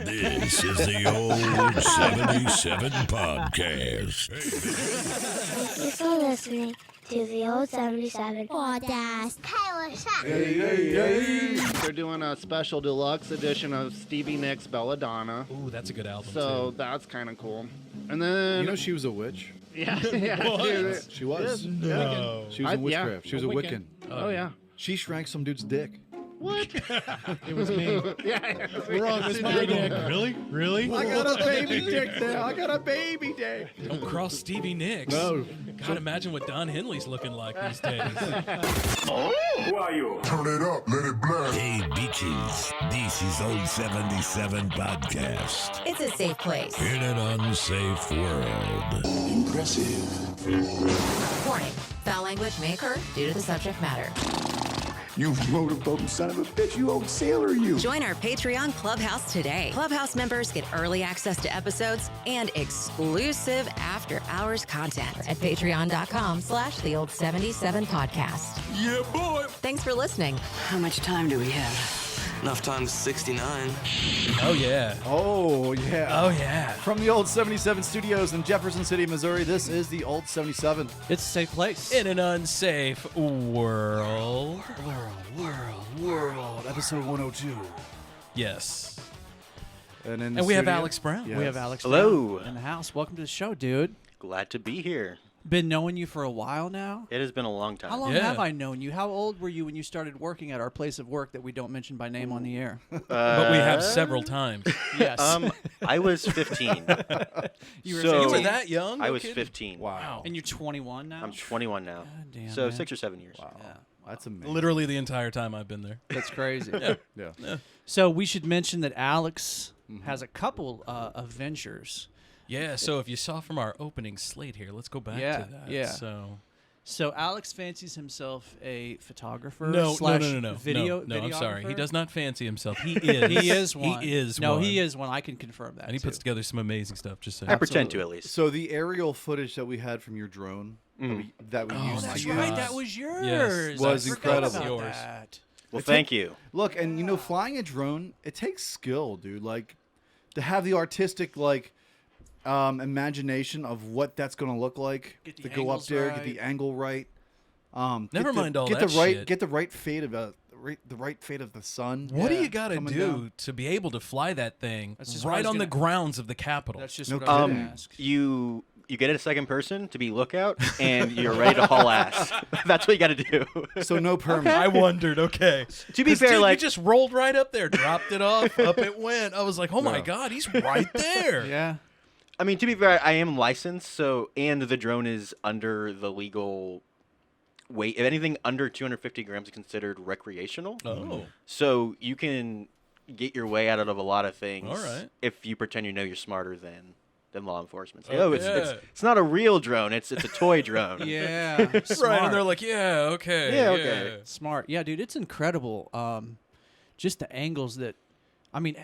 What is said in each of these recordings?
This is the Old 77 Podcast. Thank you for listening to the Old 77 Podcast. Hey, what's up? Hey. They're doing a special deluxe edition of Stevie Nicks' Belladonna. Ooh, that's a good album, So too. that's kind of cool. And then... You know she was a witch? Yeah. What? She was. No. She was in witchcraft. She was a Wiccan. Oh, yeah. She shrank some dude's dick. What? It was me. Yeah. We're on this my dick. Really? I got a baby dick now. I got a baby dick. Don't cross Stevie Nicks. No. God, imagine what Don Henley's looking like these days. Who are you? Turn it up, let it blast. Hey, bitches. This is Old 77 Podcast. It's a safe place. In an unsafe world. Impressive. Warning. Foul language may occur due to the subject matter. You motorboating son of a bitch, you old sailor, you. Join our Patreon Clubhouse today. Clubhouse members get early access to episodes and exclusive after-hours content at patreon.com/theold77podcast. Yeah, boy. Thanks for listening. How much time do we have? Enough time to 69. Oh, yeah. Oh, yeah. Oh, yeah. From the Old 77 Studios in Jefferson City, Missouri, this is the Old 77. It's a safe place. In an unsafe world. World. Episode 102. Yes. And And we have Alex Brown. Yes. We have Alex Hello. Brown in the house. Welcome to the show, dude. Glad to be here. Been knowing you for a while now. It has been a long time. How long Yeah. have I known you? How old were you when you started working at our place of work that we don't mention by name on the air? But we have several times. Yes. I was 15. you were, so- You were that young? I No was kidding? 15. Wow. and you're 21 now? I'm 21 now. God damn, so man. 6 or 7 years. Wow. Yeah. That's amazing. Literally the entire time I've been there. That's crazy. Yeah. So we should mention that Alex has a couple of ventures. Yeah, so if you saw from our opening slate here, let's go back Yeah, to that. yeah. So Alex fancies himself a photographer. No, slash no. Video, no, I'm sorry. He videographer? does not fancy himself. He is. He is one. He is No, one. he is one. I can confirm that. And he puts too. together some amazing stuff, just saying. I pretend to, at least. So the aerial footage that we had from your drone that we used That's to right. use That was yours. Yes, Was I forgot incredible. about Yours. that. Well, thank you. Look, and you know, flying a drone, it takes skill, dude. Like, to have the artistic, like, imagination of what that's going to look like. Get the to go up angles there, right. get the angle right. Never mind all get that the right, shit. Get the right fade of the right fade of the sun. What do Yeah, you got to coming do down. to be able to fly that thing That's just what I right was on the gonna- grounds of the Capitol? That's just No what I was going kidding. to ask. You get a second person to be lookout, and you're ready to haul ass. That's what you got to do. So no permit. I wondered, okay. To be 'Cause, fair, dude, like- you just rolled right up there, dropped it off, up it went. I was like, oh my God, he's right there. Yeah. I mean, to be fair, I am licensed, so and the drone is under the legal weight. If anything under 250 grams is considered recreational. Oh. So you can get your way out of a lot of things. All right. If you pretend you know you're smarter than law enforcement. Say, Oh, oh, yeah. it's not a real drone. It's a toy drone. Yeah. Smart. Right, and they're like, yeah, okay. Yeah, okay. Smart. Yeah, dude, it's incredible. Just the angles that, I mean,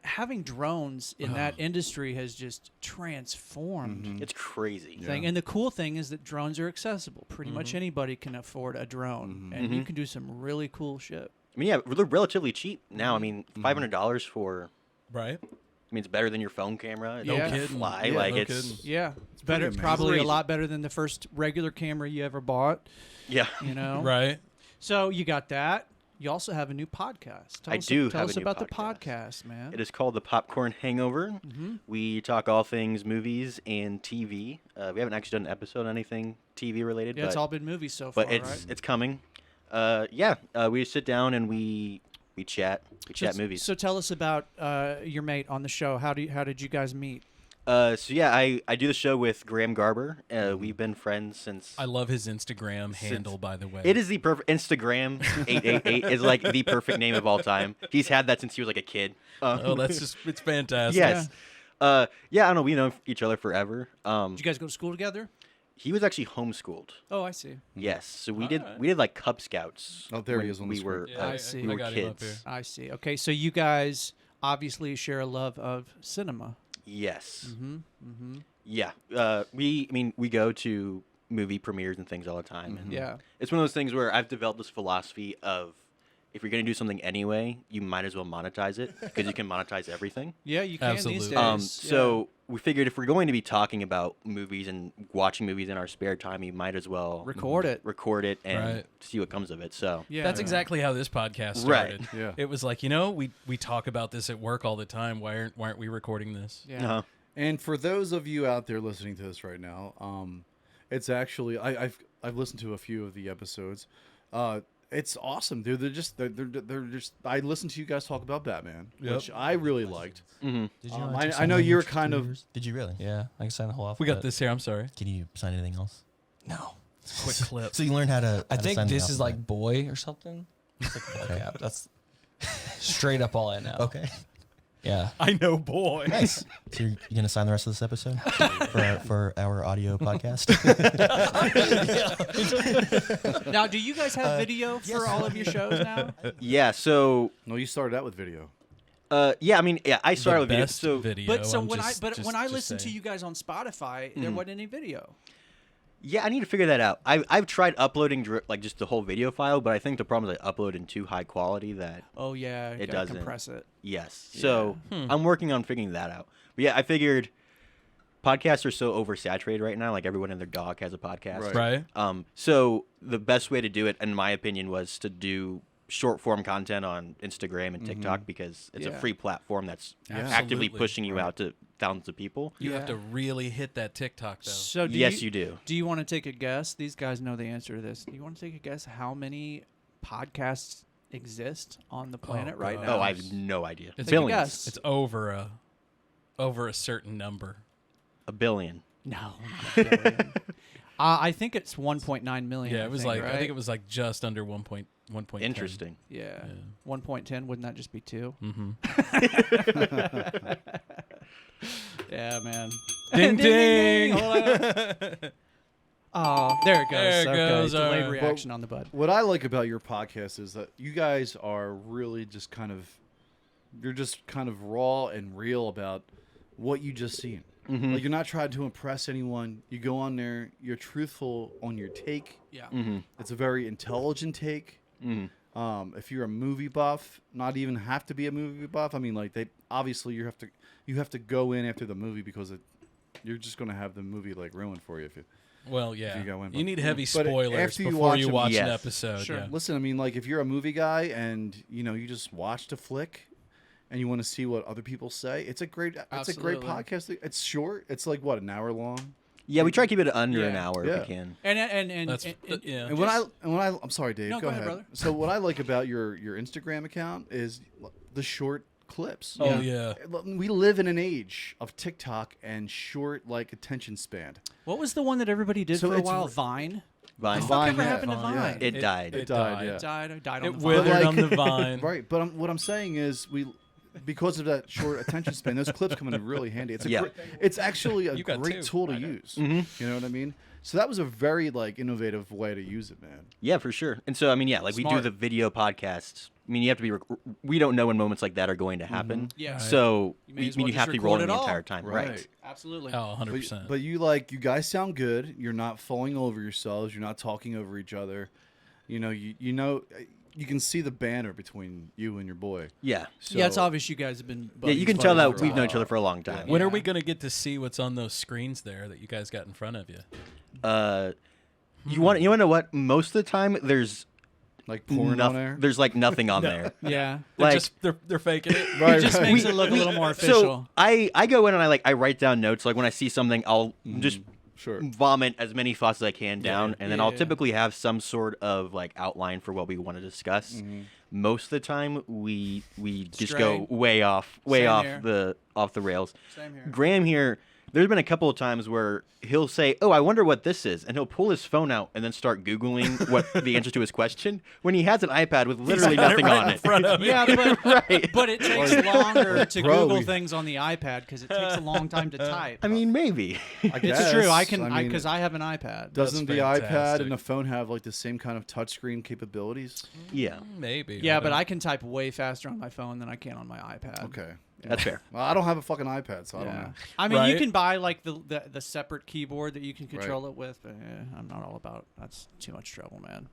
having drones in that industry has just transformed It's crazy. thing. And the cool thing is that drones are accessible. Pretty much anybody can afford a drone, and you can do some really cool shit. I mean, yeah, they're relatively cheap now. I mean, $500 for. Right. I mean, it's better than your phone camera. No It don't kidding. fly. Yeah, like no it's. kidding. Yeah, it's better. amazing. Probably a Crazy. lot better than the first regular camera you ever bought. Yeah. You know. Right. So you got that. You also have a new podcast. Tell I us, do Tell have us a new about the podcast. podcast, man. It is called the Popcorn Hangover. We talk all things movies and TV. We haven't actually done an episode on anything TV related. Yeah, but, it's all been movies so far, but it's right? it's coming. We sit down and we chat. We chat movies. So tell us about your mate on the show. How did you guys meet? I do the show with Graham Garber. We've been friends since. I love his Instagram handle, by the way. It is the perfect Instagram 888 is like the perfect name of all time. He's had that since he was like a kid. Oh, that's just, it's fantastic. Yes. I don't know. We know each other forever. Did you guys go to school together? He was actually homeschooled. Oh, I see. Yes. So we Alright. did like Cub Scouts. Oh, there he when is on the we were screen. Yeah, I see. we were got him up kids. I see. Okay, so you guys obviously share a love of cinema. Yes. Mm-hmm. Yeah. We go to movie premieres and things all the time. And Yeah. It's one of those things where I've developed this philosophy of if you're going to do something anyway, you might as well monetize it because you can monetize everything. Yeah, you can these days. So we figured if we're going to be talking about movies and watching movies in our spare time, you might as well record it and see what comes of it. So that's exactly how this podcast started. Right. Yeah. It was like, we talk about this at work all the time. Why aren't we recording this? Yeah. And for those of you out there listening to this right now, it's actually I've listened to a few of the episodes. It's awesome, dude. They're just. I listened to you guys talk about Batman, which I really liked. Mm-hmm. Did you I know you were kind of. Did you really? Yeah, I can sign the whole alphabet. We got this here. I'm sorry. Can you sign anything else? No. Quick clip. So you learned how to. I think this is like boy or something. It's like okay. That's straight up all I know. Okay. Yeah. I know, boy. Nice. So you're going to sign the rest of this episode for our audio podcast? Now, do you guys have video for all of your shows now? Yeah, so... No, you started out with video. I started with video. So video. But when I listened to you guys on Spotify, there wasn't any video. Yeah, I need to figure that out. I've tried uploading just the whole video file, but I think the problem is I upload in too high quality that it doesn't compress it. Yes, so I'm working on figuring that out. But yeah, I figured podcasts are so oversaturated right now. Like everyone and their dog has a podcast, right? So the best way to do it, in my opinion, was to do short form content on Instagram and TikTok because it's a free platform that's actively pushing you out to thousands of people. You have to really hit that TikTok though. So you do. Do you want to take a guess? These guys know the answer to this. Do you want to take a guess how many podcasts exist on the planet right now? Oh, I have no idea. It's billions. It's over a certain number. 1 billion. No, not 1 billion. I think it's 1.9 million. Yeah, it was right? I think it was like just under 1.1. Interesting. Yeah. 1.10, wouldn't that just be 2? Mm-hmm. Yeah, man. Ding, ding. Oh, there it goes. There it goes. Delayed reaction on the bud. What I like about your podcast is that you guys are really just you're just kind of raw and real about what you just seen. Mm-hmm. Like you're not trying to impress anyone. You go on there, you're truthful on your take. Yeah. Mm-hmm. It's a very intelligent take. Mm-hmm. If you're a movie buff, not even have to be a movie buff. I mean, like obviously you have to go in after the movie because you're just gonna have the movie like ruined for you if you. Well, yeah. If you go in, you need heavy but spoilers after you before you watch yes. an episode. Sure. Yeah. Listen, I mean, like if you're a movie guy and you just watched a flick, and you want to see what other people say, it's a great podcast. It's short. It's like what, an hour long. Yeah, we try to keep it under an hour if we can. And when I'm sorry, Dave. No, go ahead, brother. So what I like about your Instagram account is the short clips. Oh yeah. We live in an age of TikTok and short attention span. What was the one that everybody did for a while? Vine. Vine. What happened to Vine? It died. It died. It died on It the withered vine. on the vine. Right, but what I'm saying is because of that short attention span, those clips come in really handy. It's actually a great tool to use. Mm-hmm. You know what I mean? So that was a very innovative way to use it, man. Yeah, for sure. And so I mean, we do the video podcast. I mean, you have to be. We don't know when moments like that are going to happen. Mm-hmm. Yeah. So you have to be rolling the entire time. Right. Absolutely. Oh, 100%. But you guys sound good. You're not falling over yourselves. You're not talking over each other. You can see the banner between you and your boy. Yeah. So, it's obvious you guys have been. Yeah, you can tell that we've known each other for a long time. When are we going to get to see what's on those screens there that you guys got in front of you? You want to know what? Most of the time, there's porn on there. There's nothing on there. Yeah. They're faking it. Right. It just makes it look a little more official. So I go in and I write down notes. Like when I see something, I'll just vomit as many thoughts as I can down, and then I'll typically have some sort of outline for what we want to discuss. Mm-hmm. Most of the time, we just go way off the rails. Same here. Graham here. There's been a couple of times where he'll say, "Oh, I wonder what this is," and he'll pull his phone out and then start Googling what the answer to his question when he has an iPad with literally nothing on it. Yeah, but but it takes longer to Bro, Google things on the iPad because it takes a long time to type. I mean, maybe. It's true. I can because I have an iPad. Doesn't the iPad and the phone have the same kind of touchscreen capabilities? Yeah, maybe. Yeah, but I can type way faster on my phone than I can on my iPad. Okay. That's fair. Well, I don't have a fucking iPad, so I don't know. I mean, you can buy the separate keyboard that you can control it with, but I'm not all about. That's too much trouble, man.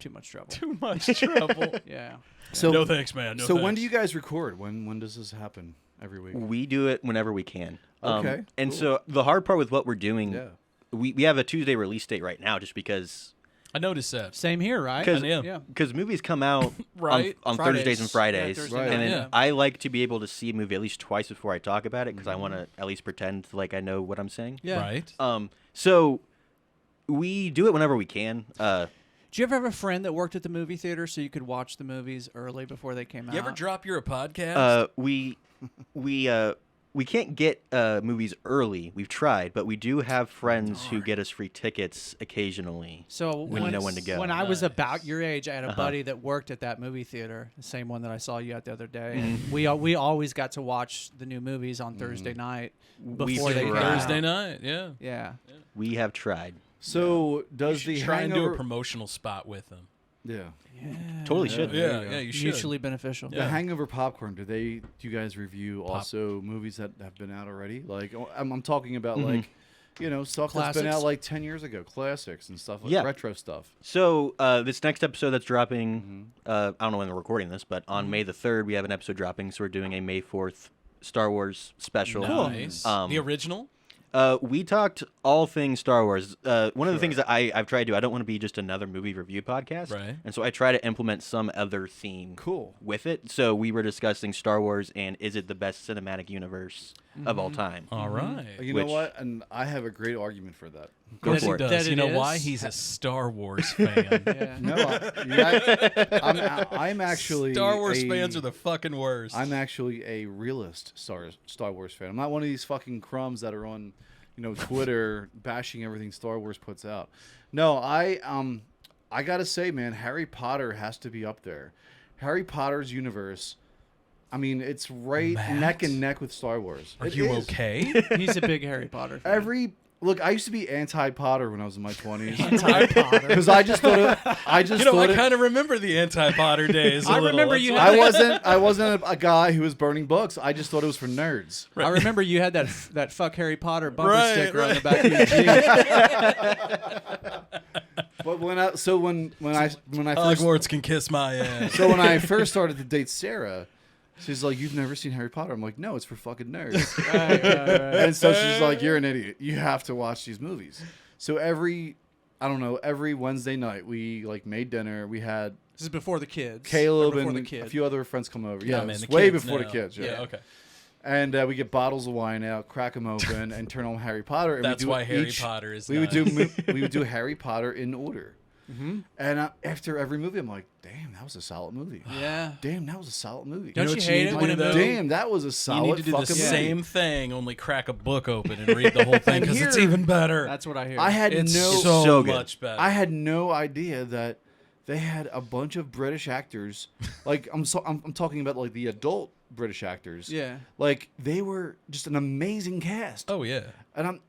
too much trouble. Too much trouble. Yeah. So no thanks, man. No so when thanks. do you guys record? When does this happen? Every week? We do it whenever we can. Okay, And cool. so the hard part with what we're doing, we have a Tuesday release date right now just because. I noticed that. Same here, right? Because movies come out right on Thursdays and Fridays. Yeah, Right. And then I like to be able to see a movie at least twice before I talk about it because I want to at least pretend like I know what I'm saying. Yeah. Right. So we do it whenever we can. Do you ever have a friend that worked at the movie theater so you could watch the movies early before they came out? You ever drop your podcast? We can't get movies early. We've tried, but we do have friends who get us free tickets occasionally. So when you know when to go. When I was about your age, I had a buddy that worked at that movie theater, the same one that I saw you at the other day. And we always got to watch the new movies on Thursday night before they came out. Thursday night, yeah. Yeah. We have tried. So does You the should try and do Hangover? a promotional spot with them. Yeah. Totally should. Yeah, you should. Mutually beneficial. The Hangover popcorn. Do you guys review also movies that have been out already? Like I'm talking about like, stuff that's been Classics? out like 10 years ago, classics and stuff like retro stuff. So this next episode that's dropping, I don't know when we're recording this, but on May the 3rd we have an episode dropping. So we're doing a May 4th Star Wars special. Nice. The original? We talked all things Star Wars. One of the things that I've tried to do, I don't want to be just another movie review podcast. Right. And so I try to implement some other theme with it. So we were discussing Star Wars and is it the best cinematic universe of all time? All right. You know what? And I have a great argument for that. Go for it. Does. You know why? He's a Star Wars fan. No, I'm actually Star Wars fans are the fucking worst. I'm actually a realist Star Wars fan. I'm not one of these fucking crumbs that are on, Twitter bashing everything Star Wars puts out. No, I gotta say, man, Harry Potter has to be up there. Harry Potter's universe. I mean, it's right neck and neck with Star Wars. Are you okay? He's a big Harry Potter fan. Look, I used to be anti-Potter when I was in my 20s. Anti-Potter. Because I just thought it. I kind of remember the anti-Potter days. I remember you. I wasn't a guy who was burning books. I just thought it was for nerds. I remember you had that fuck Harry Potter bumper sticker on the back of your jeans. But when I first Hogwarts can kiss my ass. So when I first started to date Sarah, she's like, "You've never seen Harry Potter?" I'm like, "No, it's for fucking nerds." Right. And so she's like, "You're an idiot. You have to watch these movies." So every Wednesday night we made dinner. We had This is before the kids. Caleb before and the kids. a few other friends come over. Yeah, Yeah, man, it's the way kids before now. the kids. Yeah, okay. And we get bottles of wine out, crack them open, and turn on Harry Potter. And That's why Harry Potter is. We would do Harry Potter in order. Mm-hmm. And after every movie, I'm like, "Damn, that was a solid movie." Yeah. Damn, that was a solid movie. Don't you hate it when Damn, that was a solid. You need to do the fucking same movie. thing, only crack a book open and read the whole thing because it's even better. That's what I hear. I had It's no so much better. I had no idea that they had a bunch of British actors. Like I'm talking about like the adult British actors. Yeah. Like they were just an amazing cast. Oh yeah. And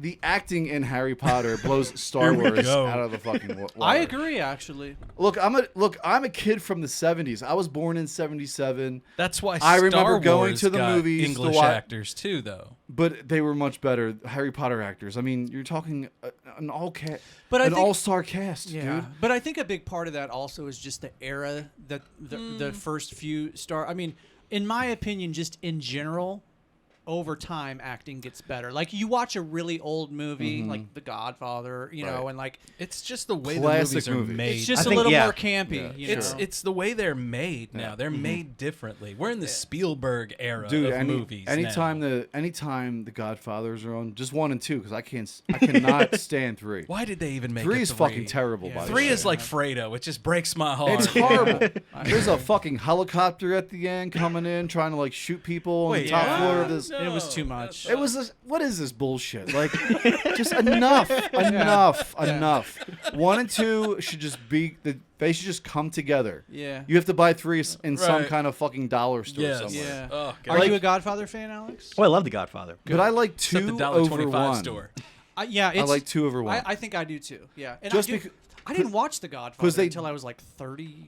the acting in Harry Potter blows Star Wars out of the fucking water. I agree, actually. Look, I'm a kid from the 70s. I was born in 77. That's why I remember Star going Wars to the got movies to English watch- actors too, though. But they were much better Harry Potter actors. I mean, you're talking an But I think- all-star cast, Yeah, dude. but I think a big part of that also is just the era that the first few I mean, in my opinion, just in general, over time, acting gets better. Like you watch a really old movie, like The Godfather, you know, and like it's just the way Classic the movies movie. are made. it's just a little more campy. You know? It's the way they're made now. They're made differently. We're in the Spielberg era Dude, of movies. anytime now. the Godfathers are on, just 1 and 2, because I cannot stand 3. Why did they even make 3 it is fucking terrible. By the 3 way. is like Fredo. It just breaks my heart. It's horrible. There's a fucking helicopter at the end coming in, trying to like shoot people on the top floor of this. It was too much. It was this. What is this bullshit? Like, just enough. 1 and 2 should just be. They should just come together. Yeah. You have to buy 3 in some Right. kind of fucking dollar store Yes. somewhere. Yeah. Oh, God. Are you a Godfather fan, Alex? Oh, I love The Godfather. But I like Except 2 the over $1.25 1. store. Yeah, I like 2 over 1. I think I do too. Yeah, and Just I didn't watch The Godfather they- until I was like 30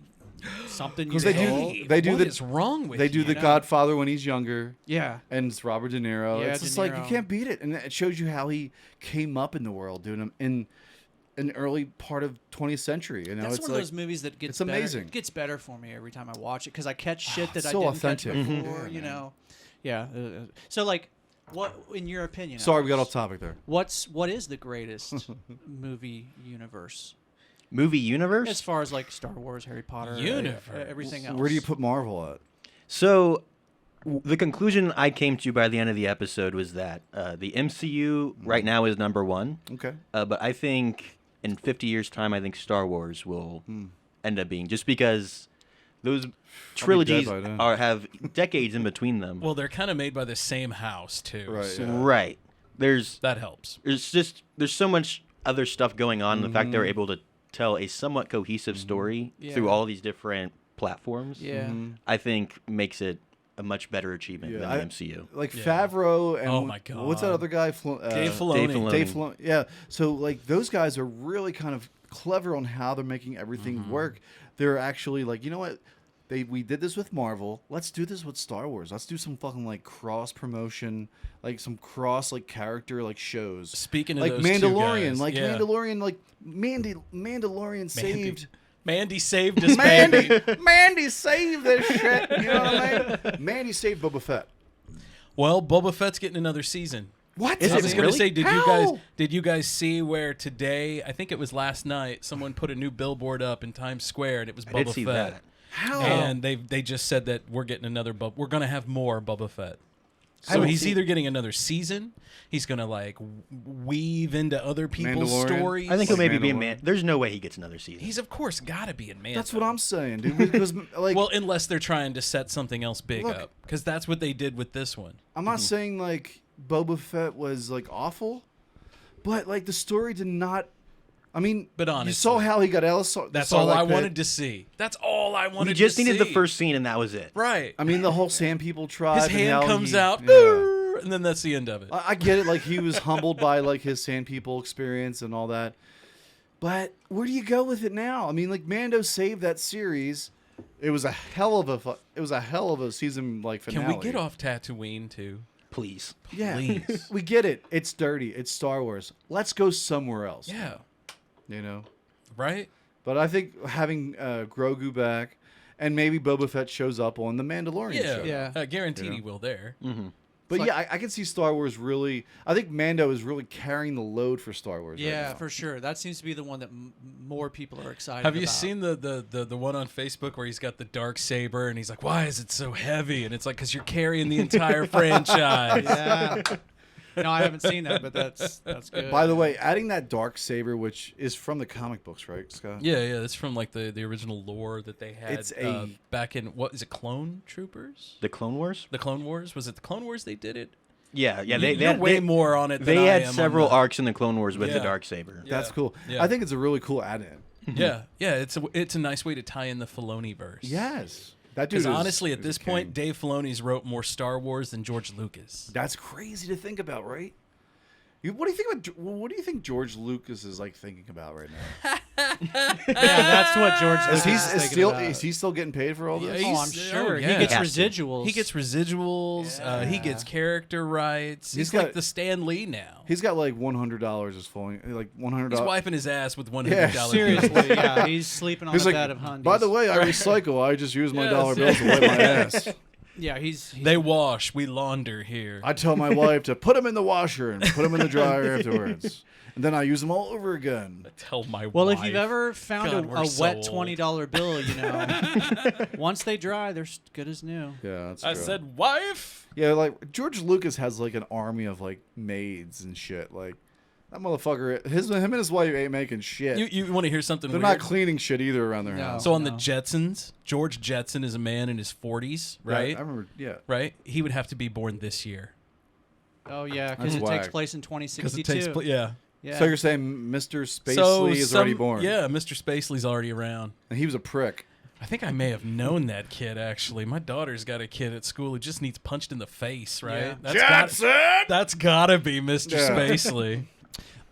something. Because years they old. do What the is wrong with they do you? the Godfather when he's younger. Yeah. And it's Robert De Niro. Yeah, It's De just like you Niro. can't beat it, and it shows you how he came up in the world, dude. And an early part of 20th century. You know, That's it's one like, of those movies that gets it's amazing. Better. It gets better for me every time I watch it because I catch shit that I so didn't authentic. catch before. You know, yeah. So like, what in your opinion? Sorry, we got Alex, off topic there. what is the greatest movie universe? Movie universe? As far as like Star Wars, Harry Potter, everything else. Where do you put Marvel at? So, the conclusion I came to by the end of the episode was that the MCU right now is number one. Okay. But I think in 50 years' time, I think Star Wars will end up being, just because those trilogies have decades in between them. Well, they're kind of made by the same house too. Right. so Right. that helps. There's so much other stuff going on. The fact they're able to tell a somewhat cohesive story through all these different platforms, I think makes it a much better achievement than the MCU. Like Favreau and Oh my God. what's that other guy? Dave Filoni. Dave Filoni. Yeah. So like those guys are really kind of clever on how they're making everything work. They're actually like, you know what? We did this with Marvel. Let's do this with Star Wars. Let's do some fucking like cross promotion, like some cross like character like shows. Speaking of like those Mandalorian, two guys, like yeah. Mandalorian, like Mandalorian saved. Mandy saved us, baby. Mandy saved this shit. You know what I mean? Mandy saved Boba Fett. Well, Boba Fett's getting another season. What? I was going to say, did How? you guys see where today? I think it was last night. Someone put a new billboard up in Times Square, and it was Boba I did see Fett. that. How? And they just said that we're getting another. We're going to have more Boba Fett. So he's either getting another season. He's going to like weave into other people's stories. I think he'll maybe be in Man. There's no way he gets another season. He's of course got to be in Man. That's what I'm saying, dude. Because like, well, unless they're trying to set something else big Look, up, because that's what they did with this one. I'm not saying like Boba Fett was like awful, but like the story did not. I mean, but honestly, you saw how he got Ellis. That's all I wanted to see. That's all I wanted. We just to needed see. the first scene, and that was it. Right. I mean, the whole Sand People tribe. His hand comes out, and then that's the end of it. I get it. Like he was humbled by like his Sand People experience and all that. But where do you go with it now? I mean, like Mando saved that series. It was a hell of a season like finale. Can we get off Tatooine too? Please. Yeah. Please. We get it. It's dirty. It's Star Wars. Let's go somewhere else. Yeah. You know. Right. But I think having Grogu back, and maybe Boba Fett shows up on the Mandalorian show. Yeah, guaranteed he will there. Mm-hmm. But yeah, I can see Star Wars really. I think Mando is really carrying the load for Star Wars. Yeah, right now. for sure. That seems to be the one that more people are excited Have about. you seen the one on Facebook where he's got the dark saber and he's like, "Why is it so heavy?" And it's like, "Cause you're carrying the entire franchise." Yeah. No, I haven't seen that, but that's good. By the way, adding that dark saber, which is from the comic books, right, Scott? Yeah, that's from like the original lore that they had. It's a back in what is it? Clone Troopers? The Clone Wars? The Clone Wars? Was it the Clone Wars they did it? Yeah. They had way more on it. Than They I had am several on the... arcs in the Clone Wars with the Darksaber. That's cool. Yeah. I think it's a really cool add-in. Yeah, it's a nice way to tie in the Filoni verse. Yes. That dude. Because honestly, at this point, Dave Filoni's wrote more Star Wars than George Lucas. That's crazy to think about, right? What do you think George Lucas is like thinking about right now? Yeah, that's what George Lucas is thinking about. Is he still getting paid for all this? Oh, I'm sure. Yeah. He gets residuals. He gets residuals. Yeah. He gets character rights. He's like the Stan Lee now. He's got like $100 is falling, like $100. He's wiping his ass with $100. Yeah, seriously. Yeah, he's sleeping on a bed of hundies. By the way, I recycle. I just use my dollar bills to wipe my ass. Yeah, They wash, we launder here. I tell my wife to put them in the washer and put them in the dryer afterwards, and then I use them all over again. I tell my well, wife. if you've ever found God, a we're so wet old. $20 bill, you know, once they dry, they're good as new. Yeah, that's I true. said, wife. Yeah, like George Lucas has like an army of like maids and shit. Like that motherfucker, him and his wife ain't making shit. You want to hear something They're weird? not cleaning shit either around their house. So on the Jetsons, George Jetson is a man in his 40s, right? Yeah, I remember. Yeah. Right? He would have to be born this year. Oh, yeah, because it takes place in 2062. Yeah. Yeah. So you're saying Mr. Spacely is already born? Yeah, Mr. Spacely's already around. And he was a prick. I think I may have known that kid, actually. My daughter's got a kid at school who just needs punched in the face, right? Yeah. That's gotta be Mr. Spacely.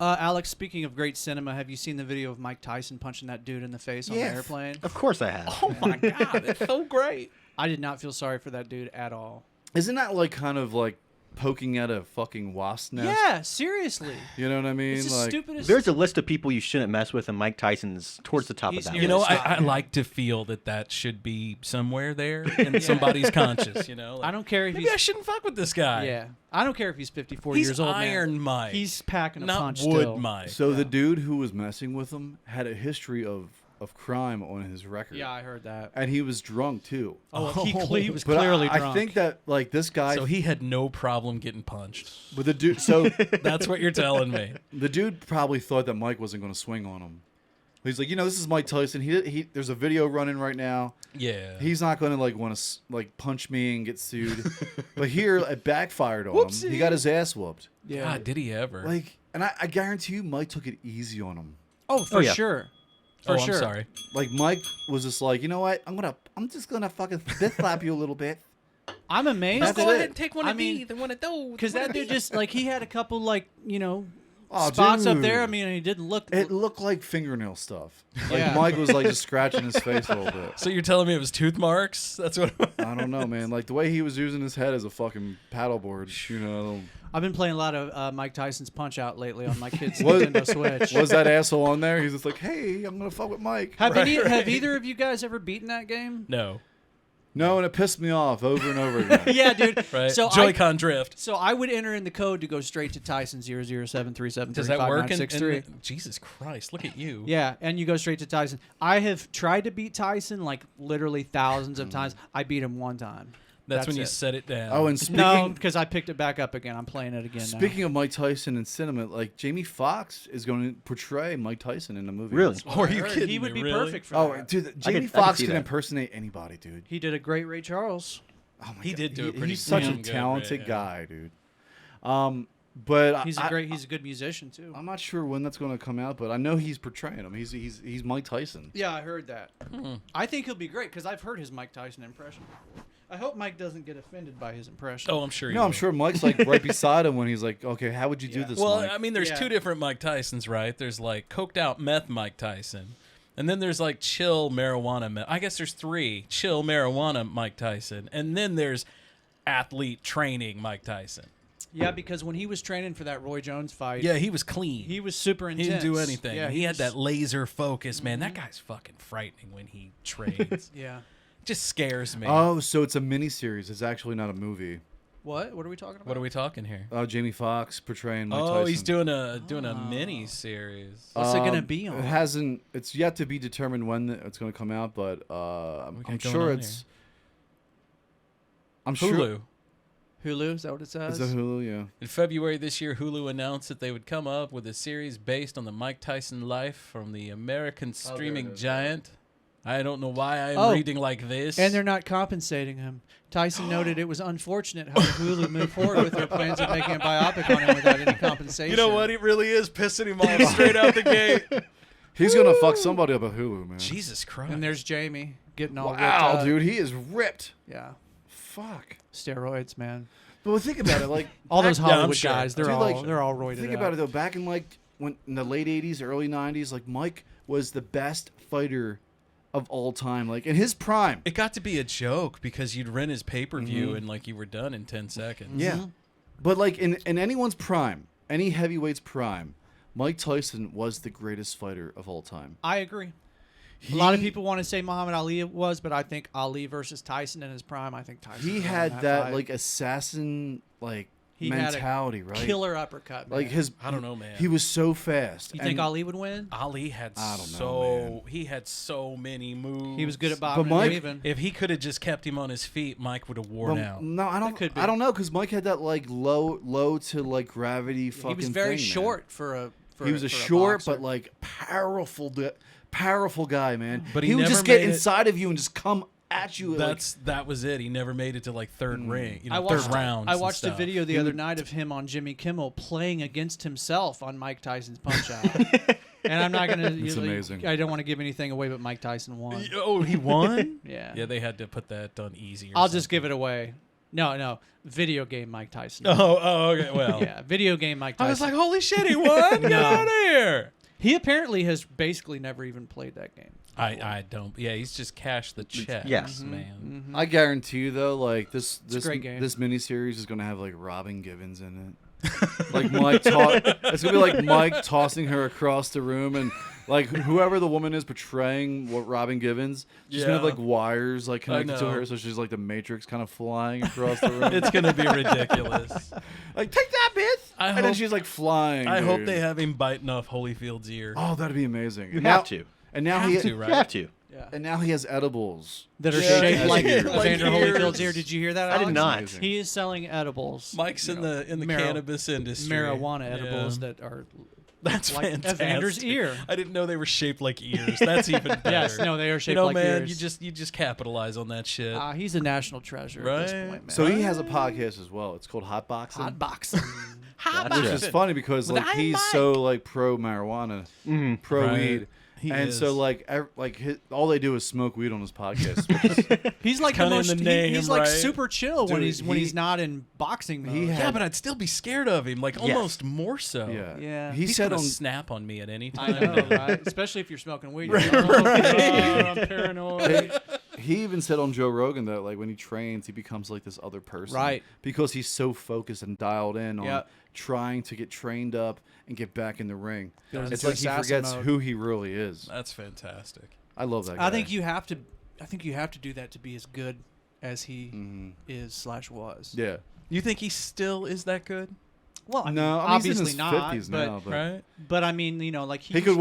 Alex, speaking of great cinema, have you seen the video of Mike Tyson punching that dude in the face on the airplane? Of course I have. Oh my God, it's so great. I did not feel sorry for that dude at all. Isn't that like kind of like poking at a fucking wasp nest. Yeah, seriously. You know what I mean? It's the Like, stupidest. There's a list of people you shouldn't mess with, and Mike Tyson's towards the top of that. You know, list. I like to feel that should be somewhere there in somebody's conscious. You know, like, I don't care if maybe I shouldn't fuck with this guy. Yeah, I don't care if he's 54 He's years old. Iron man. Mike. He's packing a not punch wood still. Mike. So the dude who was messing with him had a history of crime on his record. Yeah, I heard that. And he was drunk too. He was But clearly I drunk. think that like this guy. So he had no problem getting punched. But the dude. So That's what you're telling me. the dude probably thought that Mike wasn't going to swing on him. He's like, this is Mike Tyson. He there's a video running right now. Yeah. He's not going to like want to like punch me and get sued. But here it backfired on him. He got his ass whooped. Yeah. God, did he ever? Like, and I guarantee you, Mike took it easy on him. Oh, for yeah. sure. oh, sure. I'm sorry. Like Mike was just like, you know what? I'm just gonna fucking fist slap you a little bit. I'm amazed. That's that it. Go ahead and take one I of mean, these and one of those. Because that dude just like he had a couple like Oh, spots up dude. there. I mean, he didn't look. It looked like fingernail stuff. Like Yeah. Mike was like just scratching his face a little bit. So you're telling me it was tooth marks? That's what. I don't know, man. Like the way he was using his head as a fucking paddleboard. I've been playing a lot of Mike Tyson's Punch Out lately on my kid's Was- Nintendo Switch. Was that asshole on there? He's just like, hey, I'm gonna fuck with Mike. Have either of you guys ever beaten that game? No. No, and it pissed me off over and over again. Yeah, dude. Right. So Joy-Con drift. So I would enter in the code to go straight to Tyson 00737359963. Does that work? Jesus Christ! Look at you. Yeah, and you go straight to Tyson. I have tried to beat Tyson like literally thousands of times. I beat him one time. That's when you it. set it down. Oh, and No, speaking, because I picked it back up again. I'm playing it again now. speaking of Mike Tyson and cinema, like Jamie Foxx is going to portray Mike Tyson in the movie. Really? Oh, are you kidding He me? would be Really? perfect for Oh, that. dude, Jamie could Foxx see can that. impersonate anybody, dude. He did a great Ray Charles. Oh my He God. did do a pretty He's such a damn good, talented yeah. guy, dude. But He's a good musician too. I'm not sure when that's going to come out, but I know he's portraying him. He's Mike Tyson. Yeah, I heard that. I think he'll be great because I've heard his Mike Tyson impression. I hope Mike doesn't get offended by his impression. Oh, I'm sure. No, I'm sure Mike's like right beside him when he's like, okay, how would you do this, Well, Mike? I mean, there's Yeah. two different Mike Tysons, right? There's like coked out meth Mike Tyson, and then there's like chill marijuana. I guess there's three chill marijuana Mike Tyson, and then there's athlete training Mike Tyson. Yeah, because when he was training for that Roy Jones fight, Yeah, he was clean. he was super He intense. didn't do anything. Yeah, he had was- that laser focus, man. That guy's fucking frightening when he trains. Yeah. Just scares me. Oh, so it's a miniseries. It's actually not a movie. What? What are we talking about? What are we talking here? Oh, Jamie Foxx portraying Mike Oh, Tyson. he's doing a mini series. What's it gonna be on? It hasn't. It's yet to be determined when it's going to come out, but I'm got going sure on it's. here? I'm Hulu. sure. Hulu? Is that what it says? Is it Hulu? Yeah. In February this year, Hulu announced that they would come up with a series based on the Mike Tyson life from the American streaming giant. I don't know why I'm reading like this. And they're not compensating him. Tyson noted it was unfortunate how Hulu moved forward with their plans of making a biopic on him without any compensation. You know what? It really is pissing him off straight out the gate. He's gonna fuck somebody up at Hulu, man. Jesus Christ. And there's Jamie getting all ripped Wow, up. dude, he is ripped. Yeah. Fuck. Steroids, man. But think about it, like All those back- Hollywood sure. guys, they're Dude, all like, they're all roided Think up. about it though. Back in like when in the late '80s, early '90s, like Mike was the best fighter of all time. Like in his prime. It got to be a joke because you'd rent his pay-per-view and like you were done in 10 seconds. Yeah. But like in anyone's prime, any heavyweight's prime, Mike Tyson was the greatest fighter of all time. I agree. A lot of people want to say Muhammad Ali was, but I think Ali versus Tyson in his prime. I think Tyson. He won had that fight. like assassin like He had a mentality, right? killer uppercut. Man. Like his, I don't know, man. He was so fast. You think And- Ali would win? Ali had I don't know, man. he had so many moves. He was good at bobbing Mike- and weaving. If he could have just kept him on his feet, Mike would have worn Well, out. no, I don't. could be. I don't know because Mike had that like low to like gravity fucking. He was very thing, man. short for a. He was a short but like powerful guy, man. But he he would never just get made it- inside of you and just come at you. That was it. He never made it to like third ring, I third watched, round. I watched a video the other night of him on Jimmy Kimmel playing against himself on Mike Tyson's Punch Out. And I'm not gonna. It's amazing. I don't want to give anything away, but Mike Tyson won. Oh, he won? Yeah. Yeah, they had to put that on easy. I'll just give it away. No, video game Mike Tyson. Oh, okay. Well, Yeah, video game Mike Tyson. I was like, holy shit, he won! Get No. out of here! He apparently has basically never even played that game. I don't. Yeah, he's just cashed the checks, Yes. man. I guarantee you though, like this great game. this miniseries is gonna have like Robin Givens in it. Like it's gonna be like Mike tossing her across the room, and like whoever the woman is portraying what Robin Givens, she's gonna have like wires like connected to her, so she's like the Matrix kind of flying across the room. It's gonna be ridiculous. Like, take that, bitch! And then she's like flying. I hope dude. they have him biting off Holyfield's ear. Oh, that'd be amazing. You have to. And now Have he to, right? You have to. Yeah. And now he has edibles That are Yeah. shaped like Ears. Evander Like Holyfield's ears. ear. Did you hear that? I did Alex? not. He is selling edibles. Mike's in the cannabis industry. Marijuana Yeah. edibles that are That's like fantastic. Evander's ear. I didn't know they were shaped like ears. That's even better. Yes, no, they are shaped you know, like man, ears. You just capitalize on that shit. He's a national treasure at this Right. point, man. So he has a podcast as well. It's called Hot Boxing. Hot boxing. Which is funny because like he's so like pro marijuana, pro Right. weed, He and is. so like all they do is smoke weed on his podcast. He's like the kinda in most. the name, he's like right? super chill when Dude, he's not in boxing mode. Yeah, but I'd still be scared of him, like almost more so. Yeah, Yeah. He He's said gonna on snap on me at any I time. know, right? Especially if you're smoking weed. Right, You're like, right. I'm paranoid. he even said on Joe Rogan that like when he trains, he becomes like this other person, Right. Because he's so focused and dialed in on Yep. trying to get trained up and get back in the ring. Goes It's into like he assassin forgets mode. who he really is. That's fantastic. I love that guy. I think you have to do that to be as good as he is / was. Yeah. You think he still is that good? Well, I mean, No, I mean, obviously he's in his not. 50s but, now, but Right? but I mean, you know, like he could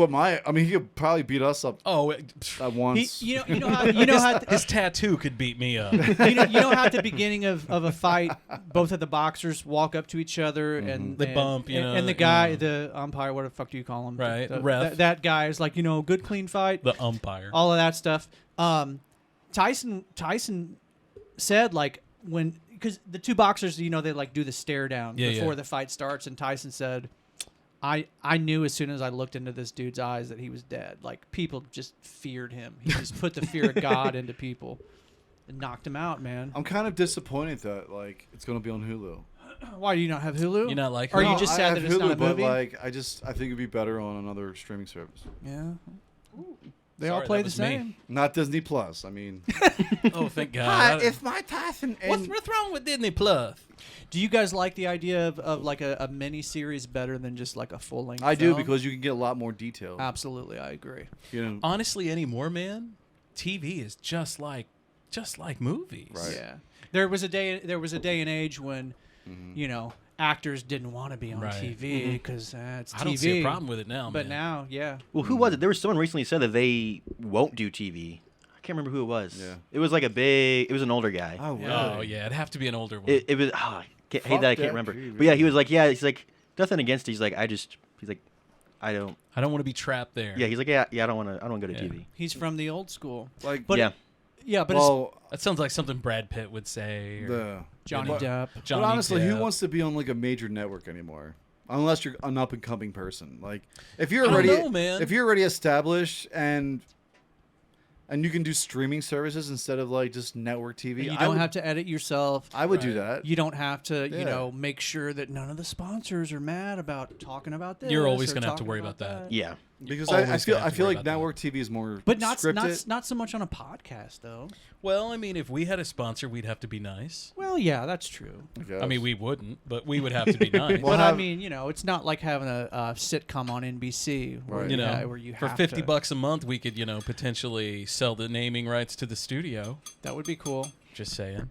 he could probably beat us up Oh, at once. you know how his tattoo could beat me up. you know how at the beginning of a fight, both of the boxers walk up to each other and They and- bump, you know, and the you guy, know. the umpire, what the fuck do you call him? Right, The- ref. That guy is like, you know, good clean fight. The umpire. All of that stuff. Tyson said like because the two boxers, you know, they like do the stare down before the fight starts, and Tyson said, I knew as soon as I looked into this dude's eyes that he was dead. Like, people just feared him. He just put the fear of God into people and knocked him out, man. I'm kind of disappointed that like it's going to be on Hulu. Why do you not have Hulu? You not like Or are Hulu? you just I sad have that it's not a Hulu, movie? But like I think it'd be better on another streaming service. Yeah. They all Sorry, play that the was me. same. Not Disney Plus. I mean, Oh, thank God. it's my Tyson. What's wrong with Disney Plus? Do you guys like the idea of like a mini series better than just like a full length? I do because you can get a lot more detail. Absolutely, I agree. You know, Honestly, anymore, man, TV is just like movies. Right. Yeah. There was a day and age when, you know, actors didn't want to be on Right. TV because it's TV. I don't see a problem with it now, But man. now, yeah. Well, who was it? There was someone recently said that they won't do TV. I can't remember who it was. Yeah. It was like it was an older guy. oh really? Oh yeah, it'd have to be an older one. It was. I hate that I that can't remember. TV. But yeah, he was like, he's like, nothing against it. He's like, he's like, I don't. I don't want to be trapped there. Yeah, he's like, I don't want to go to Yeah. TV. He's from the old school. Like, But yeah. Yeah, but well, That sounds like something Brad Pitt would say. Or the Johnny but, Depp. Johnny but honestly, who Depp. wants to be on like a major network anymore? Unless you're an up and coming person. Like, if you're I don't already know, man. if you're already established and you can do streaming services instead of like just network TV. You don't have to edit yourself. I would do that. You don't have to, Yeah. you know, make sure that none of the sponsors are mad about talking about this. You're always or going to have to talking worry about that. Yeah. Because Always I feel gonna have to feel worry like about that. network TV is more But not scripted. so much on a podcast though. Well, I mean, if we had a sponsor, we'd have to be nice. Well, yeah, that's true. I mean, we wouldn't, but we would have to be nice. But I mean, you know, it's not like having a sitcom on NBC where Right. you know, where you for have $50 to. a month, we could, you know, potentially sell the naming rights to the studio. That would be cool. Just saying.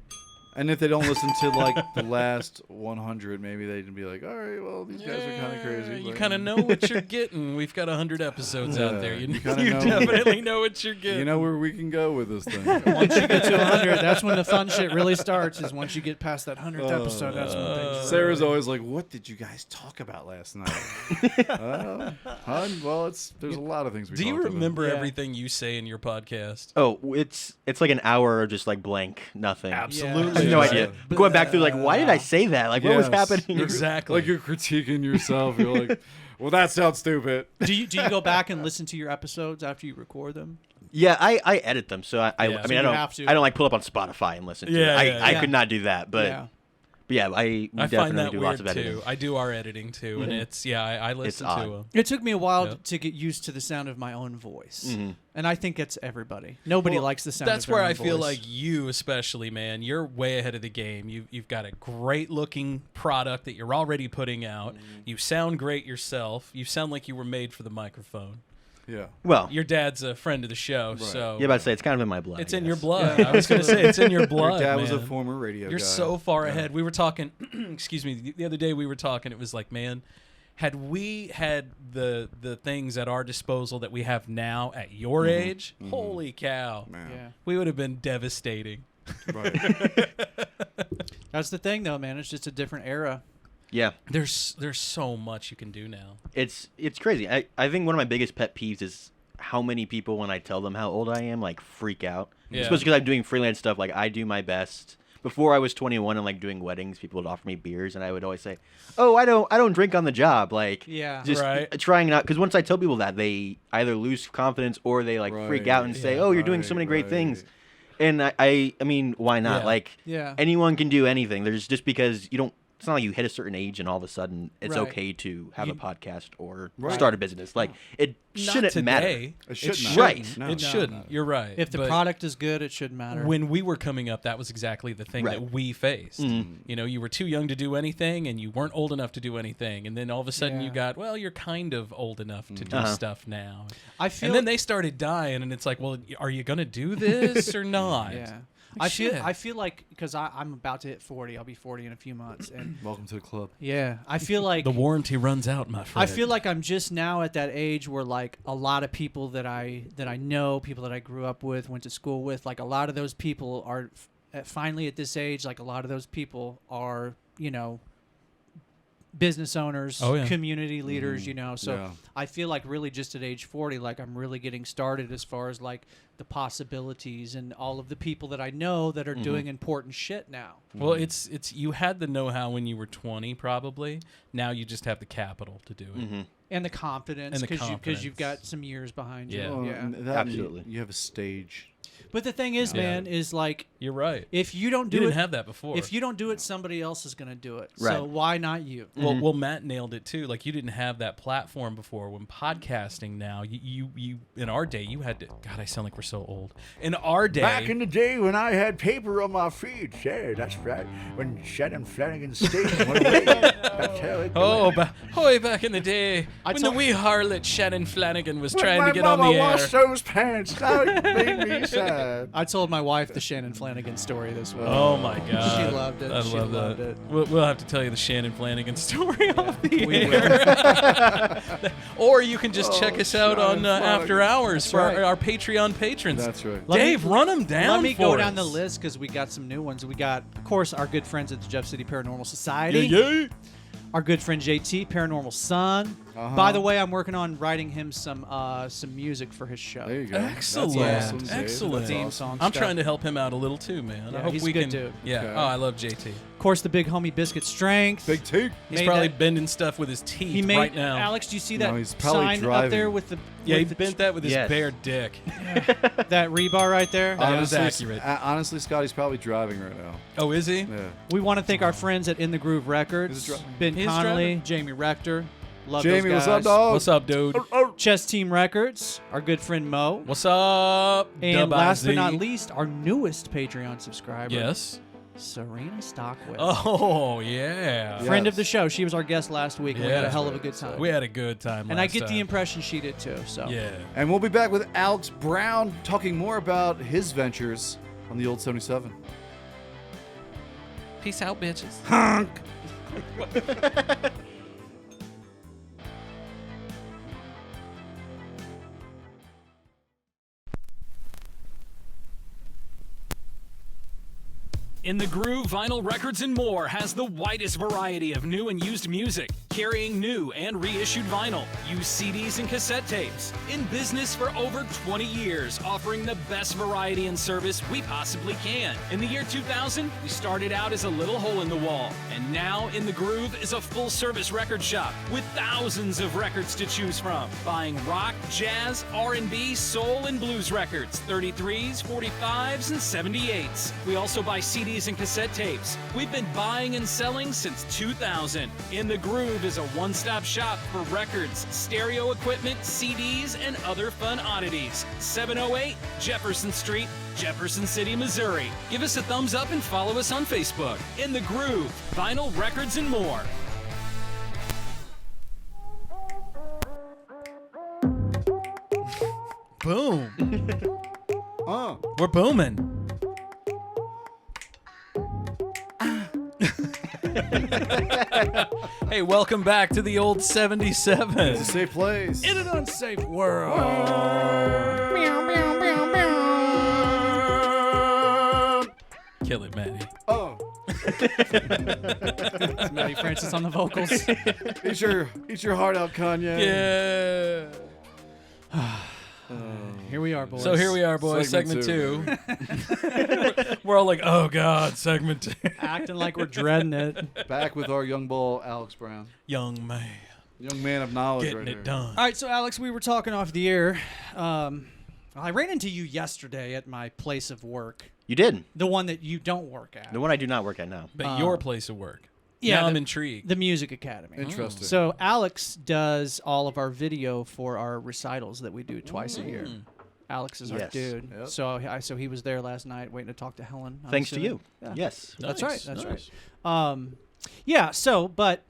And if they don't listen to like the last 100, maybe they'd be like, all right, well, these guys are kind of crazy. You but- kind of know what you're getting. We've got 100 episodes out there. You kinda know. definitely know what you're getting. You know where we can go with this thing. Once you get to 100, that's when the fun shit really starts. Is once you get past that 100th episode, that's when things. Sarah's always like, "What did you guys talk about last night?" Hon, well, there's a lot of things we. Do you talked about. remember Yeah. everything you say in your podcast? Oh, it's like an hour of just like blank, nothing. Absolutely. I have no Yeah. idea. Going back through like, why did I say that? Like, what was Yes. happening? Exactly. Like you're critiquing yourself. You're like, "Well, that sounds stupid." Do you go back and listen to your episodes after you record them? Yeah, I edit them, so I Yeah. mean, So you have to. I don't like pull up on Spotify and listen to Yeah, it. yeah, I yeah. could not do that, but Yeah. But yeah, we I definitely find that do weird lots of editing. too. I do our editing too, and it's I listen to them. It took me a while to get used to the sound of my own voice, and I think it's everybody. Nobody likes the sound. That's of their where own I feel voice. like you, especially, man, you're way ahead of the game. You've got a great looking product that you're already putting out. You sound great yourself. You sound like you were made for the microphone. Yeah. Well, your dad's a friend of the show, so yeah, but I'd say it's kind of in my blood. It's in your blood. I was going to say it's in your blood. Your dad was a man. former radio You're guy. so far ahead. We were talking. Excuse me. The other day we were talking. It was like, man, had we had the things at our disposal that we have now at your age, holy cow, Yeah. we would have been devastating. Right. That's the thing, though, man. It's just a different era. Yeah. There's so much you can do now. It's crazy. I think one of my biggest pet peeves is how many people, when I tell them how old I am, like freak out. Yeah. Especially because I'm doing freelance stuff. Like I do my best. Before I was 21 and like doing weddings, people would offer me beers, and I would always say, "Oh, I don't drink on the job." Like, just trying not, because once I tell people that, they either lose confidence or they like freak out and say, "Oh, you're doing so many great things." And I mean, why not? Yeah. Like, Yeah. anyone can do anything. There's just because you don't. It's not like you hit a certain age and all of a sudden it's Right. okay to have a podcast or Right. start a business. Like it Not shouldn't matter. today. It shouldn't matter. Right. No. It shouldn't. You're right. If the But product is good, it shouldn't matter. when we were coming up, that was exactly the thing Right. that we faced. You know, you were too young to do anything, and you weren't old enough to do anything. And then all of a sudden, you got, well, you're kind of old enough to do stuff now. I feel, and then they started dying, and it's like, well, are you gonna do this or not? Yeah. Like, I feel like, because I'm about to hit 40. I'll be 40 in a few months. And Welcome to the club. yeah, I feel like the warranty runs out, my friend. I feel like I'm just now at that age where like a lot of people that I know, people that I grew up with, went to school with, like a lot of those people are finally at this age. Like a lot of those people are, you know, business owners, community leaders, you know. So I feel like really just at age 40, like I'm really getting started as far as like the possibilities and all of the people that I know that are doing important shit now. Well, it's you had the know-how when you were 20, probably. Now you just have the capital to do it. And the confidence, because you've got some years behind you. Yeah. Well, Yeah. and that, Absolutely. You have a stage. But the thing is, man, is like You're right. if you don't do You it, didn't have that before. If you don't do it, somebody else is going to do it. Right. So why not you? Well, Matt nailed it too. Like you didn't have that platform before. When podcasting now, you in our day you had to. God, I sound like we're so old. In our day, Back in the day when I had paper on my feet, yeah, that's right. When Shannon Flanagan's station went away, that's how it hoy, back in the day when the wee harlot Shannon Flanagan was trying to get on the my air. mama washed those pants, that made me sad. I told my wife the Shannon Flanagan story this week. Oh my God, She loved it. I She love loved that. it. We'll have to tell you the Shannon Flanagan story off the air. Or you can just check us out on After Hours for our Patreon patrons. That's right. Dave, run them down. Let me for go us. down the list because we got some new ones. We got, of course, our good friends at the Jeff City Paranormal Society. Yeah. Our good friend JT, Paranormal Son. By the way, I'm working on writing him some music for his show. There you go. Excellent. That's awesome, Dave. Excellent. Theme song I'm stuff. trying to help him out a little too, man. Yeah, I hope he's we a good can. dude. Yeah. Okay. Oh, I love JT. Of course, the big homie Biscuit Strength. Big T. He's Made probably that- bending stuff with his teeth He made right now. Alex, do you see that No, he's probably sign up driving. there with the Yeah, he with the bent that with his Yes. bare dick. that rebar right there? That is Honestly, accurate. honestly, Scotty's probably driving right now. Oh, is he? Yeah. We want to thank our friends at In the Groove Records, He's Ben He's Connolly, driving? Jamie Rector. Love Jamie, those what's guys. up, dog? What's up, dude? Chess Team Records, our good friend Mo. What's up? And Dub last but IZ? not least, our newest Patreon subscriber. Yes. Serena Stockwell. Oh, yeah. Friend of the show. She was our guest last week. And we had a Yeah. hell of a good time. We had a good time and I last get the time. impression she did too. So Yeah. And we'll be back with Alex Brown talking more about his ventures on the old 77. Peace out, bitches. Honk! In the Groove Vinyl Records and More has the widest variety of new and used music, carrying new and reissued vinyl, used CDs and cassette tapes. In business for over 20 years, offering the best variety and service we possibly can. In the year 2000, we started out as a little hole in the wall, and now In the Groove is a full-service record shop with thousands of records to choose from. Buying rock, jazz, R&B, soul, and blues records, 33s, 45s, and 78s. We also buy CD CDs and cassette tapes. We've been buying and selling since 2000. In the Groove is a one-stop shop for records, stereo equipment, CDs, and other fun oddities. 708 Jefferson Street, Jefferson City, Missouri. Give us a thumbs up and follow us on Facebook. In the Groove, vinyl, records, and more. Boom. We're booming. Hey, welcome back to the old 77. It's a safe place. In an unsafe world. Kill it, Maddie. Oh. It's Maddie Francis on the vocals. Eat your heart out, Kanye. Yeah. Here we are, boys. So here we are, boys. Segment two. We're all like, oh, God, segment 2. Acting like we're dreading it. Back with our young bull, Alex Brown. Young man. Young man of knowledge. Getting right it here. done. All right, so Alex, we were talking off the air. I ran into you yesterday at my place of work. You did. The one that you don't work at. The one I do not work at now. But your place of work. Yeah, now I'm intrigued. The Music Academy. Interesting. So Alex does all of our video for our recitals that we do twice a year. Alex is our Yes. dude. Yep. So he was there last night waiting to talk to Helen. I'm Thanks to assuming. you. Yeah. Yes. That's Nice, right. That's nice. right. Yeah. So, but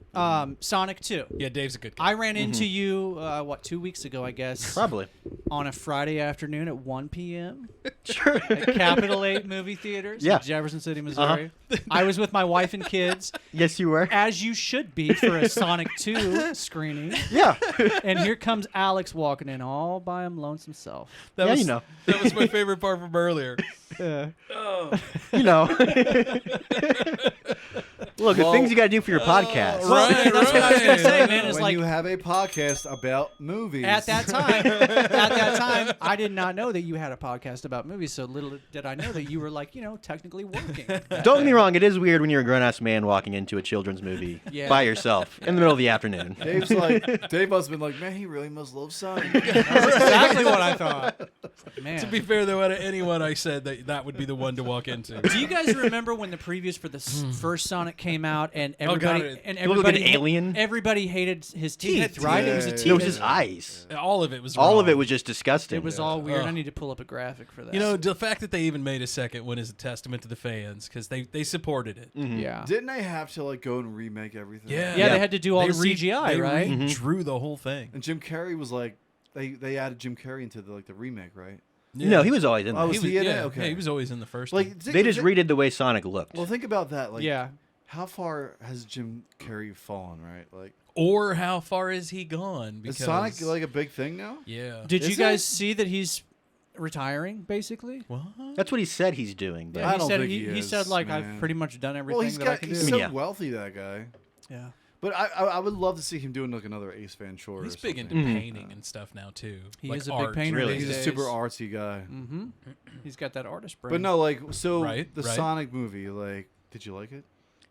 Sonic 2. Yeah, Dave's a good guy. I ran into you 2 weeks ago, I guess. Probably. On a Friday afternoon at 1 p.m. Sure. At Capital 8 movie theaters in Jefferson City, Missouri. I was with my wife and kids. Yes, you were. As you should be for a Sonic 2 screening. Yeah. And here comes Alex walking in all by him lonesome self. That was, you know. That was my favorite part from earlier. Oh. You know. Look, the things you got to do for your podcast. Well, that's what I was going to say, man. It's When like you have a podcast about movies. at that time, I did not know that you had a podcast about movies. So little did I know that you were like, technically working. Don't get me wrong, it is weird when you're a grown-ass man walking into a children's movie Yeah. by yourself in the middle of the afternoon. Dave's like, Dave must have been like, man, he really must love Sonic. That's exactly what I thought. Man. To be fair, though, out of anyone, I said that would be the one to walk into. Do you guys remember when the previews for the first Sonic came out and everybody He looked like an alien. Everybody hated his teeth, teeth. right? Yeah, it was a yeah, teeth. It was his eyes. All of it was All wrong. of it was just disgusting. It was all weird. I need to pull up a graphic for that. The fact that they even made a second one is a testament to the fans because they supported it. Mm-hmm. Yeah. Didn't they have to go and remake everything? Yeah, they had to do all the CGI, they right? Drew the whole thing. And Jim Carrey was like, they added Jim Carrey into the remake, right? Yeah. No, he was always in there. Oh, was he in it? Yeah, Okay. he was always in the first Like one. They just redid the way Sonic looked. Well, think about that. Yeah. How far has Jim Carrey fallen, right? Or how far is he gone? Is Sonic a big thing now? Yeah. Did you Is guys it? see that he's retiring, basically? What? That's what he said he's doing. But I he don't said think he is, said like man. I've pretty much done everything Well, that I can do. he's so Yeah. wealthy, that guy. Yeah. But I would love to see him doing another Ace Van Chore. He's or big into something. painting and stuff now too. He Like is a big art. painter. Really? these He's a days. super artsy guy. Mm-hmm. He's got that artist brain. But no, Right, the right. Sonic movie, did you like it?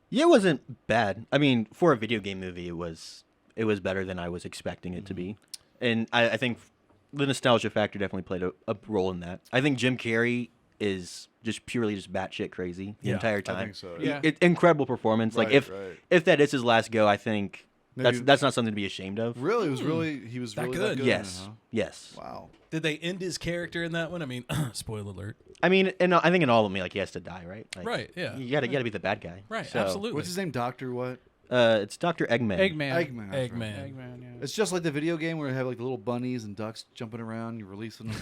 yeah, it wasn't bad. I mean, for a video game movie, it was better than I was expecting it to be. And I think the nostalgia factor definitely played a role in that. I think Jim Carrey is just purely batshit crazy the entire time. I think so. Yeah. Incredible performance. Right, like right. if that is his last go, I think Maybe- that's not something to be ashamed of. Really, he was really That really good? that good. Yes. in it, huh? Yes. Wow. Did they end his character in that one? I mean, spoiler alert. I mean, and I think in all of them, he has to die, right? Like, Right, yeah. You gotta be the bad guy. Right, So, absolutely. What's his name? Doctor what? It's Dr. Eggman. Eggman. Eggman. that's right. Eggman. Eggman, yeah. It's just like the video game where you have the little bunnies and ducks jumping around. You're releasing them.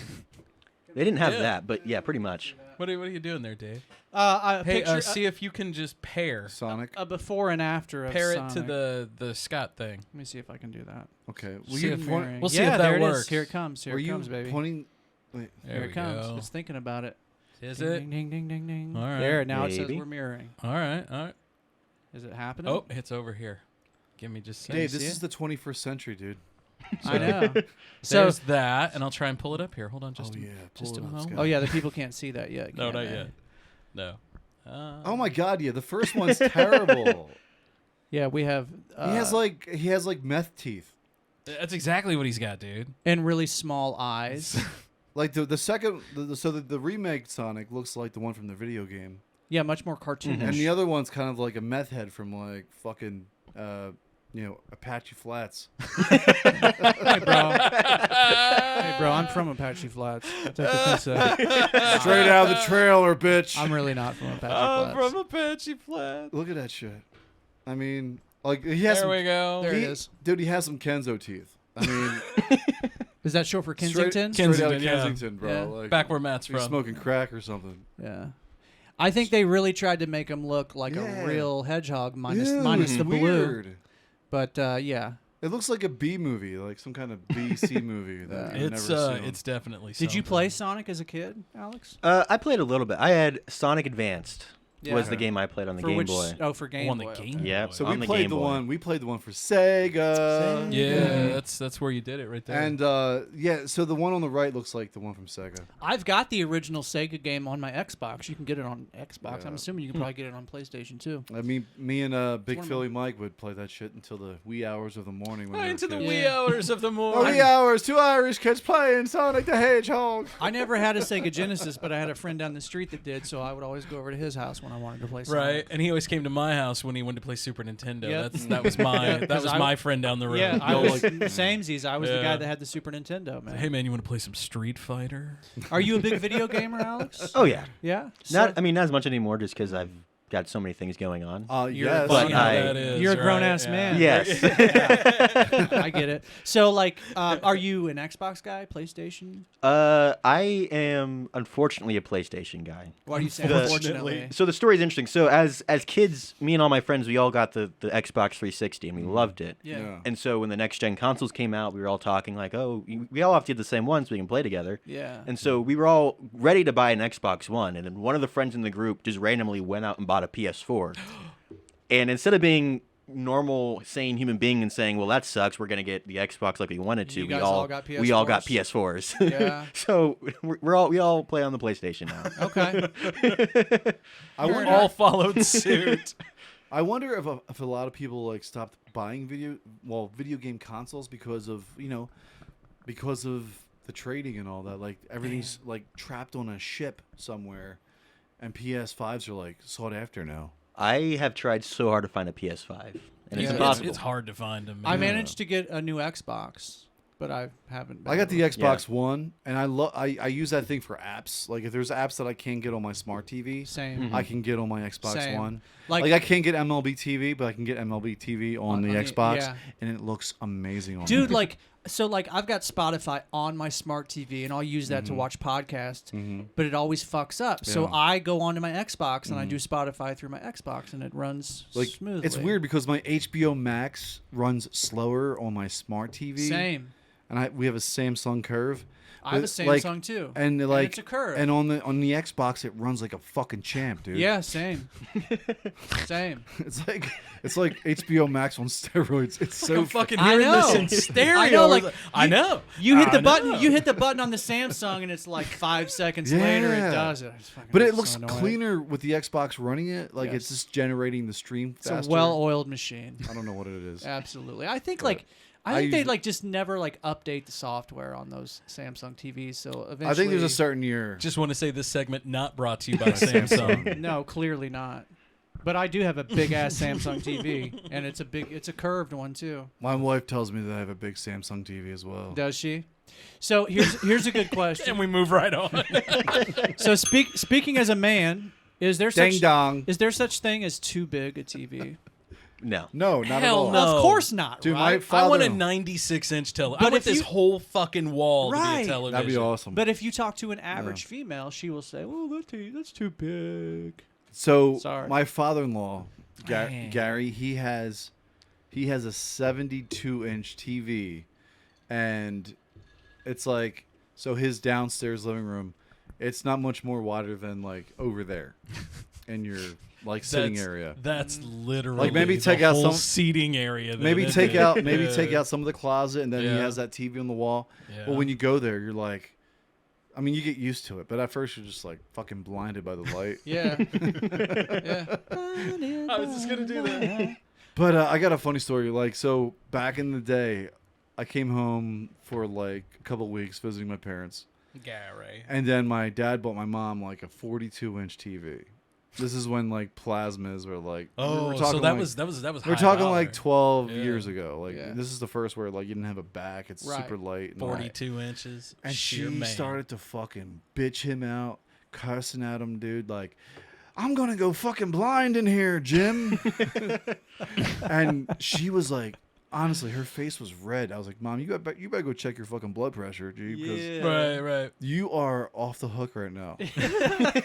They didn't have Yeah. that, but yeah, pretty much. What are you doing there, Dave? A Hey, picture, see if you can just pair Sonic. a before and after of pair it Sonic. to the Scott thing. Let me see if I can do that. Okay. See you if point- We'll see yeah, if that there it is. works. Here it comes. Here were it you comes, baby. pointing? Wait. There Here we it comes. go. It's thinking about it. Is ding, it? Ding, ding, ding, ding, ding. All right. There, now it says Maybe. we're mirroring. All right. Is it happening? Oh, it's over here. Give me just a second. Dave, this see is the 21st century, dude. I know. So, There's that, and I'll try and pull it up here. Hold on, just Oh, a, yeah, just pull a it up, moment. Scott. oh yeah, the people can't see that yet. No, can not they? yet. No. Oh my God, yeah. The first one's terrible. Yeah, we have. He has meth teeth. That's exactly what he's got, dude. and really small eyes. Like the second, the remake Sonic looks like the one from the video game. Yeah, much more cartoonish. And the other one's kind of like a meth head from like fucking, Apache Flats. Hey, bro. Hey, bro, I'm from Apache Flats. Straight out of the trailer, bitch. I'm really not from Apache Flats. I'm from Apache Flats. Look at that shit. I mean, like he has. There we go. There it is. Dude, he has some Kenzo teeth. I mean, is that short for Kensington? Straight out of Kensington, bro. Yeah. Like, Back where Matt's he's from. smoking crack or something. Yeah. I think they really tried to make him look like a real hedgehog minus the blue. Weird. But yeah. It looks like a B movie, like some kind of B C movie. That you've It's never seen. it's definitely. Did you something. play Sonic as a kid, Alex? I played a little bit. I had Sonic Advanced. Yeah. Was the game I played on the Game Boy. Oh, for Game On Boy. the Game Yeah. Boy. So on we the played Game the Boy. one. We played the one for Sega. Yeah, that's where you did it right there. And so the one on the right looks like the one from Sega. I've got the original Sega game on my Xbox. You can get it on Xbox. Yeah. I'm assuming you can probably get it on PlayStation too. I mean, me and Big one of Philly Mike would play that shit until the wee hours of the morning. When we were into the kids. wee hours of the Oh, morning. wee hours, 2 Irish kids playing Sonic the Hedgehog. I never had a Sega Genesis, but I had a friend down the street that did, so I would always go over to his house when I wanted to play Sonic. Right, and he always came to my house when he wanted to play Super Nintendo. Yep. That was my friend down the road. Yeah, I was samesies. I was the Yeah. guy that had the Super Nintendo, man. Hey man, you want to play some Street Fighter? Are you a big video gamer, Alex? Oh yeah. Yeah? Not as much anymore, just because I've got so many things going on. Yes. But You're a grown-ass man. Yes. I get it. So, like, are you an Xbox guy, PlayStation? I am unfortunately a PlayStation guy. Why do you say unfortunately? So the story's interesting. So as kids, me and all my friends, we all got the Xbox 360 and we loved it. Yeah. And so when the next gen consoles came out, we were all talking like, oh, we all have to get the same one so we can play together. Yeah. And so we were all ready to buy an Xbox One, and then one of the friends in the group just randomly went out and bought a PS4. And instead of being normal, sane human being and saying, well, that sucks, we're going to get the Xbox like we wanted to, You guys all got we all got PS4s? PS4s. Yeah. So we all play on the PlayStation now. Okay. I all followed suit. I wonder if a lot of people like stopped buying video game consoles because of the trading and all that. Like everything's like trapped on a ship somewhere, and PS5s are like sought after now. I have tried so hard to find a PS5, and it's impossible. It's hard to find them. I managed to get a new Xbox, but I haven't been I got the able Xbox One, and I use that thing for apps. Like if there's apps that I can't get on my smart TV, Same. I can get on my Xbox Same. One. Like I can't get MLB TV, but I can get MLB TV on the Xbox, yeah. and it looks amazing on Dude, it. I've got Spotify on my smart TV, and I'll use that to watch podcasts, but it always fucks up. So Yeah. I go onto my Xbox, and I do Spotify through my Xbox, and it runs smoothly. It's weird because my HBO Max runs slower on my smart TV. Same. And we have a Samsung Curve. I have a But, Samsung too. And it's a curve. And on the Xbox it runs like a fucking champ, dude. Yeah, same. Same. It's like HBO Max on steroids. It's so I'm fucking I hearing know. this in stereo. I know, like, I know. You hit the I button. know. You hit the button on the Samsung, and it's like 5 seconds later it does it. It's fucking But it so looks annoying. cleaner with the Xbox running it. Like it's Yes. just generating the stream It's faster. a well-oiled machine. I don't know what it is. Absolutely. I think But I think they usually- just never update the software on those Samsung TVs. So eventually, I think there's a certain year. Just want to say this segment not brought to you by Samsung. No, clearly not. But I do have a big ass Samsung TV, and it's a curved one too. My wife tells me that I have a big Samsung TV as well. Does she? So here's a good question. And we move right on. So speaking as a man, is there Ding such dong. is there such thing as too big a TV? No. No, not Hell at all. no. Of course not. Dude, right? my father. I want a 96-inch television. But I want if this you- whole fucking wall to be Right. a television. That'd be awesome. But if you talk to an average female, she will say, "Oh, that's too big." So Sorry. my father-in-law, Man. Gary, he has a 72-inch TV, and it's like his downstairs living room. It's not much more wider than like over there, in your sitting area. That's literally maybe the take out whole some seating area. then, Maybe isn't take it? out Yeah. take out some of the closet, and then he Yeah. has that TV on the wall. Yeah. Well, when you go there, you're like, I mean, you get used to it, but at first you're just like fucking blinded by the light. Yeah. Yeah. I was just gonna do that. But I got a funny story. So back in the day, I came home for like a couple of weeks visiting my parents, Gary. and then my dad bought my mom like a 42-inch TV. This is when like plasmas were like. Oh, we're talking so that like, was. We're talking high like dollar. 12 years ago. Like this is the first where like you didn't have a back. It's super light. And 42 inches. And sheer she man. started to fucking bitch him out, cussing at him, dude. Like, I'm gonna go fucking blind in here, Jim. And she was like, honestly, her face was red. I was like, Mom, you better go check your fucking blood pressure, dude. Yeah. Right. You are off the hook right now.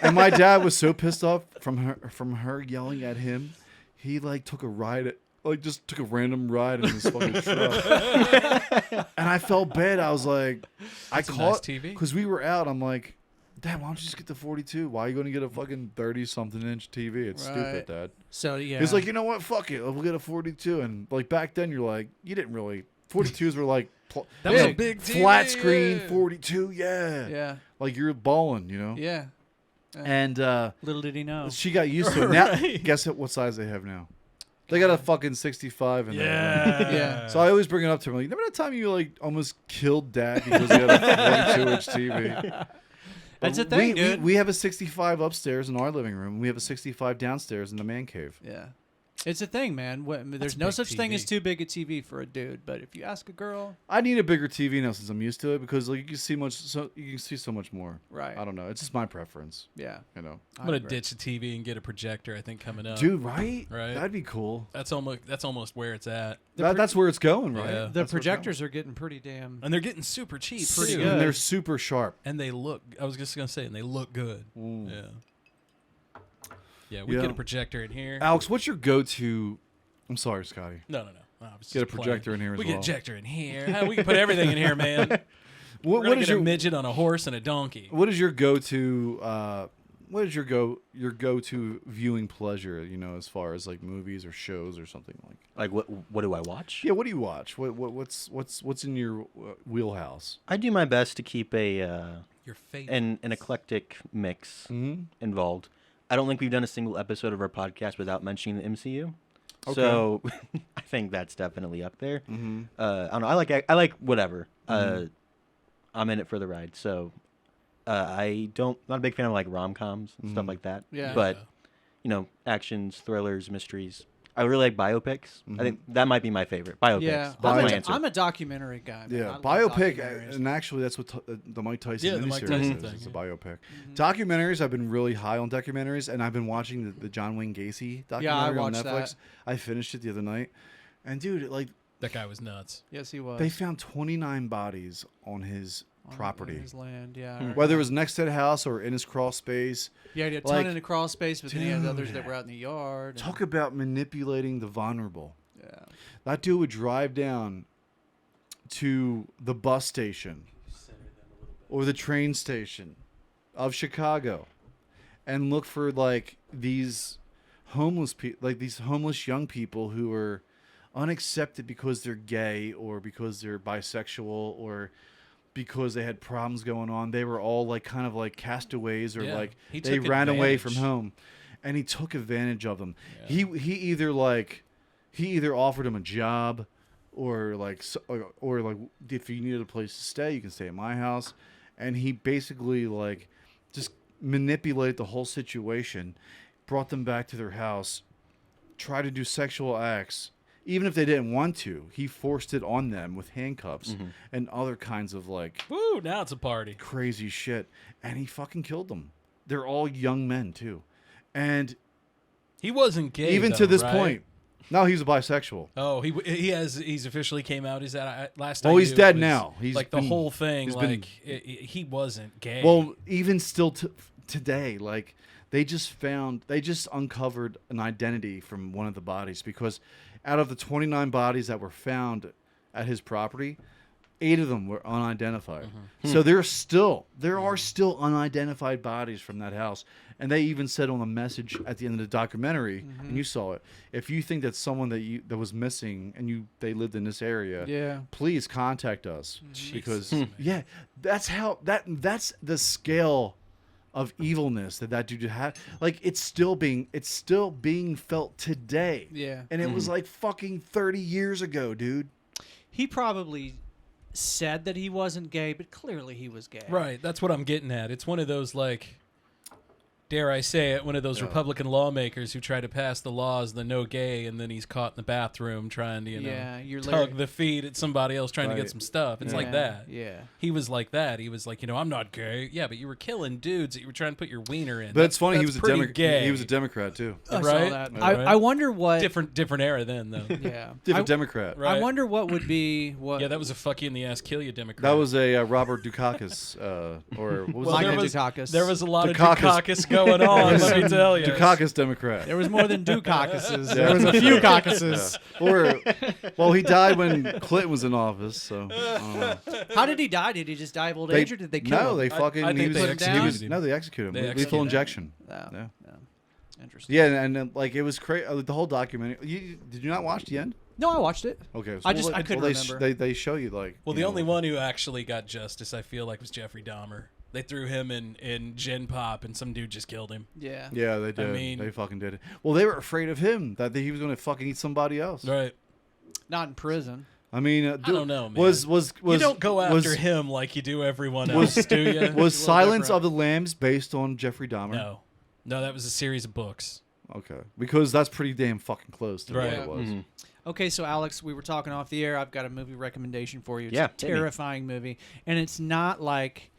And my dad was so pissed off from her yelling at him. He like took a ride just took a random ride in his fucking truck. And I felt bad. I was like, I called because we were out. I'm like, Dad, why don't you just get the 42? Why are you going to get a fucking 30-something inch TV? It's stupid, Dad. So, yeah. He's like, you know what? Fuck it. We'll get a 42. And, like, back then, you're like, you didn't really. 42s were like, that was a big TV, flat screen 42. Yeah. Yeah. Like, you're balling, you know? Yeah. And, little did he know. She got used to it. Now, guess what size they have now? They got a fucking 65 in there. Yeah. So I always bring it up to him. Like, remember that time you, like, almost killed Dad because he had a 42-inch TV? That's a thing, dude. We have a 65 upstairs in our living room. We have a 65 downstairs in the man cave. Yeah. It's a thing, man. There's no such thing as too big a TV for a dude, but if you ask a girl, I need a bigger TV now since I'm used to it because like you can see so much more. Right. I don't know. It's just my preference. Yeah. You know. I'm gonna ditch the TV and get a projector. I think coming up. Dude, right? Right. That'd be cool. That's almost where it's at. That's where it's going, right? Yeah. The projectors are getting pretty damn. And they're getting super cheap. Pretty too. good. And they're super sharp. And they look. I was just gonna say, and they look good. Yeah. Yeah. We Yeah. get a projector in here. Alex, what's your go-to? I'm sorry, Scotty. No. I was Get a just projector playing. in here as we well. get a projector in here. We can put everything in here, man. What is your your midget on a horse and a donkey? What is your go-to? What is your go-to viewing pleasure? You know, as far as like movies or shows or something like. Like what do I watch? Yeah, what do you watch? What's in your wheelhouse? I do my best to keep Your favorite. an eclectic mix involved. I don't think we've done a single episode of our podcast without mentioning the MCU. Okay. So I think that's definitely up there. I don't know. I like whatever. I'm in it for the ride. So not a big fan of like rom-coms and stuff like that. Yeah. But you know, actions, thrillers, mysteries. I really like biopics. I think that might be my favorite. Biopics. Yeah. That's my answer. I'm a documentary guy. Man. Yeah, I love biopic, documentaries. and actually that's what the Mike Tyson Yeah, the Mike Tyson miniseries thing, is. It's a yeah. biopic. Documentaries, I've been really high on documentaries, and I've been watching the John Wayne Gacy documentary on watched Netflix. that. I finished it the other night, and dude, like That guy was nuts. Yes, he was. they found 29 bodies on his property. On his land, yeah. Whether it was next to the house or in his crawl space. Yeah, he had a ton in the crawl space, but then he had others that were out in the yard. Talk about manipulating the vulnerable. Yeah. That dude would drive down to the bus station or the train station of Chicago and look for like these homeless these homeless young people who are unaccepted because they're gay or because they're bisexual or because they had problems going on. They were all like kind of like castaways or like they ran away from home, and he took advantage of them. Yeah. He either offered him a job or like if you needed a place to stay, you can stay at my house, and he basically like just manipulated the whole situation, brought them back to their house, tried to do sexual acts. Even if they didn't want to, he forced it on them with handcuffs and other kinds of like woo, now it's a party. Crazy shit. And he fucking killed them. They're all young men too. And he wasn't gay even though, to this right? point. No, he's a bisexual. Oh, he's officially came out. Is that last time? Well, he's dead now. He's like been, the whole thing. Like he wasn't gay. Well, even still today, like they just uncovered an identity from one of the bodies because out of the 29 bodies that were found at his property, 8 of them were unidentified. So there are still unidentified bodies from that house. And they even said on the message at the end of the documentary, and you saw it, if you think that's someone that was missing and they lived in this area, please contact us. Because that's the scale of evilness that dude had. Like it's still being felt today. Yeah. And it was like fucking 30 years ago, dude. He probably said that he wasn't gay, but clearly he was gay. Right. That's what I'm getting at. It's one of those like dare I say it, one of those Republican lawmakers who try to pass the laws, the no gay, and then he's caught in the bathroom trying to, you're tug the feet at somebody else trying to get some stuff. It's like that. Yeah. He was like that. He was like, I'm not gay. Yeah, but you were killing dudes that you were trying to put your wiener in. But it's funny, he was a Democrat. He was a Democrat too. I saw that. I wonder what different era then though. Yeah. Different Democrat. Right. I wonder what would be what. Yeah, that was a fuck you in the ass, kill you Democrat. That was a Robert Dukakis, or what was there was a lot of Dukakis going on. Let me tell you, Dukakis Democrat. There was more than Dukakises. There was a few caucuses. Well, he died when Clinton was in office. So I don't know. How did he die? Did he just die of old age, or did they kill him? No, they fucking. I think they executed him. No, they executed him. They Lethal injection. Yeah. Interesting. Yeah, and like it was crazy. The whole documentary. Did you not watch the end? No, I watched it. Okay, so I couldn't remember. They show you like. Well, the only one who actually got justice, I feel like, was Jeffrey Dahmer. They threw him in Gen Pop, and some dude just killed him. Yeah. Yeah, they did. I mean, they fucking did it. Well, they were afraid of him that he was going to fucking eat somebody else. Right. Not in prison. I mean, I don't know, man. Was you don't go after him like you do everyone else, do you? Was Silence of the Lambs based on Jeffrey Dahmer? No, that was a series of books. Okay, because that's pretty damn fucking close to what it was. Mm-hmm. Okay, so Alex, we were talking off the air. I've got a movie recommendation for you. It's a terrifying movie, and it's not like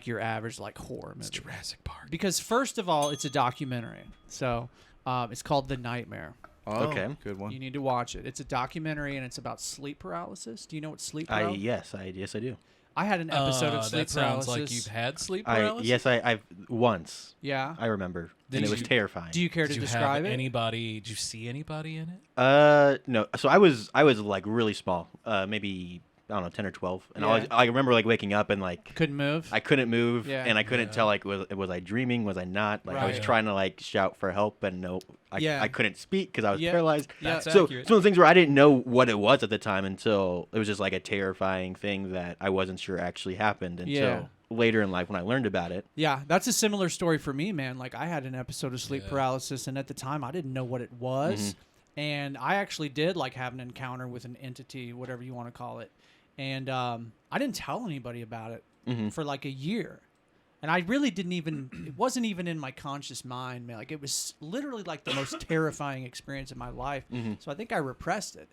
your average like horror movie. It's Jurassic Park. Because first of all, it's a documentary. So it's called The Nightmare. Oh, okay, good one. You need to watch it. It's a documentary, and it's about sleep paralysis. Do you know what sleep paralysis? Yes, I do. I had an episode of sleep that paralysis. sounds like you've had sleep paralysis. I've once. Yeah, I remember, and it was terrifying. Do you care to describe it? Did you see anybody in it? No. So I was like really small, maybe I don't know, 10 or 12, and I remember like waking up and like couldn't move. I couldn't move, and I couldn't tell like was I dreaming? Was I not? Like I was trying to like shout for help, and I couldn't speak because I was paralyzed. That's so accurate. it's one of the things where I didn't know what it was at the time until it was just like a terrifying thing that I wasn't sure actually happened until later in life when I learned about it. Yeah, that's a similar story for me, man. Like I had an episode of sleep paralysis, and at the time I didn't know what it was, and I actually did like have an encounter with an entity, whatever you want to call it. And I didn't tell anybody about it for like a year. And I really didn't even, it wasn't even in my conscious mind, man. Like it was literally like the most terrifying experience of my life. So I think I repressed it.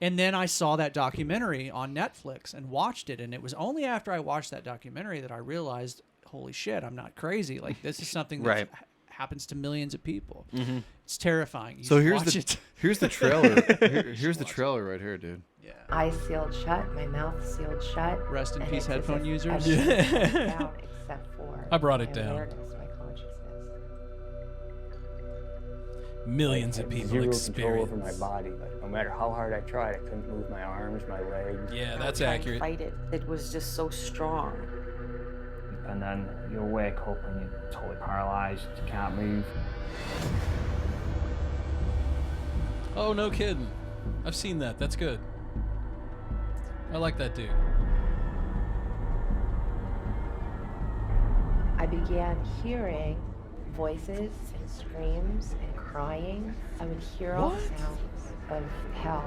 And then I saw that documentary on Netflix and watched it. And it was only after I watched that documentary that I realized, holy shit, I'm not crazy. Like this is something that happens to millions of people. It's terrifying. You so here's the trailer. Here's the trailer right here, dude. Yeah. Eyes sealed shut, my mouth sealed shut. Rest in peace, headphone users. Down except for I brought it my down. awareness, my consciousness. Millions of people Zero experience. control over my body. Like, no matter how hard I tried, I couldn't move my arms, my legs. Yeah, that's I accurate. fight it. It was just so strong. And then you'll wake up and you're totally paralyzed. You can't move. Oh, no kidding. I've seen that. That's good. I like that dude. I began hearing voices and screams and crying. I would hear all sounds of hell.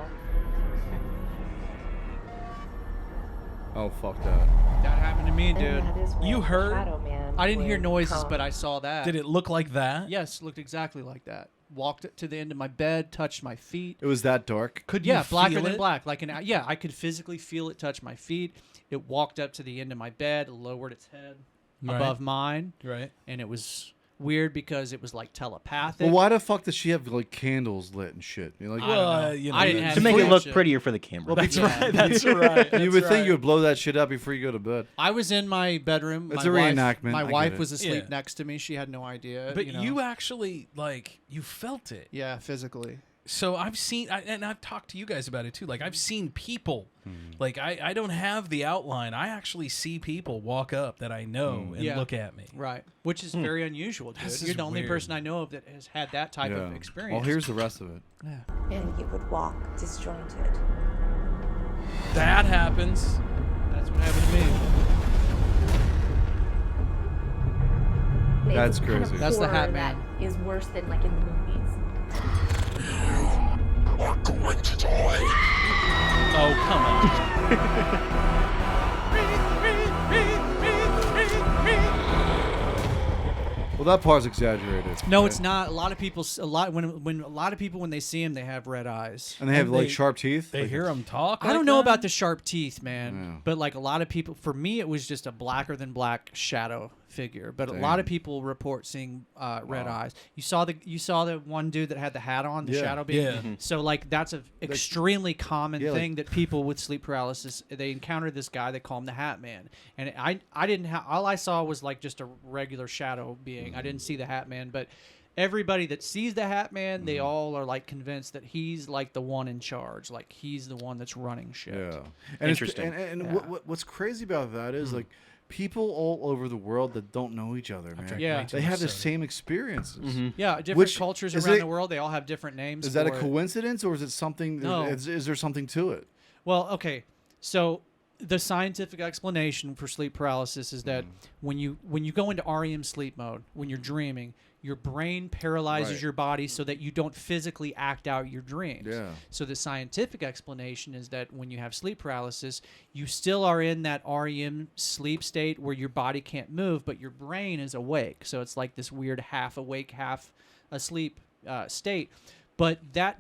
Oh, fuck that. That happened to me, And dude. that is where You the heard? Shadow Man I didn't hear would noises, come. but I saw that. Did it look like that? Yes, looked exactly like that. Walked to the end of my bed, touched my feet. It was that dark. Could you blacker feel than it? black. Like I could physically feel it touch my feet. It walked up to the end of my bed, lowered its head above mine. Right. And it was weird because it was like telepathic. Well, why the fuck does she have like candles lit and shit? You're like, I didn't have to make it look shit. prettier for the camera. Well, That's right. That's right. You would think you would blow that shit up before you go to bed. I was in my bedroom. It's my a wife- reenactment. My I get wife it. was asleep Yeah. next to me. She had no idea. But you, you actually, like, you felt it. yeah, physically. So I've seen, and I've talked to you guys about it too. Like I've seen people, like I don't have the outline. I actually see people walk up that I know and Yeah. look at me. Right, which is very unusual, dude. This You're is the only weird. person I know of that has had that type of experience. Well, here's the rest of it. Yeah. And you would walk disjointed. That happens. That's what happened to me. That's It's the kind of crazy. That's the horror Hat Man. that is worse than like in the movies. Are going to die. Oh, come on. Well, that part's exaggerated. No, right? it's not. A lot of people when they see him, they have red eyes. And they have like sharp teeth. They hear him talk. I don't know about the sharp teeth, man. But like a lot of people, for me, it was just a blacker than black shadow figure. But a lot of people report seeing red eyes. You saw the one dude that had the hat on, the shadow being. Yeah. So like that's an extremely common thing that people with sleep paralysis, they encounter this guy. They call him the Hat Man. And I didn't have, all I saw was like just a regular shadow being. I didn't see the Hat Man, but everybody that sees the Hat Man, they all are like convinced that he's like the one in charge, like he's the one that's running shit. Yeah, and interesting. What's crazy about that is like people all over the world that don't know each other, man. Yeah, they have the same experiences. Yeah, different cultures around the world, they all have different names. Is that a coincidence, or is it something? No. Is there something to it? Well, okay, so the scientific explanation for sleep paralysis is that when you go into REM sleep mode, when you're dreaming, your brain paralyzes your body so that you don't physically act out your dreams. Yeah. So the scientific explanation is that when you have sleep paralysis, you still are in that REM sleep state where your body can't move, but your brain is awake. So it's like this weird half awake, half asleep state. But that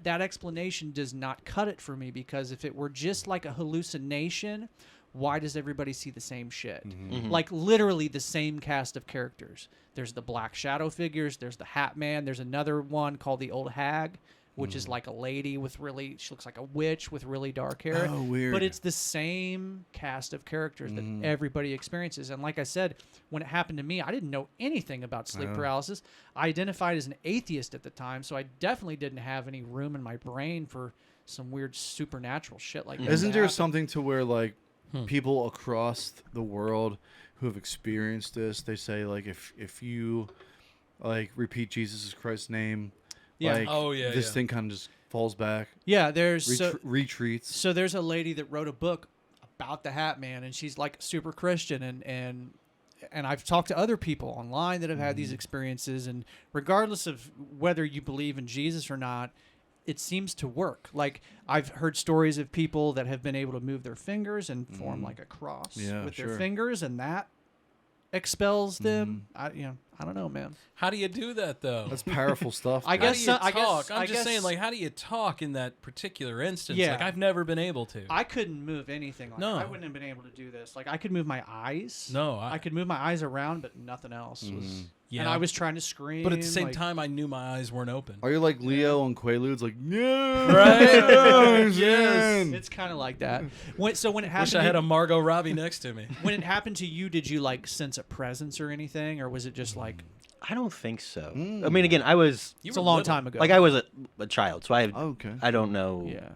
explanation does not cut it for me, because if it were just like a hallucination, why does everybody see the same shit? Like literally the same cast of characters. There's the black shadow figures. There's the Hat Man. There's another one called the Old Hag, which is like a lady with she looks like a witch with really dark hair. Oh, weird. But it's the same cast of characters that everybody experiences. And like I said, when it happened to me, I didn't know anything about sleep paralysis. I identified as an atheist at the time, so I definitely didn't have any room in my brain for some weird supernatural shit like that. Isn't there something to where like people across the world who have experienced this, they say like if you like repeat Jesus Christ's name, like this thing kind of just falls back. Yeah, there's retreats. So there's a lady that wrote a book about the Hat Man, and she's like super Christian, and I've talked to other people online that have had these experiences, and regardless of whether you believe in Jesus or not, it seems to work. Like I've heard stories of people that have been able to move their fingers and form like a cross with their fingers, and that expels them. I don't know, man. How do you do that though? That's powerful stuff. I guess. I'm just saying, like, how do you talk in that particular instance? Yeah. Like, I've never been able to. I couldn't move anything. Like, I wouldn't have been able to do this. Like, I could move my eyes. No, I could move my eyes around, but nothing else was. Yeah. And I was trying to scream. But at the same time, I knew my eyes weren't open. Are you like Leo on Quaaludes? Like, no, right? Yes. It's kind of like that. So when it happened, wish I had a Margot Robbie next to me. When it happened to you, did you like sense a presence or anything, or was it just like? I don't think so. I mean, again, It's a long time ago. Like I was a child, so I don't know. Yeah.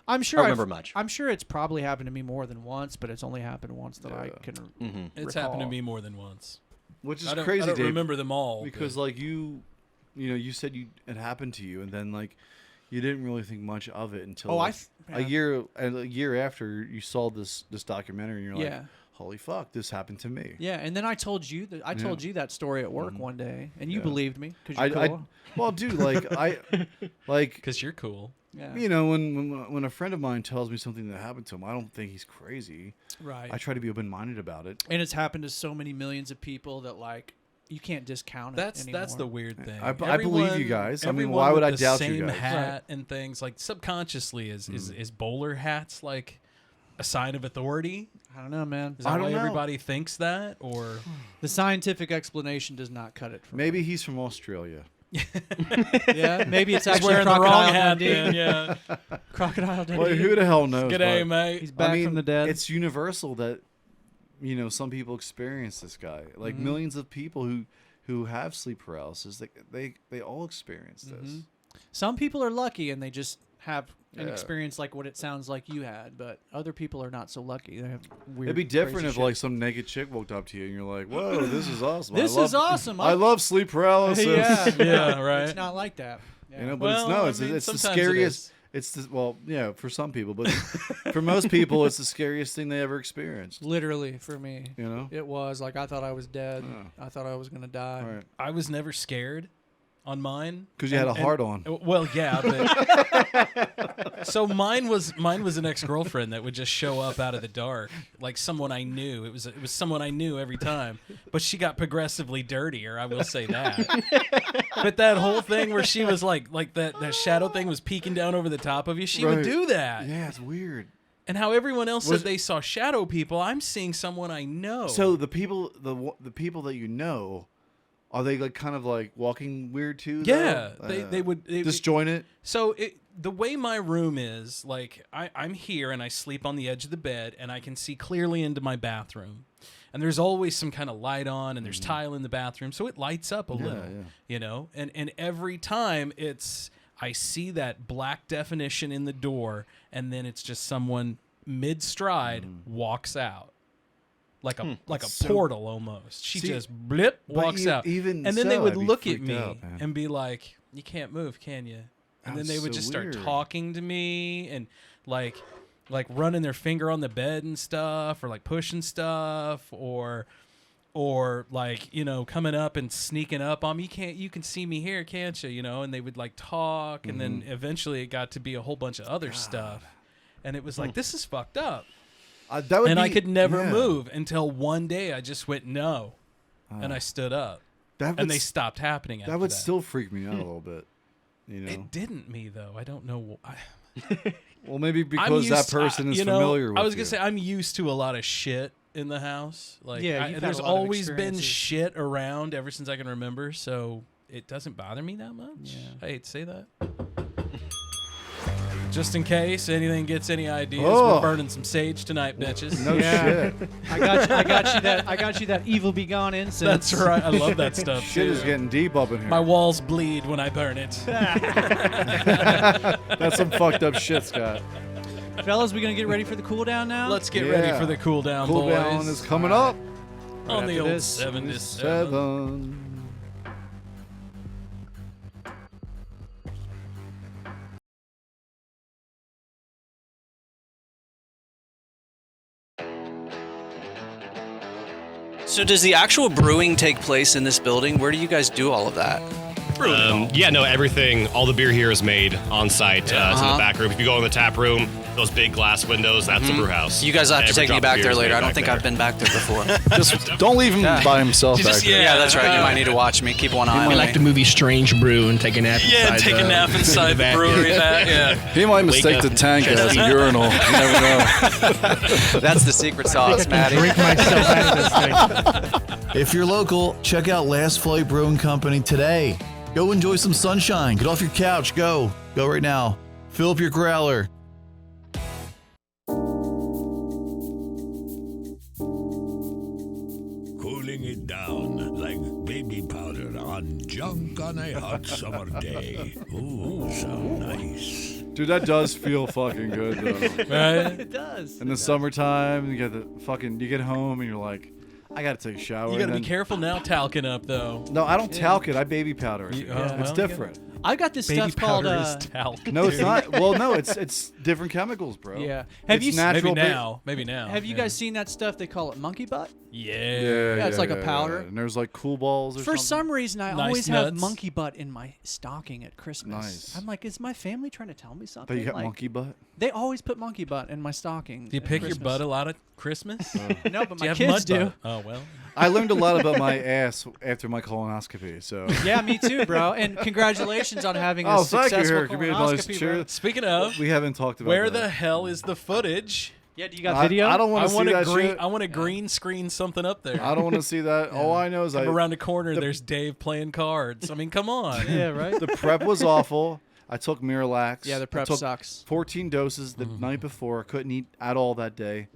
I'm sure. I don't remember much. I'm sure it's probably happened to me more than once, but it's only happened once that I can. It's happened to me more than once. Which is crazy. I don't Dave, remember them all because like you said it happened to you, and then like you didn't really think much of it until a year after you saw this documentary, and you're like, holy fuck, this happened to me. Yeah, and then I told you that story at work one day, and you believed me because you're cool. Well, dude, like because you're cool. Yeah. You know, when a friend of mine tells me something that happened to him, I don't think he's crazy. Right. I try to be open-minded about it. And it's happened to so many millions of people that like you can't discount it anymore. That's the weird thing. I believe you guys. I mean, why would I doubt you guys? Same hat and things like subconsciously is bowler hats like a sign of authority? I don't know, man. Is that why everybody thinks that, or the scientific explanation does not cut it for Maybe he's from Australia. Yeah, maybe it's actually wearing the wrong hat. Yeah, Crocodile Dundee. Well, who the hell knows? G'day, mate. He's back from the dead. It's universal that some people experience this guy. Like millions of people who have sleep paralysis, they all experience this. Some people are lucky and they just have an experience like what it sounds like you had, but other people are not so lucky. They have weird. It'd be different if shit. like some naked chick walked up to you and you're like, "Whoa, this is awesome! This is awesome! I love sleep paralysis." Yeah, right. It's not like that. Yeah. But it's the scariest. For some people, but for most people, it's the scariest thing they ever experienced. Literally, for me, it was like I thought I was dead. I thought I was gonna die. Right. I was never scared on mine because you had a heart on. Well, yeah, but So mine was an ex-girlfriend that would just show up out of the dark, like someone I knew. It was someone I knew every time, but she got progressively dirtier. I will say that. But that whole thing where she was like that shadow thing was peeking down over the top of you. She would do that. Yeah, it's weird. And how everyone else said they saw shadow people, I'm seeing someone I know. So the people that you know, are they like kind of like walking weird too? Yeah, though? they would disjointed. So the way my room is, like I'm here and I sleep on the edge of the bed and I can see clearly into my bathroom. And there's always some kind of light on and there's tile in the bathroom, so it lights up a little, you know? And every time I see that black definition in the door, and then it's just someone mid-stride walks out. Like a portal almost. She just blip walks out. Even and then they would look at me out, and be like, "You can't move, can you?" And then they would just start weird. talking to me and like running their finger on the bed and stuff, or like pushing stuff, or like, you know, coming up and sneaking up on me. You can see me here, can't you? You know, and they would like talk, and then eventually it got to be a whole bunch of other stuff, and it was like, this is fucked up. I could never move until one day I just went no, and I stood up, and they stopped happening. After that would still freak me out a little bit. You know, it didn't me though. I don't know why. Well, maybe because that person is familiar with you. I was gonna say I'm used to a lot of shit in the house. Like, there's always been shit around ever since I can remember, so it doesn't bother me that much. Yeah. I hate to say that. Just in case anything gets any ideas, we're burning some sage tonight, bitches. No shit. I got you that evil be gone incense. That's right. I love that stuff. Shit is getting deep up in here. My walls bleed when I burn it. That's some fucked up shit, Scott. Fellas, we gonna get ready for the cool down now? Let's get ready for the cool down, cool boys. Down is coming up on the old 77. So does the actual brewing take place in this building? Where do you guys do all of that? Yeah, no, everything, all the beer here is made on site. It's in the back room. If you go in the tap room, those big glass windows, that's the brew house. You guys have to take me back there later. I don't think I've been back there before. Just don't leave him by himself back there. Yeah, that's right. You might need to watch me. Keep one eye on me. like the movie Strange Brew and take a nap inside. Yeah, take a nap inside the brewery. He might mistake the tank as a urinal. You never know. That's the secret sauce, Maddie. Drink myself out of this thing. If you're local, check out Last Flight Brewing Company today. Go enjoy some sunshine. Get off your couch. Go right now. Fill up your growler. Cooling it down like baby powder on junk on a hot summer day. Ooh, so nice. Dude, that does feel fucking good though. Right? It does. In the summertime, you get home and you're like, I gotta take a shower. You gotta be careful now talking up though. No, I don't talc it. I baby powder it. It's different. I got this baby stuff called powder is talc. No, it's not. Well, no, it's different chemicals, bro. Yeah. Maybe now. Have you guys seen that stuff? They call it monkey butt. Yeah. It's like a powder. And there's like cool balls or something. For some reason, I Nice always nuts. have monkey butt in my stocking at Christmas. Nice. I'm like, is my family trying to tell me something? But you got like, monkey butt? They always put monkey butt in my stocking. Do you at pick your Christmas. butt a lot at Christmas? No, but Do you my have kids mud do. butt? Oh well. I learned a lot about my ass after my colonoscopy. So Yeah, me too, bro. And congratulations on having a thank you. successful Here, give me a nice colonoscopy, cheer. bro. Speaking of, we haven't talked about where that. the hell is the footage? Yeah, do you got video? I don't want to see that shit. I want to green screen something up there. I don't want to see that. All I know is Come around the corner, there's Dave playing cards. I mean, come on. Yeah, right. The prep was awful. I took Miralax. Yeah, the prep I took sucks. 14 doses the night before. Couldn't eat at all that day.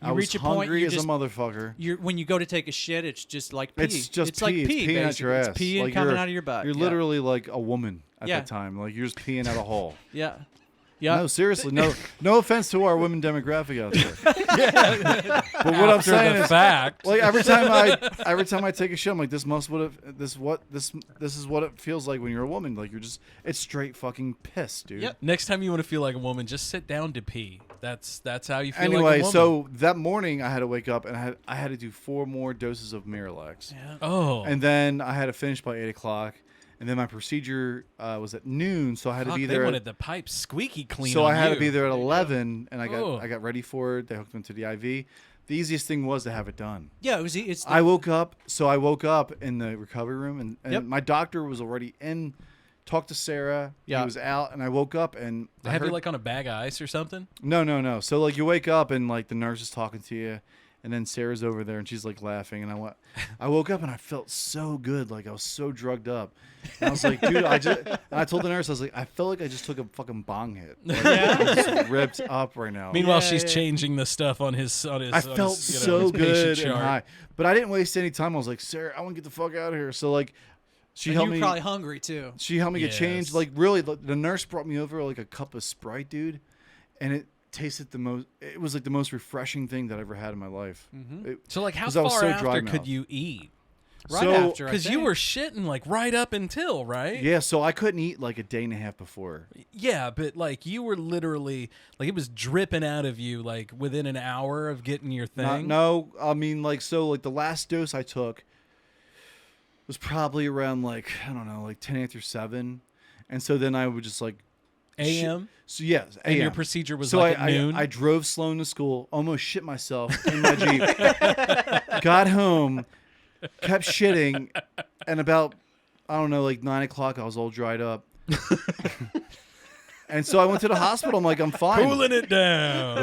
I was reach a point, hungry you as just- a motherfucker. When you go to take a shit, it's just like pee. It's just it's pee. like It's pee, peeing out your ass. It's peeing Like coming you're- out of your butt. You're Yeah. literally like a woman at Yeah. that time. Like you're just peeing out a hole. Yeah. Yeah. No, seriously, no offense to our women demographic out there. But what I'm After saying the is, fact. like every time I take a shit, I'm like, this is what it feels like when you're a woman. Like it's straight fucking piss, dude. Yep. Next time you want to feel like a woman, just sit down to pee. That's how you feel like a Anyway, woman. so that morning I had to wake up and I had to do 4 more doses of Miralax. Yeah. Oh. And then I had to finish by 8 o'clock. And then my procedure was at noon, so I had to be there. They wanted the pipes squeaky clean. So on I had you. to be there at 11, and I Oh. got ready for it. They hooked me to the IV. The easiest thing was to have it done. Yeah, it's. I woke up in the recovery room, and my doctor was already in. Talked to Sarah. Yeah. He was out, and I woke up and They have you like on a bag of ice or something? No. So like you wake up and like the nurse is talking to you, and then Sarah's over there and she's like laughing, and I woke up and I felt so good, like I was so drugged up. And I was like, dude, I told the nurse, I was like, I felt like I just took a fucking bong hit. Like, I'm just ripped up right now. Meanwhile, she's changing the stuff on his. I felt so his good patient and chart. high, but I didn't waste any time. I was like, Sarah, I want to get the fuck out of here. So like, she and helped you were me. probably hungry too. She helped me get changed. Like really, the nurse brought me over like a cup of Sprite, dude, and it tasted the most. It was like the most refreshing thing that I ever had in my life. So like, how 'cause I was far so after dry could mouthed. you eat? Right after, I because you think. were shitting like right up until right. Yeah, so I couldn't eat like a day and a half before. Yeah, but like you were literally like it was dripping out of you like within an hour of getting your thing. No, I mean like so like the last dose I took was probably around like I don't know like 10 after 7, and so then I would just like AM. So yes, And your AM. procedure was so like at noon? I drove Sloan to school, almost shit myself in my Jeep. Got home, kept shitting, and about I don't know like 9 o'clock I was all dried up. And so I went to the hospital. I'm like, I'm fine. Cooling it down.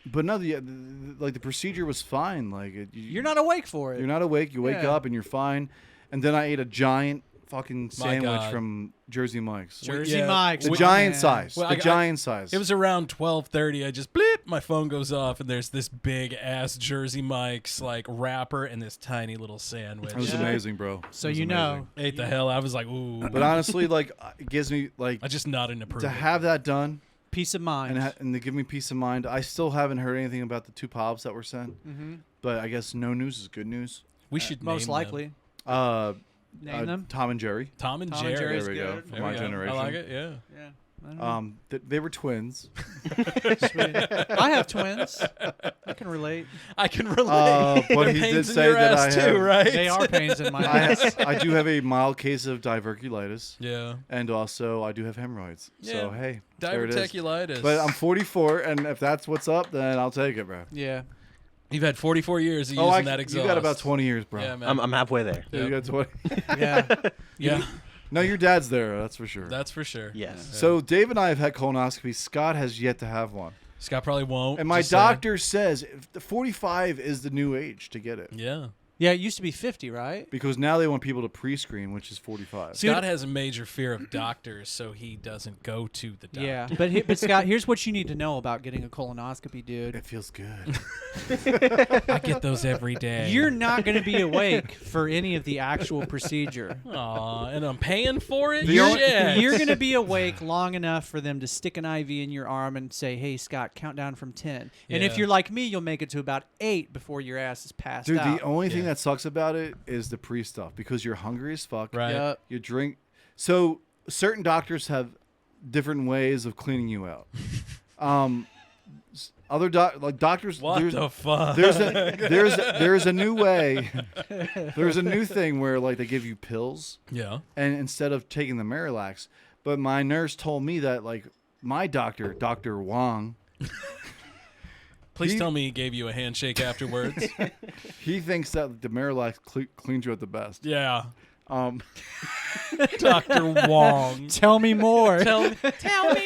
But no, the procedure was fine. Like You're not awake for it. You're not awake. You wake Yeah. up and you're fine. And then I ate a giant fucking sandwich God. from Jersey Mike's. Jersey Mike's, The my giant man. size. Well, The giant size. It was around 12:30. I just bleep. My phone goes off, and there's this big ass Jersey Mike's like wrapper and this tiny little sandwich. It was amazing, bro. So It was you know. amazing. Ate the hell. I was like, ooh. But honestly, like it gives me like I just nodded in approval. to have that done Peace of mind. and to give me peace of mind. I still haven't heard anything about the 2 polyps that were sent. Mhm. But I guess no news is good news. We should most name likely. Name them. Tom and Jerry. Tom and Tom and Jerry. Jerry's There we go. good. For There my we go. generation. I like it. Yeah. Yeah. I don't know. They were twins. I have twins. I can relate. I can relate. But They're he did pains in say your that ass I too, have- right? They are pains in my ass. I do have a mild case of diverculitis. Yeah. And also I do have hemorrhoids. So Yeah. hey, there it is. Diverticulitis. But I'm 44, and if that's what's up, then I'll take it, bro. Yeah. You've had 44 years of using that exhaust. You got about 20 years, bro. Yeah, man. I'm halfway there. Yeah, you got 20. Yeah. Yeah. No, your dad's there. That's for sure. That's for sure. Yes. So Dave and I have had colonoscopies. Scott has yet to have one. Scott probably won't. And my just saying. doctor says if the 45 is the new age to get it. Yeah. Yeah, it used to be 50, right? Because now they want people to pre-screen, which is 45. Scott has a major fear of doctors, so he doesn't go to the doctor. Yeah, but Scott, here's what you need to know about getting a colonoscopy, dude. It feels good. I get those every day. You're not going to be awake for any of the actual procedure. Aw, and I'm paying for it? You're Shit. going to be awake long enough for them to stick an IV in your arm and say, hey, Scott, count down from 10. And if Yeah. you're like me, you'll make it to about 8 before your ass is passed Dude, out. the only thing that sucks about it is the pre-stuff because you're hungry as fuck. Right. Yep. You drink. So certain doctors have different ways of cleaning you out. Other doctors. What there's, the fuck? There's a new way. There's a new thing where like they give you pills. Yeah. And instead of taking the Marilax, but my nurse told me that like my doctor, Dr. Wong. Please tell me he gave you a handshake afterwards. He thinks that the Marilax cleans you out the best. Yeah. Dr. Wong. Tell me more. Tell me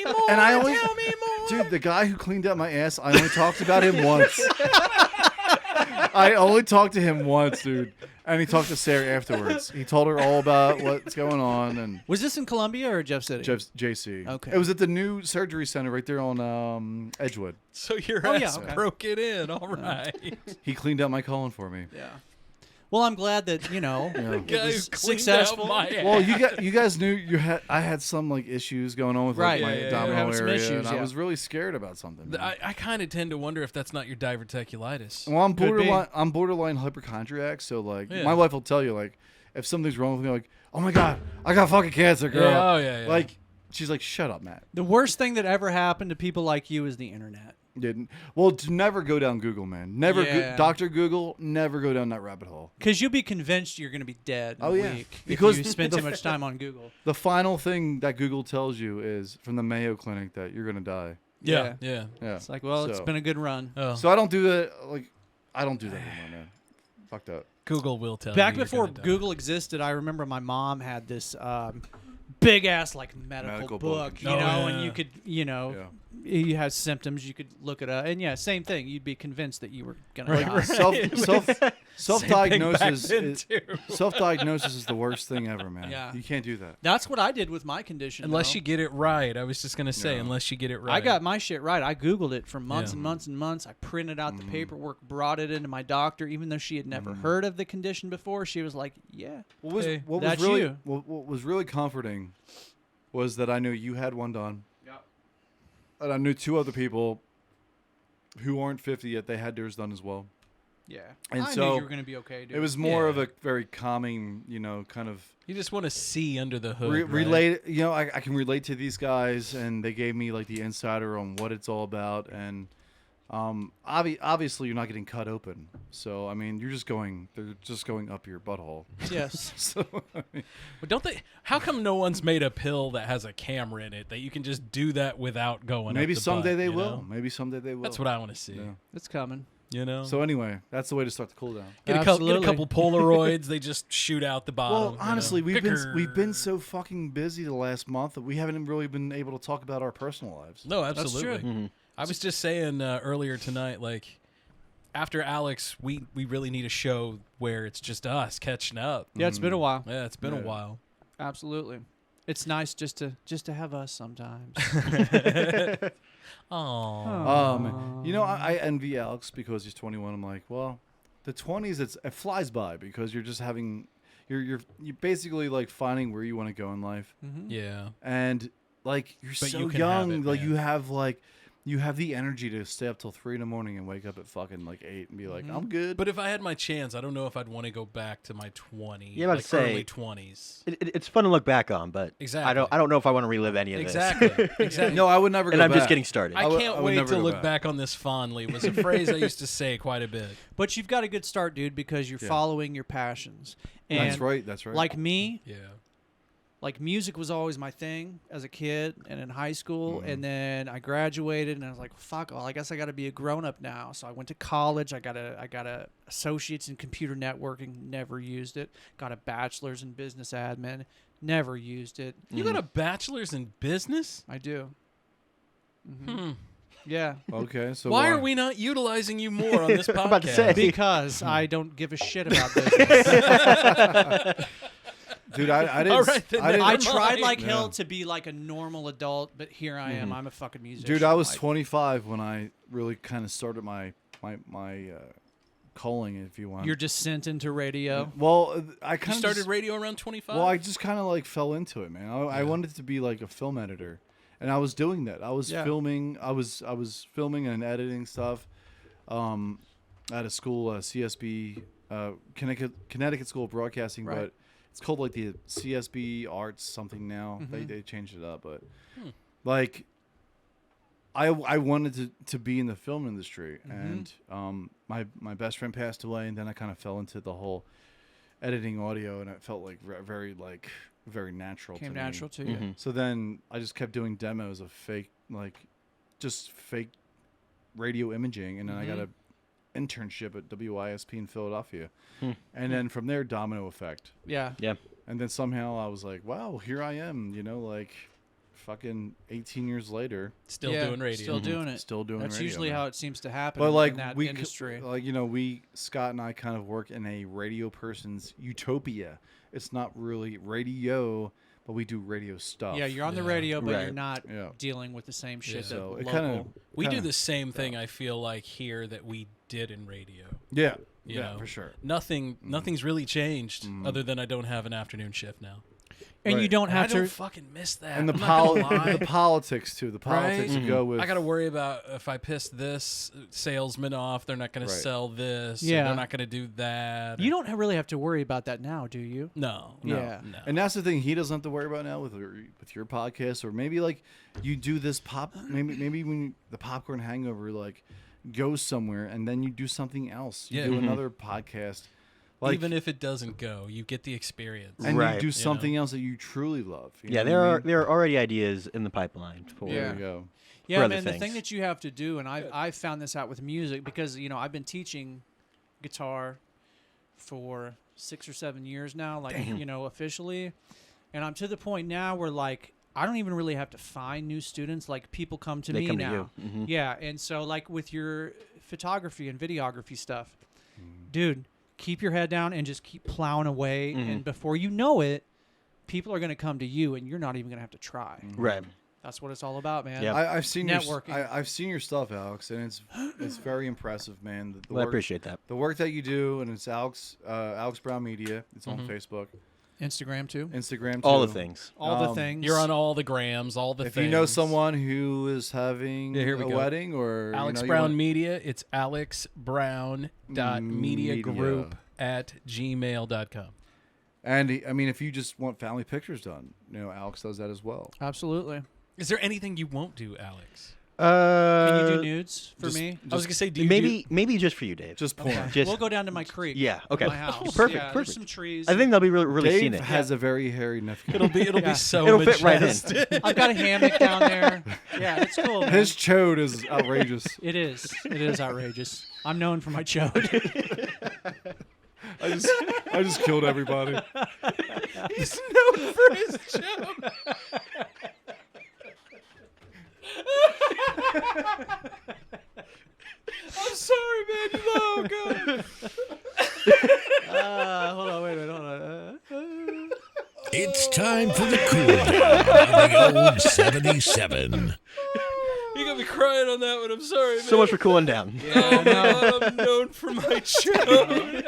more. And I only, tell me more. dude, the guy who cleaned out my ass, I only talked about him once. I only talked to him once, dude. And he talked to Sarah afterwards. He told her all about what's going on. And Was this in Columbia or Jeff City? JC. Okay. It was at the new surgery center right there on Edgewood. So your Oh, yeah, ass okay. broke it in. All right. He cleaned out my colon for me. Yeah. Well, I'm glad that, you know, Yeah. it Guy who was cleaned successful. out my ass. Well, you guys knew I had some like issues going on with like, Right. my Yeah, yeah, abdominal you were having some area, issues, and I yeah. was really scared about something. man. I kind of tend to wonder if that's not your diverticulitis. Well, I'm Could be. borderline hypochondriac, so like Yeah. my wife will tell you like if something's wrong with me, like, oh my god, I got fucking cancer, girl. Yeah, oh, yeah, yeah. Like she's like, shut up, Matt. The worst thing that ever happened to people like you is the internet. Well, to never go down Google, man. Never, Yeah. Dr. Google, never go down that rabbit hole. Because you'll be convinced you're going to be dead in Oh, a yeah. week Because if you spend too the- much time on Google. The final thing that Google tells you is from the Mayo Clinic that you're going to die. Yeah. It's like, well, it's been a good run. Oh. So I don't do that. I don't do that anymore, man. Fuck that. Google will tell Back you. you're before gonna die. Google existed, I remember my mom had this big ass like medical book, you Oh, know, yeah. and you could, you know, you had symptoms, you could look it up, and yeah, same thing. You'd be convinced that you were gonna die. Self-diagnosis Same thing is, back then, too. self-diagnosis is the worst thing ever, man. Yeah. You can't do that. That's what I did with my condition. Unless though. you get it right. I was just gonna say, unless you get it right. I got my shit right. I Googled it for months Yeah. and months and months. I printed out Mm-hmm. the paperwork, brought it into my doctor, even though she had never heard of the condition before. She was like, "Yeah, What was hey, what that's was really you." what was really comforting was that I knew you had one done. Yep. And I knew 2 other people who aren't 50 yet. They had theirs done as well. Yeah, And I so knew you were gonna be okay, dude. It was more of a very calming, kind of. You just want to see under the hood. right? Relate. I can relate to these guys, and they gave me like the insider on what it's all about, and obviously you're not getting cut open. So I mean, they're just going up your butthole. Yes. So I mean, But don't they? How come no one's made a pill that has a camera in it that you can just do that without going? maybe up the someday butt, they you will. know? Maybe someday they will. That's what I want to see. Yeah. It's coming. You know. So anyway, that's the way to start the cool down. Get a couple Polaroids. They just shoot out the bottom. Well, honestly, you know? we've been so fucking busy the last month that we haven't really been able to talk about our personal lives. No, absolutely. That's true. I was just saying earlier tonight, like after Alex, we really need a show where it's just us catching up. Yeah, it's been a while. Yeah, it's been a while. Absolutely. It's nice just to have us sometimes. I envy Alex because he's 21. I'm like, well, the 20s it flies by because you're just having you're basically like finding where you want to go in life. Mm-hmm. Yeah. And like you're But so you can young, have it, like man. you have the energy to stay up till 3 a.m. and wake up at fucking like 8 and be like, I'm good. But if I had my chance, I don't know if I'd want to go back to my 20s. Yeah, I was like say, early 20s. It's fun to look back on, but Exactly. I don't know if I want to relive any of this. Exactly. No, I would never go And I'm back. just getting started. I can't would wait never to go look back. back on this fondly. Was a phrase I used to say quite a bit. But you've got a good start, dude, because you're Yeah. following your passions. And That's right. That's right. Like me, Yeah. like music was always my thing as a kid and in high school, Mm-hmm. and then I graduated and I was like, fuck, well, I guess I got to be a grown up now. So I went to college. I got a associates in computer networking, never used it. Got a bachelor's in business admin, never used it. You got a bachelor's in business? I do. Mm-hmm. Yeah. Okay, so Why are we not utilizing you more on this podcast? about to say. Because I don't give a shit about business. Dude, I didn't. All right, then I, didn't I tried like Yeah. hell to be like a normal adult, but here I am. I'm a fucking musician. Dude, I was like, 25 when I really kind of started my calling, if you want. Your descent into radio. Well, I You kind of started radio around 25? Well, I just kind of like fell into it, man. I wanted to be like a film editor, and I was doing that. I was filming. I was filming and editing stuff, at a school, CSB, Connecticut School of Broadcasting, Right. but it's called like the CSB Arts something now. They changed it up, but like. I wanted to be in the film industry, and my best friend passed away, and then I kind of fell into the whole editing audio, and it felt like very natural. Came to me. natural to you. So then I just kept doing demos of fake radio imaging, and then I got an internship at WISP in Philadelphia, and then from there, domino effect. Yeah. Yeah. And then somehow I was like, wow, here I am, like fucking 18 years later. Still doing radio. Still doing it. Still doing That's radio, usually man. how it seems to happen But like in that we industry. Scott and I kind of work in a radio person's utopia. It's not really radio, but we do radio stuff. Yeah, you're on the radio, but you're Right. not Yeah. dealing with the same shit So that it local. We do the same thing, I feel like, here that we did in radio. Yeah. You Yeah, know? for sure. Nothing's really changed other than I don't have an afternoon shift now. And you don't have I don't to fucking miss that. And the I'm not gonna lie. the politics too. The politics Right? to go with. I got to worry about if I piss this salesman off, they're not going Right. to sell this. Yeah. Or they're not going to do that. You don't really have to worry about that now, do you? No. Yeah. No. And that's the thing he doesn't have to worry about now with your podcast, or maybe like you do this maybe when the Popcorn Hangover like goes somewhere and then you do something else. You Yeah. do Mhm. another podcast. Like, Even if it doesn't go, you get the experience. and Right. you do You something else that you truly love. You Yeah, know what I mean? there are already ideas in the pipeline for There you go. Yeah, for man. other The things. thing that you have to do, and I found this out with music because I've been teaching guitar for 6 or 7 years now, like officially, and I'm to the point now where like I don't even really have to find new students. Like people come to They me come to now. you. Mhm. Yeah, and so like with your photography and videography stuff, dude, keep your head down and just keep plowing away, and before you know it, people are going to come to you, and you're not even going to have to try. Right. That's what it's all about, man. Yeah. I've seen networking. I've seen your stuff, Alex, and it's very impressive, man. The Well, I work, appreciate that. the work that you do, and it's Alex Brown Media. It's on Mm-hmm. Facebook, Instagram too. Instagram, too. All the things. All the things. You're on all the grams, all the If things. you know someone who is having Yeah, here we a go. wedding or Alex you Brown want- Media, it's alexbrown.mediagroup@gmail.com. and I mean, if you just want family pictures done, Alex does that as well. Absolutely. Is there anything you won't do, Alex? Can you do nudes for just- me? I was gonna say, do you maybe just for you, Dave. Just porn. Just We'll go down to my creek. yeah. Okay. My house. Perfect. Yeah, there's perfect. some trees. I think they'll be really Dave scenic. has a very hairy nephew. It'll be Yeah. so It'll fit right in. majestic. I've got a hammock down there. Yeah, it's cool. Man. His chode is outrageous. It is. It is outrageous. I'm known for my chode. I just killed everybody. He's known for his joke. I'm sorry, man. Oh, God. Hold on, wait a minute, hold on. It's time for the cool down on the old 77. You got me crying on that one. I'm sorry, man. So much for cooling down. Oh, God, I'm known for my joke.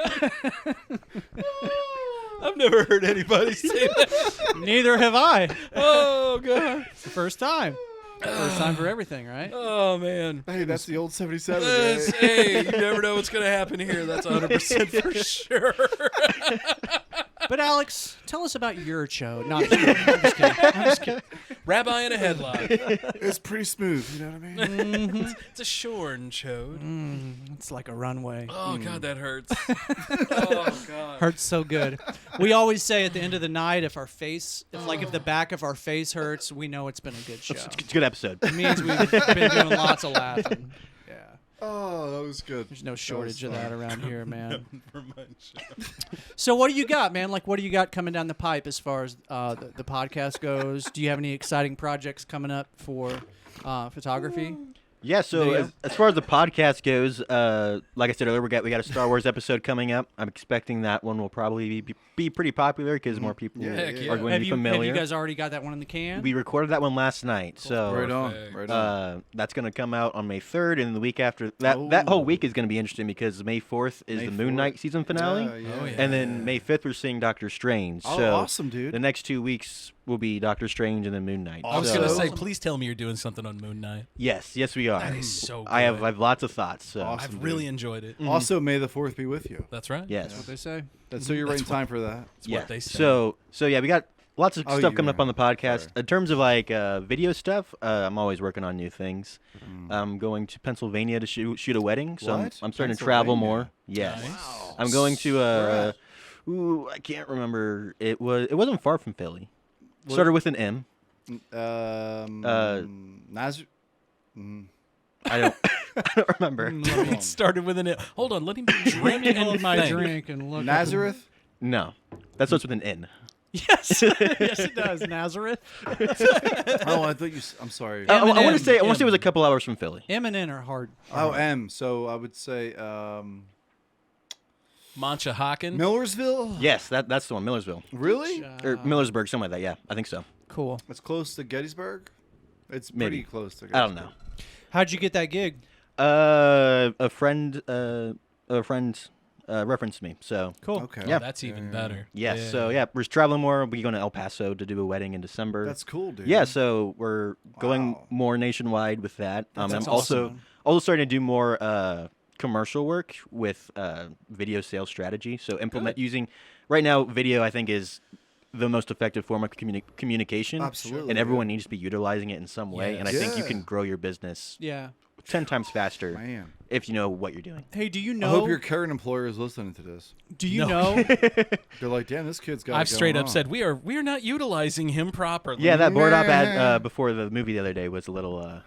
I've never heard anybody say that. Neither have I. Oh, God. It's the first time. First time for everything, right? Oh, man. Hey, that's the old 77. Hey, you never know what's going to happen here. That's 100% for sure. But Alex, tell us about your chode. Not you. I'm just kidding. I'm just kidding. Rabbi in a headlock. It's pretty smooth, you know what I mean? It's a shorn chode. It's like a runway. Oh, God, that hurts. Oh, God. Hurts so good. We always say at the end of the night, if the back of our face hurts, we know it's been a good show. It's a good episode. It means we've been doing lots of laughing. Yeah. Oh, that was good. There's no shortage of that around here, man. Never mind. So what do you got, man? Like, what do you got coming down the pipe as far as the podcast goes? Do you have any exciting projects coming up for photography? Yeah, so as far as the podcast goes, like I said earlier, we got a Star Wars episode coming up. I'm expecting that one will probably be pretty popular because more people are going to be familiar. Have you guys already got that one in the can? We recorded that one last night, so Right on. that's going to come out on May 3rd, and the week after that whole week is going to be interesting because May 4th is May the Moon 4th. Knight season finale, and then May 5th we're seeing Doctor Strange. Oh, so awesome, dude. The next 2 weeks will be Doctor Strange and then Moon Knight. I was So- going to say, please tell me you're doing something on Moon Knight. Yes, we are. That is so I have good. lots of thoughts. So. Awesome. I've really enjoyed it. Also, May the 4th be with you. That's right. Yes. That's what they say. So you're right in time for that. That's what they say. So yeah, we got lots of Oh, stuff you coming were up on the podcast. sorry. In terms of like video stuff, I'm always working on new things. I'm going to Pennsylvania to shoot a wedding, so What? I'm starting to travel Pennsylvania? more. Yes. Wow. I'm going to Where I can't remember. It wasn't far from Philly. Started with an M. Nazareth. I don't remember. It started with an. Hold on, let him drink Let me hold and my think. drink and look. Nazareth. No, that starts with an N. Yes, yes, it does. Nazareth. Oh, I thought you. I'm sorry. I want M&M. to say it was a couple hours from Philly. M and N are hard. Oh, M. So I would say Manchahaken. Millersville. Yes, that's the one. Millersville Really? or Millersburg, something like that. Yeah, I think so. Cool. It's close to Gettysburg. It's Maybe. pretty close to. I don't know. How'd you get that gig? A friend referenced me. So cool. Okay. Yeah, that's even better. Yes. Yeah. So yeah, we're traveling more. We're going to El Paso to do a wedding in December. That's cool, dude. Yeah. So we're going more nationwide with that. That's I'm awesome. also starting to do more commercial work with video sales strategy. So using right now, video I think is the most effective form of communication. Absolutely. And everyone needs to be utilizing it in some way. And I think you can grow your business 10 times faster if you know what you're doing. Hey, do you know? I hope your current employer is listening to this. Do you know? They're like, damn, this kid's got. I've straight up said we are not utilizing him properly. Yeah, that board op ad before the movie the other day was a little.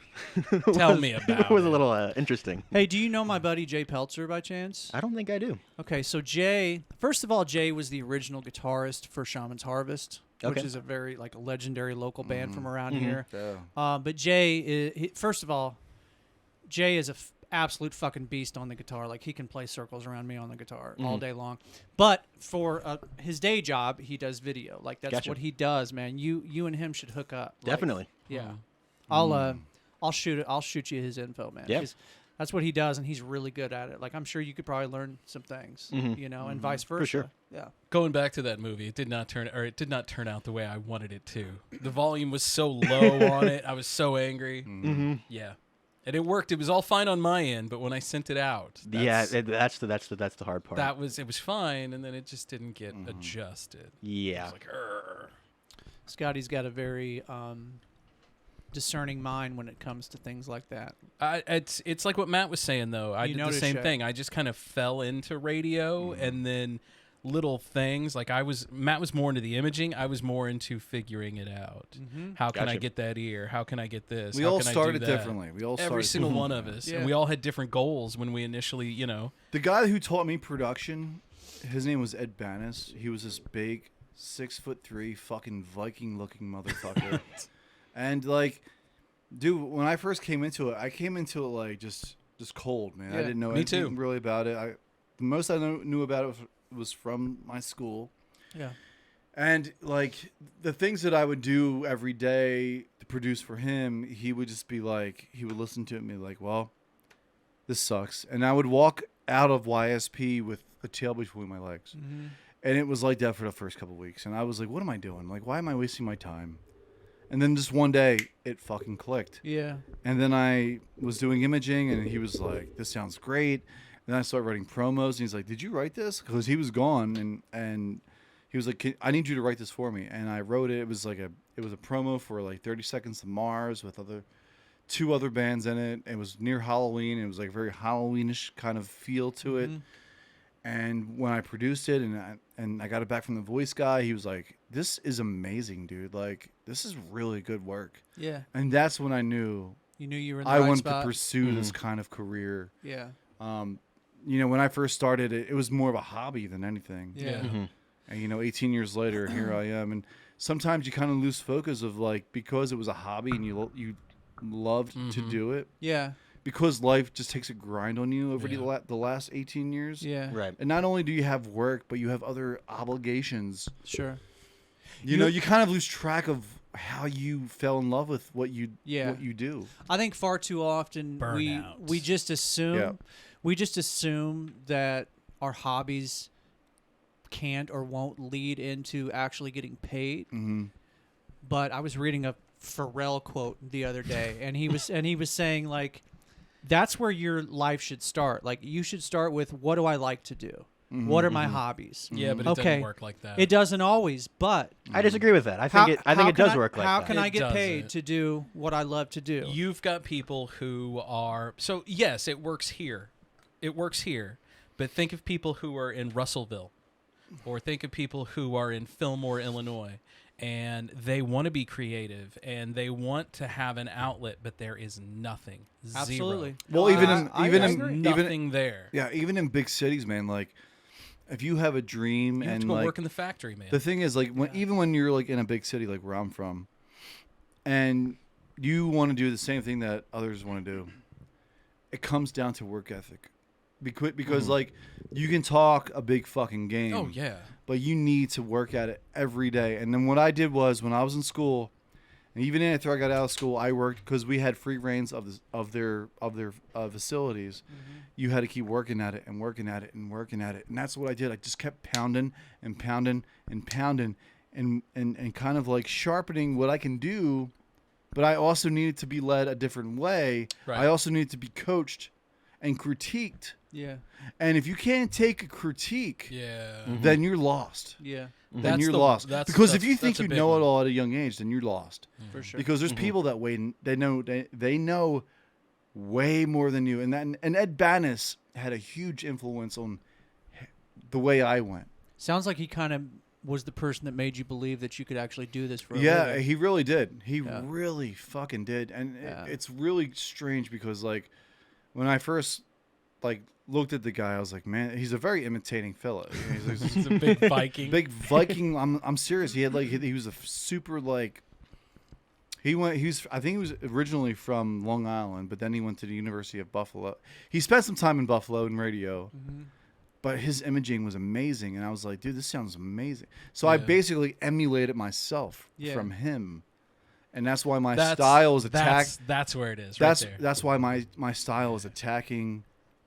Tell me about it. Was a little interesting. Hey, do you know my buddy Jay Peltzer by chance? I don't think I do. Okay, so Jay, first of all, Jay was the original guitarist for Shaman's Harvest, which is a very a legendary local band from around here. Yeah. But Jay, first of all, Jay is a absolute fucking beast on the guitar. Like, he can play circles around me on the guitar all day long. But for his day job, he does video. Like, that's what he does, man. You and him should hook up. Definitely. Yeah. I'll shoot you his info, man. Yeah. That's what he does, and he's really good at it. Like, I'm sure you could probably learn some things, and vice versa. For sure. Yeah. Going back to that movie, it did not turn out the way I wanted it to. The volume was so low on it. I was so angry. Yeah. And it worked. It was all fine on my end, but when I sent it out, that's the hard part. It was fine, and then it just didn't get adjusted. Yeah. I was like, Urgh. Scotty's got a very discerning mind when it comes to things like that. It's like what Matt was saying, though. I did the same thing. I just kind of fell into radio, and then little things like Matt was more into the imaging. I was more into figuring it out. How can I get that ear? How can I get this? We How all can I started do that? differently. We all every started single one of us, and we all had different goals when we initially, The guy who taught me production, his name was Ed Banis. He was this big 6'3" fucking Viking-looking motherfucker. And dude, when I first came into it, like just cold, man. Yeah, I didn't know me anything too. really about it. The most I knew about it was from my school. Yeah. And the things that I would do every day to produce for him, he would just be like, he would listen to it and be like, well, this sucks. And I would walk out of YSP with a tail between my legs. And it was like that for the first couple of weeks. And I was like, what am I doing? Like, why am I wasting my time? And then just one day, it fucking clicked. Yeah. And then I was doing imaging, and he was like, this sounds great. And then I started writing promos, and he's like, did you write this? Because he was gone, and he was like, I need you to write this for me. And I wrote it. It was a promo for 30 Seconds to Mars with two other bands in it. It was near Halloween. It was like a very Halloweenish kind of feel to it. And when I produced it and I got it back from the voice guy, he was like, this is amazing, dude. Like, this is really good work. Yeah. And that's when I knew you were in the I right wanted spot. to pursue this kind of career. Yeah. When I first started, it was more of a hobby than anything. Yeah. And 18 years later, here I am. And sometimes you kind of lose focus of because it was a hobby and you loved to do it. Yeah. Because life just takes a grind on you over the last 18 years. Yeah. Right. And not only do you have work, but you have other obligations. Sure. You kind of lose track of how you fell in love with what you do. I think far too often we just assume that our hobbies can't or won't lead into actually getting paid. But I was reading a Pharrell quote the other day, and he was saying that's where your life should start. Like, you should start with, what do I like to do? What are my hobbies? Yeah, but it doesn't work like that. It doesn't always, but I disagree with that. I think it does work like that. How can I get paid to do what I love to do? You've got people who are yes, it works here. It works here. But think of people who are in Russellville, or think of people who are in Fillmore, Illinois, and they want to be creative and they want to have an outlet, but there is nothing. Absolutely. Zero. Well, even nothing there. Yeah, even in big cities, man. If you have a dream you have to go work in the factory, man. The thing is, even when you're in a big city, like where I'm from, and you want to do the same thing that others want to do, it comes down to work ethic. Because you can talk a big fucking game. Oh yeah. But you need to work at it every day. And then what I did was, when I was in school, And even after I got out of school, I worked because we had free reins of their facilities. Mm-hmm. You had to keep working at it and working at it and working at it, and that's what I did. I just kept pounding and pounding and pounding and kind of like sharpening what I can do. But I also needed to be led a different way. Right. I also needed to be coached and critiqued. Yeah. And if you can't take a critique, Yeah. then you're lost. Yeah. Then you're lost. Because if you think you know one. it all at a young age, then you're lost. For sure. Because there's people that they know way more than you. And Ed Bannis had a huge influence on the way I went. Sounds like he kind of was the person that made you believe that you could actually do this for a Yeah, living. he really did. He really fucking did. And it's really strange because like when I first like looked at the guy, I was like, man, he's a very imitating fella. He's a big Viking. Big Viking. I'm serious. He had like he was a super like. I think he was originally from Long Island, but then he went to the University of Buffalo. He spent some time in Buffalo in radio, but his imaging was amazing, and I was like, dude, this sounds amazing. So I basically emulated myself from him. And that's why my style is attacked. That's where it is. That's why my style is attacking.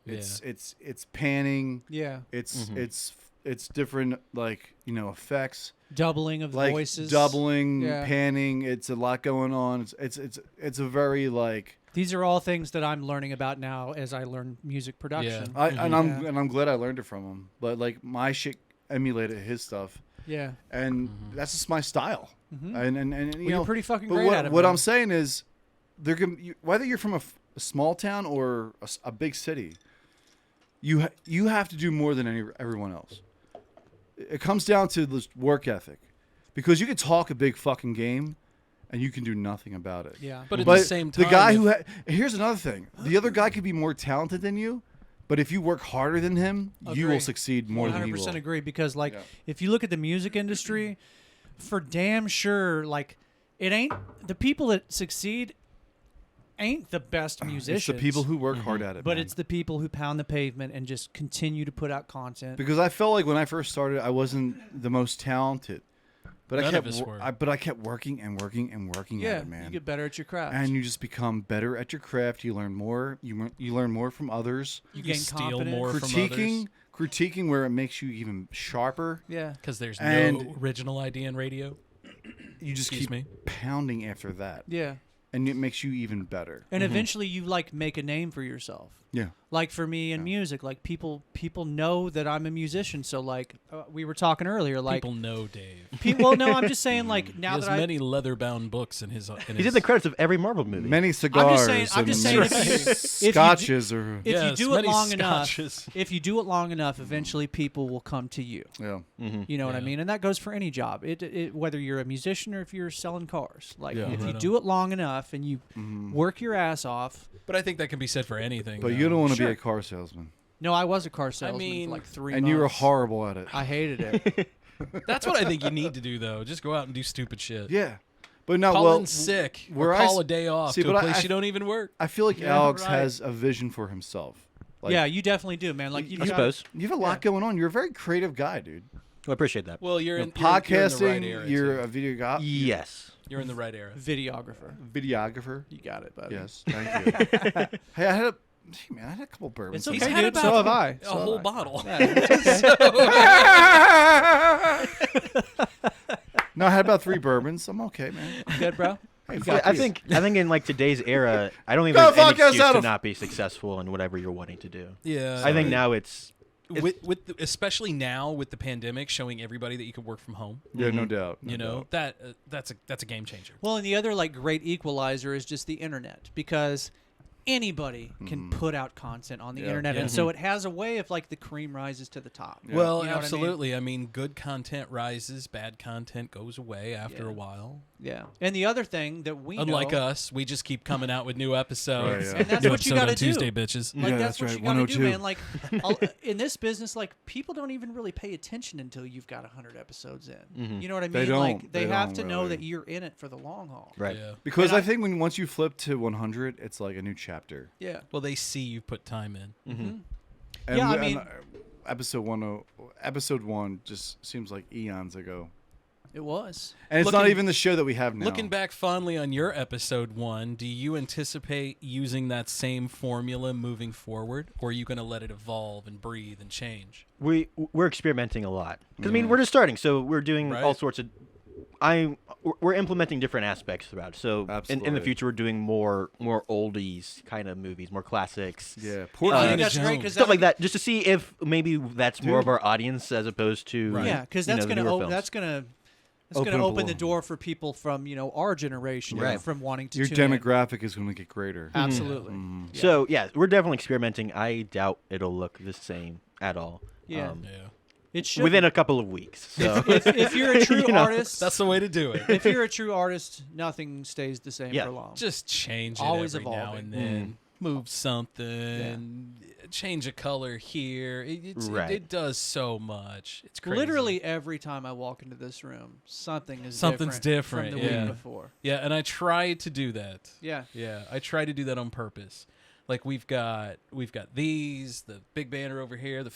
It's panning. Yeah. It's different, like, effects. Doubling of like voices. Doubling, panning. It's a lot going on. It's a very like. These are all things that I'm learning about now as I learn music production. And I'm glad I learned it from him. But like my shit emulated his stuff. Yeah. And that's just my style. And you know, you're pretty fucking great at it. What I'm saying is, whether you're from a small town or a big city, you have to do more than everyone else. It comes down to this work ethic, because you can talk a big fucking game, and you can do nothing about it. Yeah. But at the same time, the guy here's another thing: the other guy could be more talented than you, but if you work harder than him, you will succeed more than he will. 100% agree, because like if you look at the music industry, for damn sure, like it ain't the people that succeed ain't the best musicians. It's the people who work hard at it, but man. it's the people who pound the pavement and just continue to put out content. Because I felt like when I first started, I wasn't the most talented, but I kept working and working and working at it, man. You get better at your craft, and you just become better at your craft. You learn more. You learn more from others. You gain steal confidence. more from others. Critiquing where it makes you even sharper. Yeah, because there's no original idea in radio. You just keep pounding after that. Yeah. And it makes you even better. And eventually you like make a name for yourself. Yeah. Like for me in music, like people know that I'm a musician. So like we were talking earlier, like people know Dave. Well, no, I'm just saying like now he has that many leather-bound books in his. He's in the credits of every Marvel movie. Many cigars. I'm just saying scotches if you do it long enough, eventually people will come to you. Yeah. You know what I mean? And that goes for any job. It whether you're a musician or if you're selling cars. Like if you do it long enough and you work your ass off. But I think that can be said for anything. But you don't want to be a car salesman. No, I was a car salesman for like 3 months. And you were horrible at it. I hated it. That's what I think you need to do, though. Just go out and do stupid shit. Yeah. But no, call in sick or call a day off to a place you don't even work. I feel like Alex has a vision for himself. Like, yeah, you definitely do, man. Like I suppose. You have a lot going on. You're a very creative guy, dude. Well, I appreciate that. Well, you're in podcasting. You're in the right era, a video guy. Yes. You're in the right era. Videographer. You got it, buddy. Yes, thank you. Hey, I had a couple bourbons. It's okay, dude. So have I. A whole bottle. Yeah, it's okay. No, I had about 3 bourbons. I'm okay, man. Good, bro. Hey, I think in like today's era, I don't think there's any excuse to not be successful in whatever you're wanting to do. Yeah. I think now it's especially now with the pandemic showing everybody that you can work from home. Yeah, no doubt. You know, that's a game changer. Well, and the other like great equalizer is just the internet, because anybody can put out content on the internet, and so it has a way of like the cream rises to the top. Yeah. Well, you know absolutely. I mean, good content rises, bad content goes away after a while. Yeah. And the other thing that we unlike know, us, we just keep coming out with new episodes. Right, yeah. and that's what you got to do, Tuesday, bitches. Like yeah, that's what right. you got to do, 102. man. Like in this business, like people don't even really pay attention until you've got 100 episodes in. You know what I mean? They don't. Like they have to don't know really. that you're in it for the long haul. right. Yeah. Because I think once you flip to 100, it's like a new chapter. Yeah. Well, they see you put time in. And Yeah, I mean- episode 1 just seems like eons ago. It was. And it's not even the show that we have now. Looking back fondly on your episode 1, do you anticipate using that same formula moving forward, or are you going to let it evolve and breathe and change? We're experimenting a lot. 'Cause, I mean, we're just starting, so we're doing all sorts of. We're implementing different aspects throughout. So in the future, we're doing more oldies kind of movies, more classics. Yeah, I think that's great because stuff like that, just to see if maybe that's more of our audience as opposed to yeah, because that's going to open the door for people from our generation, from wanting to. Your demographic is going to get greater. Absolutely. Yeah. So yeah, we're definitely experimenting. I doubt it'll look the same at all. Yeah. It should within a couple of weeks. So. If you're a true artist, that's the way to do it. If you're a true artist, nothing stays the same for long. Just change it Always every evolving. now and then. Move something, change a color here. It does so much. It's crazy. Literally every time I walk into this room, something's different from the week before. Yeah, and I try to do that. Yeah. Yeah, I try to do that on purpose. Like we've got these, the big banner over here, the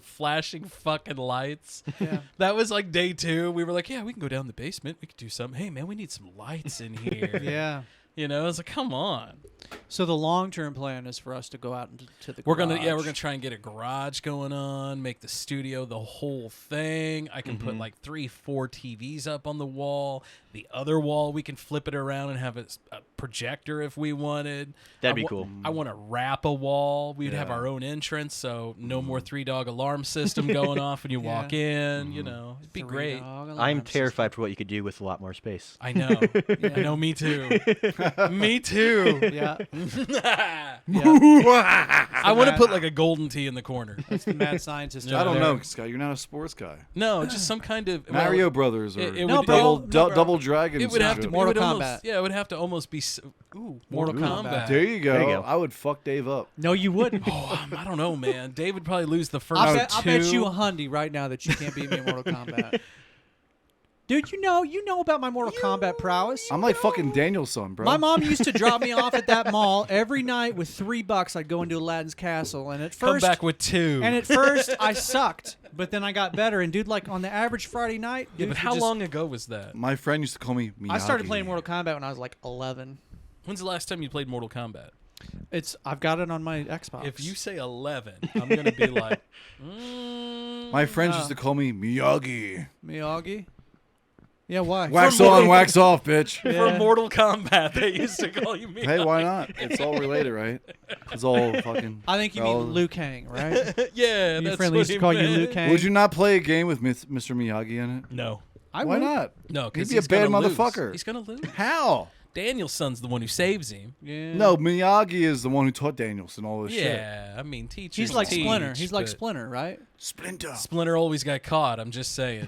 flashing fucking lights. Yeah. That was like day 2. We were like, yeah, we can go down the basement. We could do something. Hey man, we need some lights in here. Yeah. I was like, come on. So the long-term plan is for us to go out into the We're garage. gonna try and get a garage going on, make the studio the whole thing. I can put like 3-4 TVs up on the wall. The other wall we can flip it around and have a projector if we wanted. That'd be cool. I want to wrap a wall. We'd have our own entrance, so no more 3-dog alarm system going off when you walk in. It'd be great. I'm terrified for what you could do with a lot more space. I know. I know. Me too. Me too. Yeah. I want to put like a golden tee in the corner. That's the mad scientist. I don't know, Scott. You're not a sports guy. No, just some kind of Mario Brothers or double Dragons. It would have to Mortal Kombat. It would have to almost be Mortal Kombat. There you go. I would fuck Dave up. No, you wouldn't. I don't know, man. Dave would probably lose the first I'll bet you $100 right now that you can't beat me in Mortal Kombat. Dude, you know about my Mortal Kombat prowess. I'm like fucking Danielson, bro. My mom used to drop me off at that mall every night with $3. I'd go into Aladdin's castle, and at first come back with 2. And at first I sucked, but then I got better. And dude, like on the average Friday night, yeah. But how long ago was that? My friend used to call me Miyagi. I started playing Mortal Kombat when I was like 11. When's the last time you played Mortal Kombat? I've got it on my Xbox. If you say 11, I'm gonna be like, my friends used to call me Miyagi. Miyagi. Yeah, why? Wax on, wax off, bitch. For Mortal Kombat, they used to call you Miyagi. Hey, why not? It's all related, right? It's all fucking. I think you mean Liu Kang, right? Yeah, your friend used to call you Liu Kang. Would you not play a game with Mr. Miyagi in it? No. Why not? No, because he'd be a bad motherfucker. He's gonna lose. How? Danielson's the one who saves him. Yeah. No, Miyagi is the one who taught Danielson all this shit. Yeah, I mean, teachers. He's like teach, Splinter. He's like Splinter, right? Splinter always got caught. I'm just saying.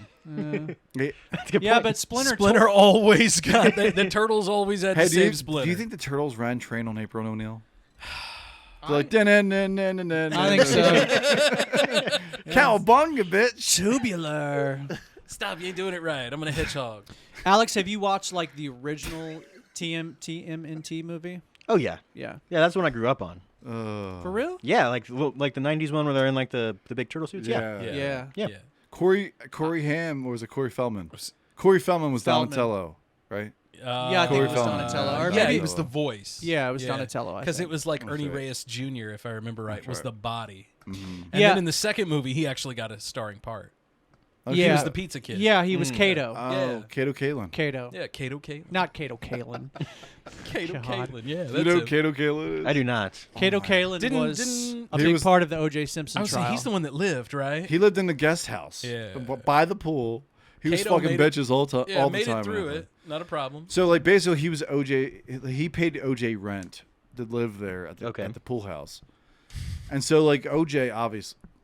Yeah, but Splinter always got. The turtles always had to save Splinter. Do you think the turtles ran train on April O'Neil? They're like, I think so. Cowabunga, bitch. Tubular. Stop! You ain't doing it right. I'm gonna hedgehog. Alex, have you watched like the original TMNT movie? Oh yeah, yeah. That's one I grew up on. For real? Yeah, like the '90s one where they're in like the big turtle suits. Yeah. Corey Haim, or was it Corey Feldman? Corey Feldman was Donatello, right? Yeah, I think it was Donatello. Or yeah, maybe he was the voice. Yeah, it was Donatello. Because it was like Ernie Reyes Jr., if I remember right, was the body. Mm-hmm. And then in the second movie, he actually got a starring part. Okay. He was the pizza kid. Yeah, he was Kato. Oh, Kato Kalin. Kato. Yeah, Kato Kalin. Not Kato Kalin. Kato Kalin, yeah. You know who Kato Kalin is? I do not. Kato Kalin was a big part of the O.J. Simpson trial. He's the one that lived, right? He lived in the guest house. Yeah. By the pool. He was fucking bitches all the time. Yeah, made it through it. Not a problem. So, like, basically, he was OJ. He paid OJ rent to live there at the pool house. And so, like, OJ,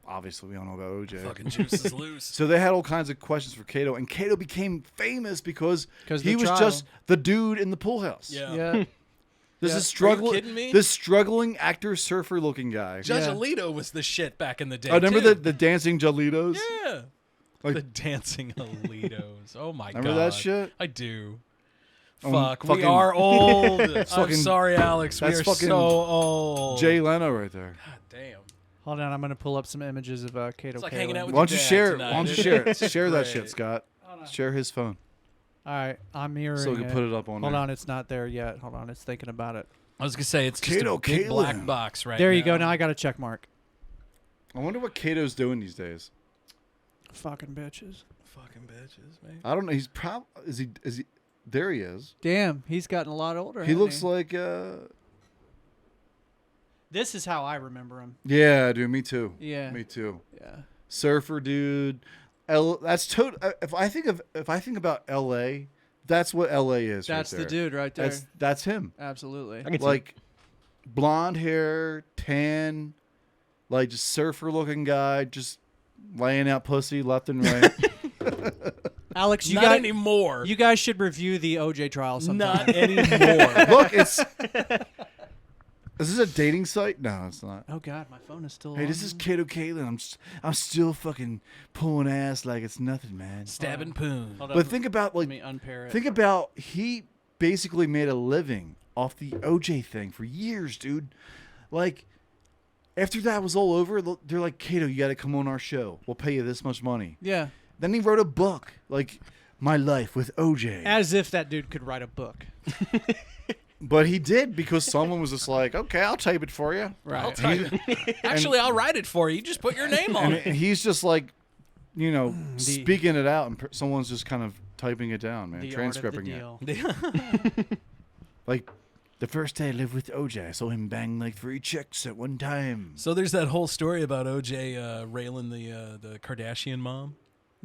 obviously, we all know about OJ. Fucking juice is loose. So they had all kinds of questions for Kato, and Kato became famous because he was trial. just the dude in the pool house. Yeah. This is kidding me? This struggling actor, surfer-looking guy. Judge Alito was the shit back in the day. Oh, remember the dancing Jalitos? Yeah. Like, the dancing Alitos. Oh my god. Remember that shit? I do. Fuck, we are old. I'm fucking- sorry, Alex. We that's are fucking so old. Jay Leno right there. God damn. Hold on, I'm going to pull up some images of Kato It's like Kalin. hanging out with Why don't you your dad share it? tonight, Why don't you isn't share it? it? Share that Great. shit, Scott. Hold Share his phone. All right, I'm mirroring So we can it. put it up on Hold there. on, it's not there yet. Hold on, it's thinking about it. I was gonna say it's just a big black box right There now. you go. Now I got a check mark. I wonder what Kato's doing these days. Fucking bitches. Fucking bitches, man. I don't know. He's probably is he there he is. Damn, he's gotten a lot older. He hasn't looks he? like This is how I remember him. yeah, dude, me too. Yeah. Me too. Yeah. Surfer dude. That's total if I think about LA, that's what LA is. That's right the there. dude right there. That's him. Absolutely. Like blonde hair, tan, like just surfer looking guy, just laying out pussy left and right. Alex, you Not guys, anymore. You guys should review the OJ trial sometime. Not anymore. Look, is this a dating site? No, it's not. Oh God, my phone is still. Hey, on. this is Kato Caitlin. I'm still fucking pulling ass like it's nothing, man. Stabbing poon. Hold on. But think about Let me unpair it. think about he basically made a living off the OJ thing for years, dude. Like after that was all over, they're like, Kato, you got to come on our show. We'll pay you this much money. Yeah. Then he wrote a book like My Life with OJ. As if that dude could write a book. But he did because someone was just like, okay, I'll type it for you. Right. I'll type it. Actually, I'll write it for you. Just put your name on it. And he's just like, speaking it out, and someone's just kind of typing it down, man, transcribing it. Like, the first day I lived with OJ, I saw him bang like 3 chicks at one time. So there's that whole story about OJ railing the Kardashian mom.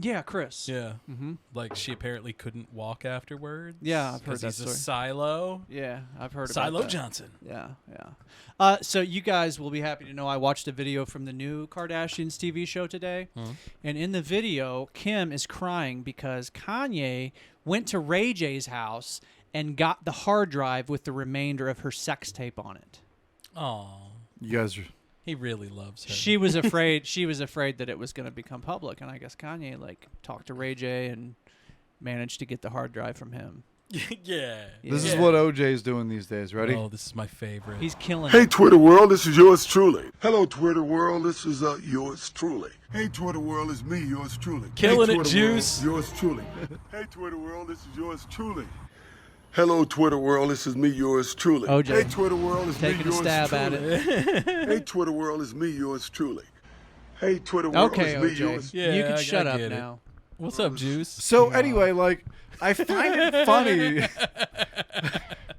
Yeah, Chris. Yeah. Mm-hmm. Like she apparently couldn't walk afterwards. Yeah, I've heard 'cause that he's story. a silo. Yeah, I've heard Silo about that. Johnson. Yeah, yeah. So you guys will be happy to know I watched a video from the new Kardashians TV show today. And in the video, Kim is crying because Kanye went to Ray J's house and got the hard drive with the remainder of her sex tape on it. Oh. You guys are... He really loves her. She was afraid. She was afraid that it was going to become public, and I guess Kanye talked to Ray J and managed to get the hard drive from him. Yeah. This is what OJ's doing these days. Ready? Oh, this is my favorite. He's killing Hey, it. Twitter world, this is yours truly. Hello, Twitter world, this is yours truly. Hey, Twitter world, it's me, yours truly. Killing hey, it, Twitter Juice. World, yours truly. Hey, Twitter world, this is yours truly. Hello, Twitter world, this is me, yours truly. OJ. Hey, Twitter world, it's me, Taking a yours stab at truly. it. Hey, Twitter world, it's me, yours truly. Hey, Twitter world, Okay, it's me, OJ. yours. Yeah, you can I shut up get it. now. What's up, Juice? So anyway, like, I find it funny.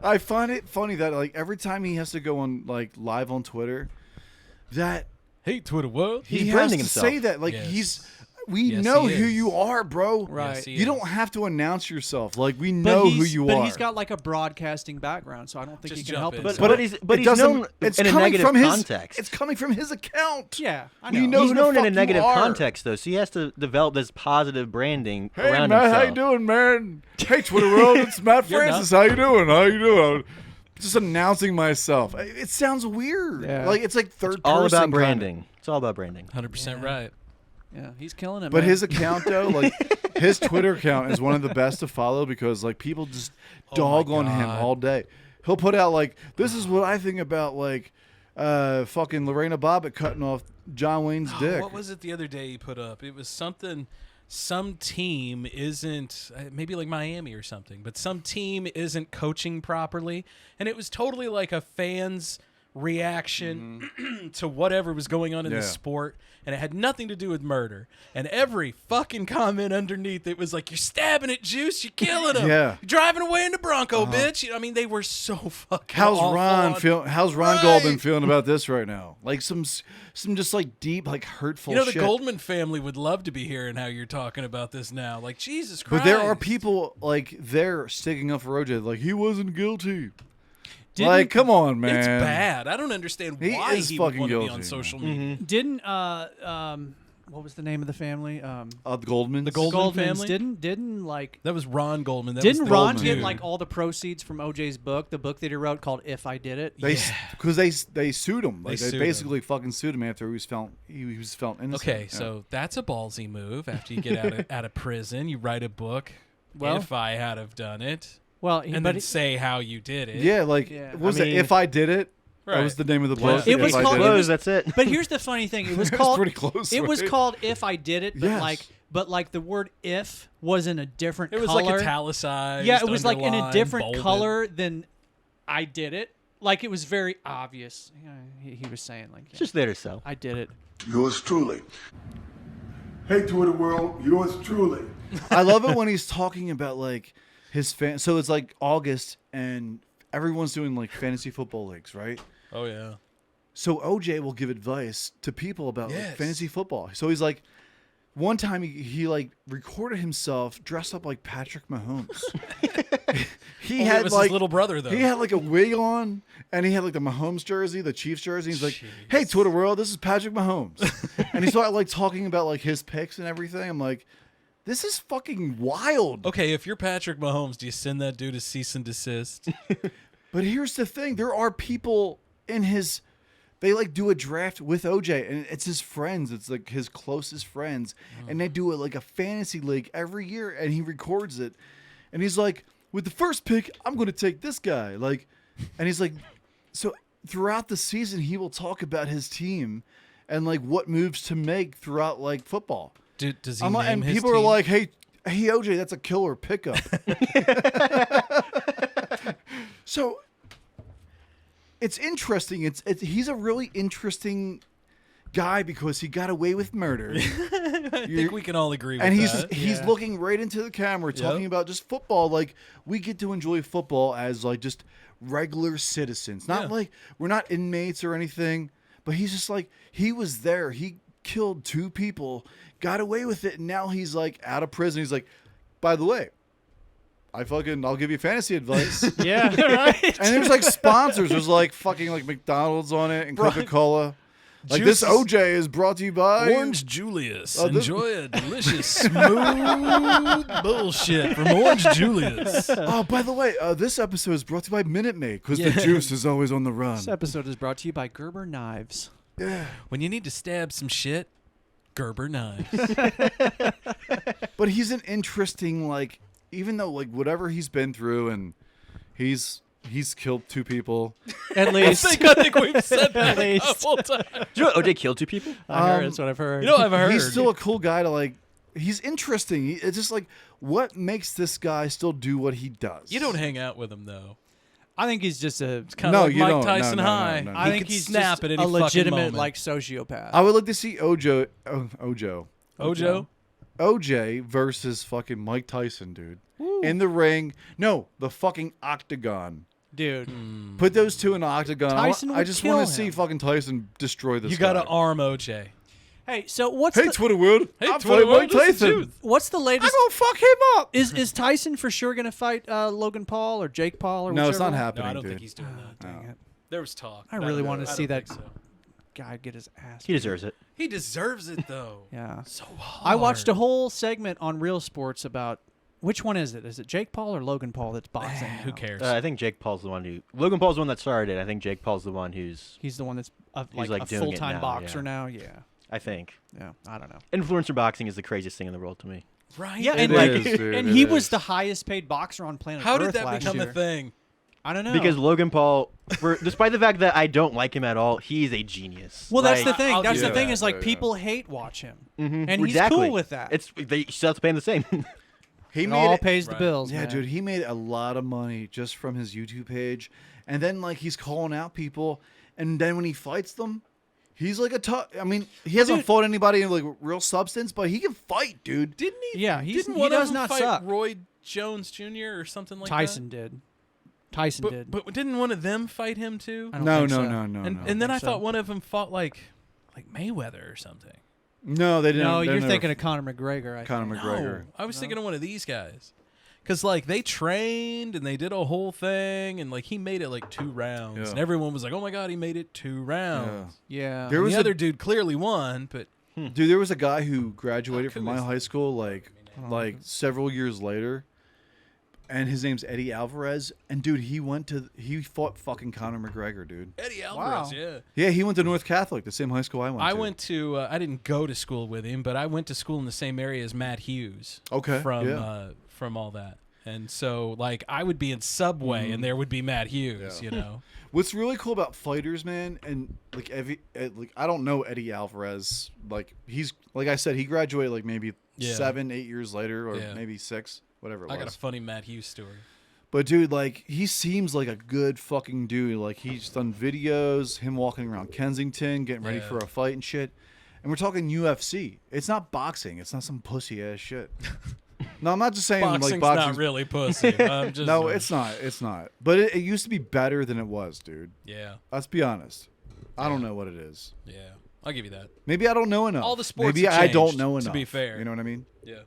I find it funny that like every time he has to go on like live on Twitter, that Hey, Twitter world. he He's has branding to himself. say that like Yes. we Yes, know he who is. you are, bro. Right. Yes, he You is. don't have to announce yourself. Like we But know who he's- you but are. he's got like a broadcasting background, so I don't think Just he can jump help in. himself. But he's known it's in a coming negative from his context. It's coming from his account. Yeah, I We know. know He's who the known in fuck a you negative are. context, though, so he has to develop this positive branding Hey around Matt, himself. how you doing, man? Hey Twitter world, it's Matt You're Francis. How you doing? How you doing? Just announcing myself. It sounds weird. Yeah. Like it's like third All person about kinda. branding. It's all about branding. 100% right. Yeah, he's killing it. But man. his account though, like his Twitter account is one of the best to follow because like people just dog on him God. all day. He'll put out like, this is what I think about like fucking Lorena Bobbitt cutting off John Wayne's dick. What was it the other day he put up? It was something. Some team isn't, maybe like Miami or something, but some team isn't coaching properly. And it was totally like a fan's reaction to whatever was going on in the Yeah. sport. And it had nothing to do with murder. And every fucking comment underneath it was like, you're stabbing it, Juice. You're killing him. Yeah. You're driving away in the Bronco, bitch. I mean, they were so fucking How's awful Ron on- feel? How's Ron Right. Goldman feeling about this right now? Like some just like deep, like hurtful. You know, the shit. Goldman family would love to be hearing how you're talking about this now. Like, Jesus Christ. But there are people like they're sticking up for OJ. Like he wasn't guilty. Like, come on, man. It's bad. I don't understand He why is he would fucking want to be guilty. on social media. Didn't what was the name of the family? The Goldmans. The Goldman Goldmans family? didn't like. That was Ron Goldman. That Didn't was the Ron dude. get like all the proceeds from OJ's book, the book that he wrote called "If I Did It"? Because they sued him. Like They they sued basically fucking sued him after he was found innocent. Okay, Yeah. so that's a ballsy move. After you get out of prison, you write a book. Well- if I had have done it. Well, and then say how you did it. Yeah, like what was it? If I did it, That was the name of the book. It was called. That's it. But here's the funny thing: it was It was called. pretty close, It was right? called "If I Did It," but Yes. like the word "if" was in a different. It was color. like italicized. Yeah, it was like in a underlined, different bolded. color than "I did it." Like it was very obvious. Yeah, he was saying like, Just there to sell. I did it. Yours truly. Hey, Twitter world, yours truly. I love it when he's talking about like his fan. So it's like August and everyone's doing like fantasy football leagues, right? Oh yeah. So OJ will give advice to people about like, Yes. fantasy football. So he's like, one time he like recorded himself dressed up like Patrick Mahomes. He Oh, had it was like his little brother though. He had like a wig on, and he had like the Mahomes jersey, the Chiefs jersey. He's like, "Hey, Twitter world, this is Patrick Mahomes," and he started like talking about like his picks and everything. I'm like, this is fucking wild. Okay, if you're Patrick Mahomes, do you send that dude a cease and desist? But here's the thing: there are people in his. They like do a draft with OJ, and it's his friends. It's like his closest friends, and they do it like a fantasy league every year, and he records it, and he's like, "With the first pick, I'm going to take this guy." Like, and he's like, so throughout the season, he will talk about his team, and like what moves to make throughout like football. Does he I'm like, name and his people team? are like, "Hey, OJ, that's a killer pickup." So. It's interesting. He's a really interesting guy because he got away with murder. I think we can all agree with and that. he's looking right into the camera, talking about just football. Like we get to enjoy football as like just regular citizens, not like we're not inmates or anything. But he's just like he was there. He killed 2 people, got away with it, and now he's like out of prison. He's like, by the way, I'll give you fantasy advice. Yeah, right. And there's like sponsors. There's like fucking like McDonald's on it and Coca-Cola. Like this OJ is brought to you by Orange Julius. Enjoy a delicious, smooth bullshit from Orange Julius. Oh, by the way, this episode is brought to you by Minute Maid because the juice is always on the run. This episode is brought to you by Gerber Knives. Yeah. When you need to stab some shit, Gerber knives. But he's an interesting, like, even though like whatever he's been through and he's killed 2 people. At least. I think we've said that At least. a couple times. Do you know OJ killed 2 people? I heard. That's what I've heard. You know, I've heard. He's still a cool guy to like. He's interesting. It's just like, what makes this guy still do what he does? You don't hang out with him though. I think he's just a. It's kind of like you Mike don't. Tyson No. High. I He think could he's snap just at any a fucking legitimate moment. like sociopath. I would like to see Ojo OJ versus fucking Mike Tyson, dude. In the ring. No, the fucking octagon. Dude. Put those 2 in the octagon. Tyson I would just kill want to see him. fucking Tyson destroy this You guy. got to arm OJ. Hey, so what's Hey, the, Twitter world. Hey, I'm Twitter fighting world, Mike this is Tyson. Jude. what's the I'm latest? gonna fuck him up. Is Tyson for sure going to fight Logan Paul or Jake Paul or No, it's whichever not one? happening, No, I don't dude. think he's doing that. Dang it. There was talk. I really want to see that think so. guy get his ass. He deserves it. He deserves it though. Yeah. So hard. I watched a whole segment on Real Sports about which one is it? Is it Jake Paul or Logan Paul that's boxing? Who now? cares? I think Jake Paul's the one who. Logan Paul's the one that started it. I think Jake Paul's the one who's. He's the one that's He's, like like, a doing it full-time now, boxer yeah. now. Yeah. I think. Yeah. I don't know. Influencer boxing is the craziest thing in the world to me. Right? Yeah, It and like, is, dude, and it he was is. the highest paid boxer on planet How Earth did that last become year. a thing? I don't know. Because Logan Paul, despite the fact that I don't like him at all, he's a genius. Well, that's the Like, thing. I'll That's do the thing that. is like Yeah. people hate watch him, Mhm. and he's Exactly. cool with that. They still have to pay him the same. He It made all it- pays the Right. bills. Yeah, man. dude, he made a lot of money just from his YouTube page, and then like he's calling out people, and then when he fights them, he's like a tough. I mean, he hasn't dude- fought anybody in like real substance, but he can fight, dude. Didn't he? Yeah, Didn't he one does of them not fight suck. Roy Jones Jr. or something like Tyson did. Tyson that? did. But didn't one of them fight him too? I don't No, think no, so. no, no, And no. and then I so. thought one of them fought like Mayweather or something. No, they didn't. No, they you're never- thinking of Conor McGregor. I Conor think. McGregor. No, I was thinking of one of these guys. Because, like, they trained and they did a whole thing, and, like, he made it, like, 2 rounds. Yeah. And everyone was like, oh, my God, he made it 2 rounds. Yeah. There And was the a- other dude clearly won, but Dude, there was a guy who graduated from my cool is high school like several years later, and his name's Eddie Alvarez. And dude, he fought fucking Conor McGregor, dude. Eddie Alvarez, Wow. yeah. Yeah, he went to North Catholic, the same high school I went to. I went to, I didn't go to school with him, but I went to school in the same area as Matt Hughes. Okay, From all that. And so, like, I would be in Subway, and there would be Matt Hughes, you know. What's really cool about fighters, man, and like I don't know Eddie Alvarez. Like he's like I said, he graduated like maybe 7-8 years later, or maybe 6, whatever it was. I got a funny Matt Hughes story. But dude, like he seems like a good fucking dude. Like he's done videos, him walking around Kensington, getting ready for a fight and shit. And we're talking UFC. It's not boxing. It's not some pussy ass shit. No, I'm not just saying Boxing's like boxing's not really pussy. I'm just, no, it's not. It's not. But it used to be better than it was, dude. Yeah. Let's be honest. I don't know what it is. Yeah, I'll give you that. Maybe I don't know enough. All the sports Maybe have I don't changed, know enough. to be fair. You know what I mean? Yeah.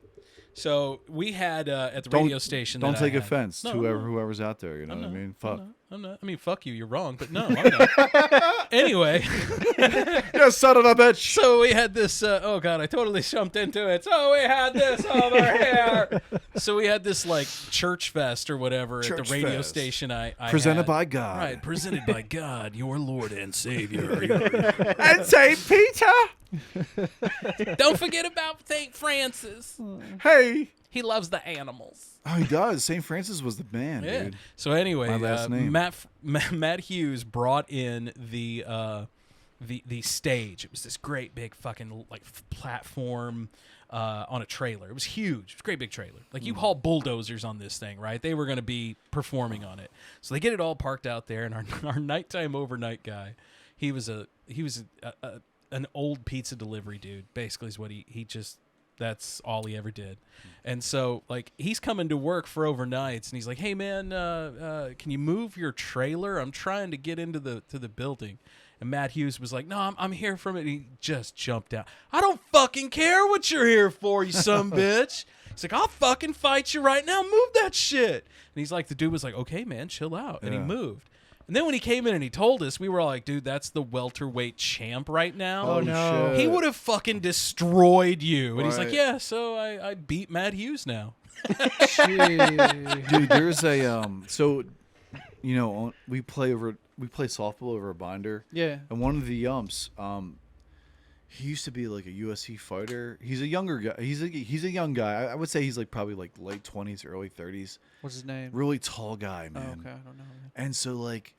So we had at the radio station. Don't that take I had, offense to No, whoever's out there. You know what I mean? Fuck. I'm not. I mean, fuck you. You're wrong, but no, I'm not. Anyway. You son of a bitch. So we had this. Oh God, I totally jumped into it. So we had this over here. So we had this like church fest or whatever at the radio station. I presented had. by God. Right, presented by God, your Lord and Savior. And Saint Peter. Don't forget about Saint Francis. Hey. He loves the animals. Oh, he does. St. Francis was the man, Yeah. dude. So anyway, My last name. Matt Hughes brought in the stage. It was this great big fucking like platform on a trailer. It was huge. It was a great big trailer. Like you haul bulldozers on this thing, right? They were going to be performing on it. So they get it all parked out there, and our nighttime overnight guy, he was an old pizza delivery dude. Basically, is what he just. That's all he ever did. And so, like, he's coming to work for overnights, and he's like, hey, man, can you move your trailer? I'm trying to get into the building. And Matt Hughes was like, no, I'm here from it. And he just jumped out. I don't fucking care what you're here for, you son of a bitch. He's like, I'll fucking fight you right now. Move that shit. And he's like, the dude was like, okay, man, chill out. And he moved. And then when he came in and he told us, we were all like, dude, that's the welterweight champ right now. Oh, no. Shit. He would have fucking destroyed you. And he's like, Right. yeah, so I beat Matt Hughes now. Dude, there's a so you know, we play softball over a binder. Yeah. And one of the he used to be like a UFC fighter. He's a younger guy. He's a young guy. I would say he's like probably like late 20s, early 30s. What's his name? Really tall guy, man. Oh, okay, I don't know. And so like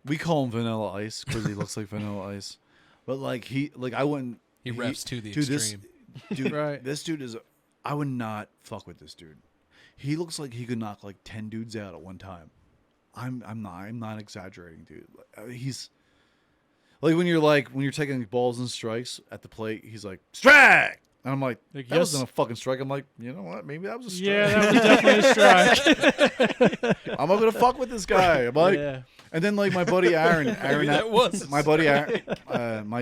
we call him Vanilla Ice because he looks like Vanilla Ice. But like I wouldn't. He refs to the dude, extreme. Dude, Right. This dude is. I would not fuck with this dude. He looks like he could knock like 10 dudes out at one time. I'm not exaggerating, dude. He's like when you're taking balls and strikes at the plate, he's like, strike! And I'm like, that wasn't a fucking strike. I'm like, you know what? Maybe that was a strike. Yeah, that was definitely a strike. I'm not gonna fuck with this guy. I'm like, and then like my buddy Aaron, that was a my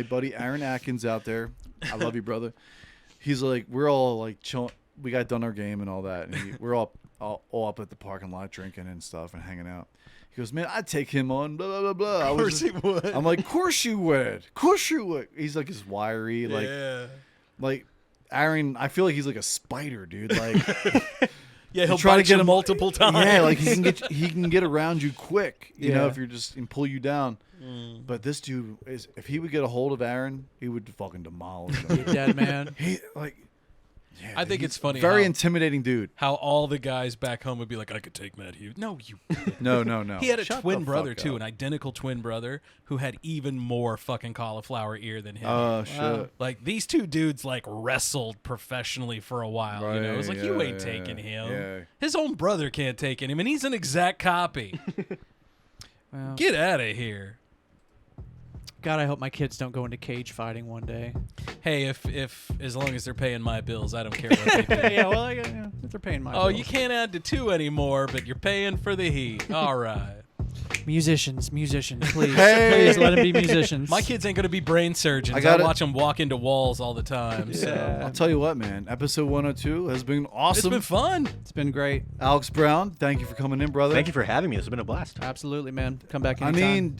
buddy Aaron Atkins out there. I love you, brother. He's like, we're all like chilling. We got done our game and all that, and we're all up at the parking lot drinking and stuff and hanging out. He goes, man, I'd take him on, blah, blah, blah, blah. Of course he would. I'm like, course you would. Course you would. He's like, his wiry, like Aaron, I feel like he's like a spider, dude. Like, yeah, he'll try to get him multiple times. Yeah, like he can get around you quick, you know, if you're just and pull you down. But this dude if he would get a hold of Aaron, he would fucking demolish him. Dead man. He like. Yeah, I think it's funny. Very how, intimidating dude. How all the guys back home would be like, I could take Matt Hughes. No, you. No. He had a Shut twin the brother fuck too, up. an identical twin brother who had even more fucking cauliflower ear than him. Oh shit! Like these two dudes like wrestled professionally for a while. You know, it was like you ain't taking him. Yeah. His own brother can't take him, and he's an exact copy. Well, Get out of here. God, I hope my kids don't go into cage fighting one day. Hey, if as long as they're paying my bills, I don't care what they do. Yeah, well, if they're paying my bills. Oh, you can't add to 2 anymore, but you're paying for the heat. All right. Musicians, please. Hey. Please let them be musicians. My kids ain't going to be brain surgeons. I watch them walk into walls all the time. Yeah. So. I'll tell you what, man. Episode 102 has been awesome. It's been fun. It's been great. Alex Brown, thank you for coming in, brother. Thank you for having me. This has been a blast. Absolutely, man. Come back I anytime. mean,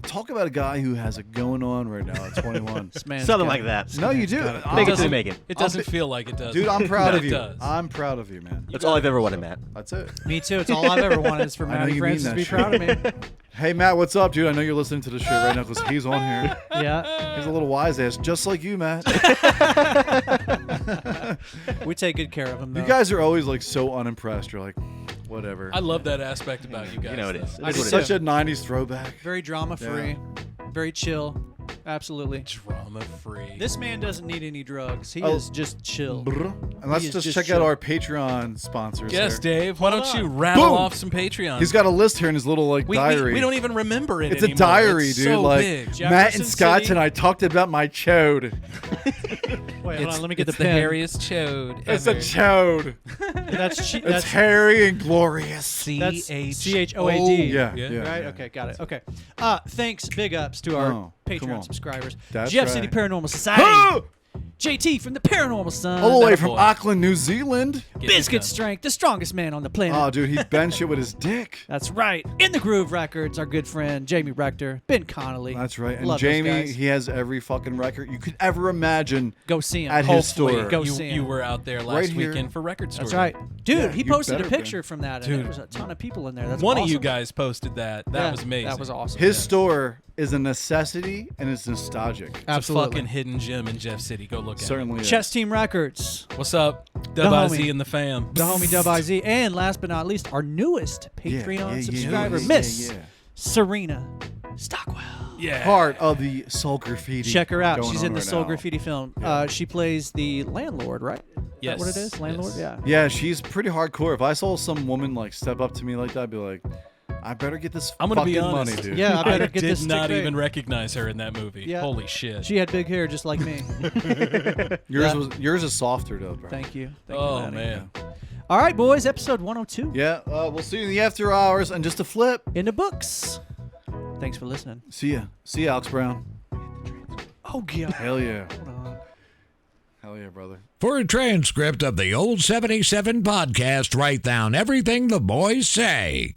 talk about a guy who has it going on right now at 21. This man's Something got like it. that. No, you do. Make it to make it. It doesn't feel like it does. Dude, I'm proud of It you. does. I'm proud of you, man. That's all I've ever wanted, Matt. That's it. Me too. It's all I've ever wanted is for I know Matty you mean Francis to that be shit. proud of me. Hey, Matt, what's up, dude? I know you're listening to the shit right now because he's on here. Yeah. He's a little wise ass, just like you, Matt. We take good care of them. You guys are always like so unimpressed. You're like, whatever. I love that aspect about you guys. You know it is. It's such a '90s throwback. Very drama free, very chill. Absolutely. Drama free. This man doesn't need any drugs. He is just chill. And let's just check out our Patreon sponsors. Yes, here. Dave. Why don't you rattle Boom! off some Patreon? He's got a list here in his little diary. We don't even remember it It's anymore. a diary, It's dude. so like big. Matt Jefferson and Scott City. and I talked about my chode. Wait, hold on. Let me get It's the the pen. hairiest chode. It's a ever. chode. That's It's hairy and glorious. That's CHOAD. Yeah. Right? Okay, got it. Okay. Thanks, big ups to our come Patreon on. subscribers. That's Jeff right. City Paranormal Society. JT from the Paranormal Son. All the way That from boy. Auckland, New Zealand. Biscuit Strength, the strongest man on the planet. Oh, dude, he bench it with his dick. That's right. In the Groove Records, our good friend Jamie Rector, Ben Connolly. That's right. And Love those Jamie, guys. he has every fucking record you could ever imagine. Go see him. At his Hopefully. store. Go see him. You were out there last Right here. weekend for Record Store. That's right. Dude, Yeah, he you posted a better picture from that, and Dude. there was a ton of people in there. That's One awesome. of you guys posted that. That Yeah, was amazing. That was awesome. His store is a necessity and it's nostalgic. It's Absolutely. a fucking hidden gem in Jeff City. Go look at Certainly it. is. Chess Team Records. What's up? The Dub IZ homie. and the fam. The homie Dub IZ. And last but not least, our newest Patreon subscriber, Miss Serena Stockwell. Yeah. Part of the Soul Graffiti. Check her out. going She's on in the right Soul now. Graffiti film. She plays the landlord, right? Yes. Is that what it is? Landlord? Yes. Yeah. Yeah, she's pretty hardcore. If I saw some woman like step up to me like that, I'd be like, I better get this I'm gonna fucking be honest. money, dude. Yeah, I better get did this not chick even paid. recognize her in that movie. Yeah. Holy shit. She had big hair just like me. Yours is softer though, bro. Thank you. Thank Oh, you, Maddie. man. All right, boys. Episode 102. Yeah, we'll see you in the after hours and just a flip. In the books. Thanks for listening. See ya, Alex Brown. Oh, yeah. Hell yeah. Hold on. Hell yeah, brother. For a transcript of the Old 77 podcast, write down everything the boys say.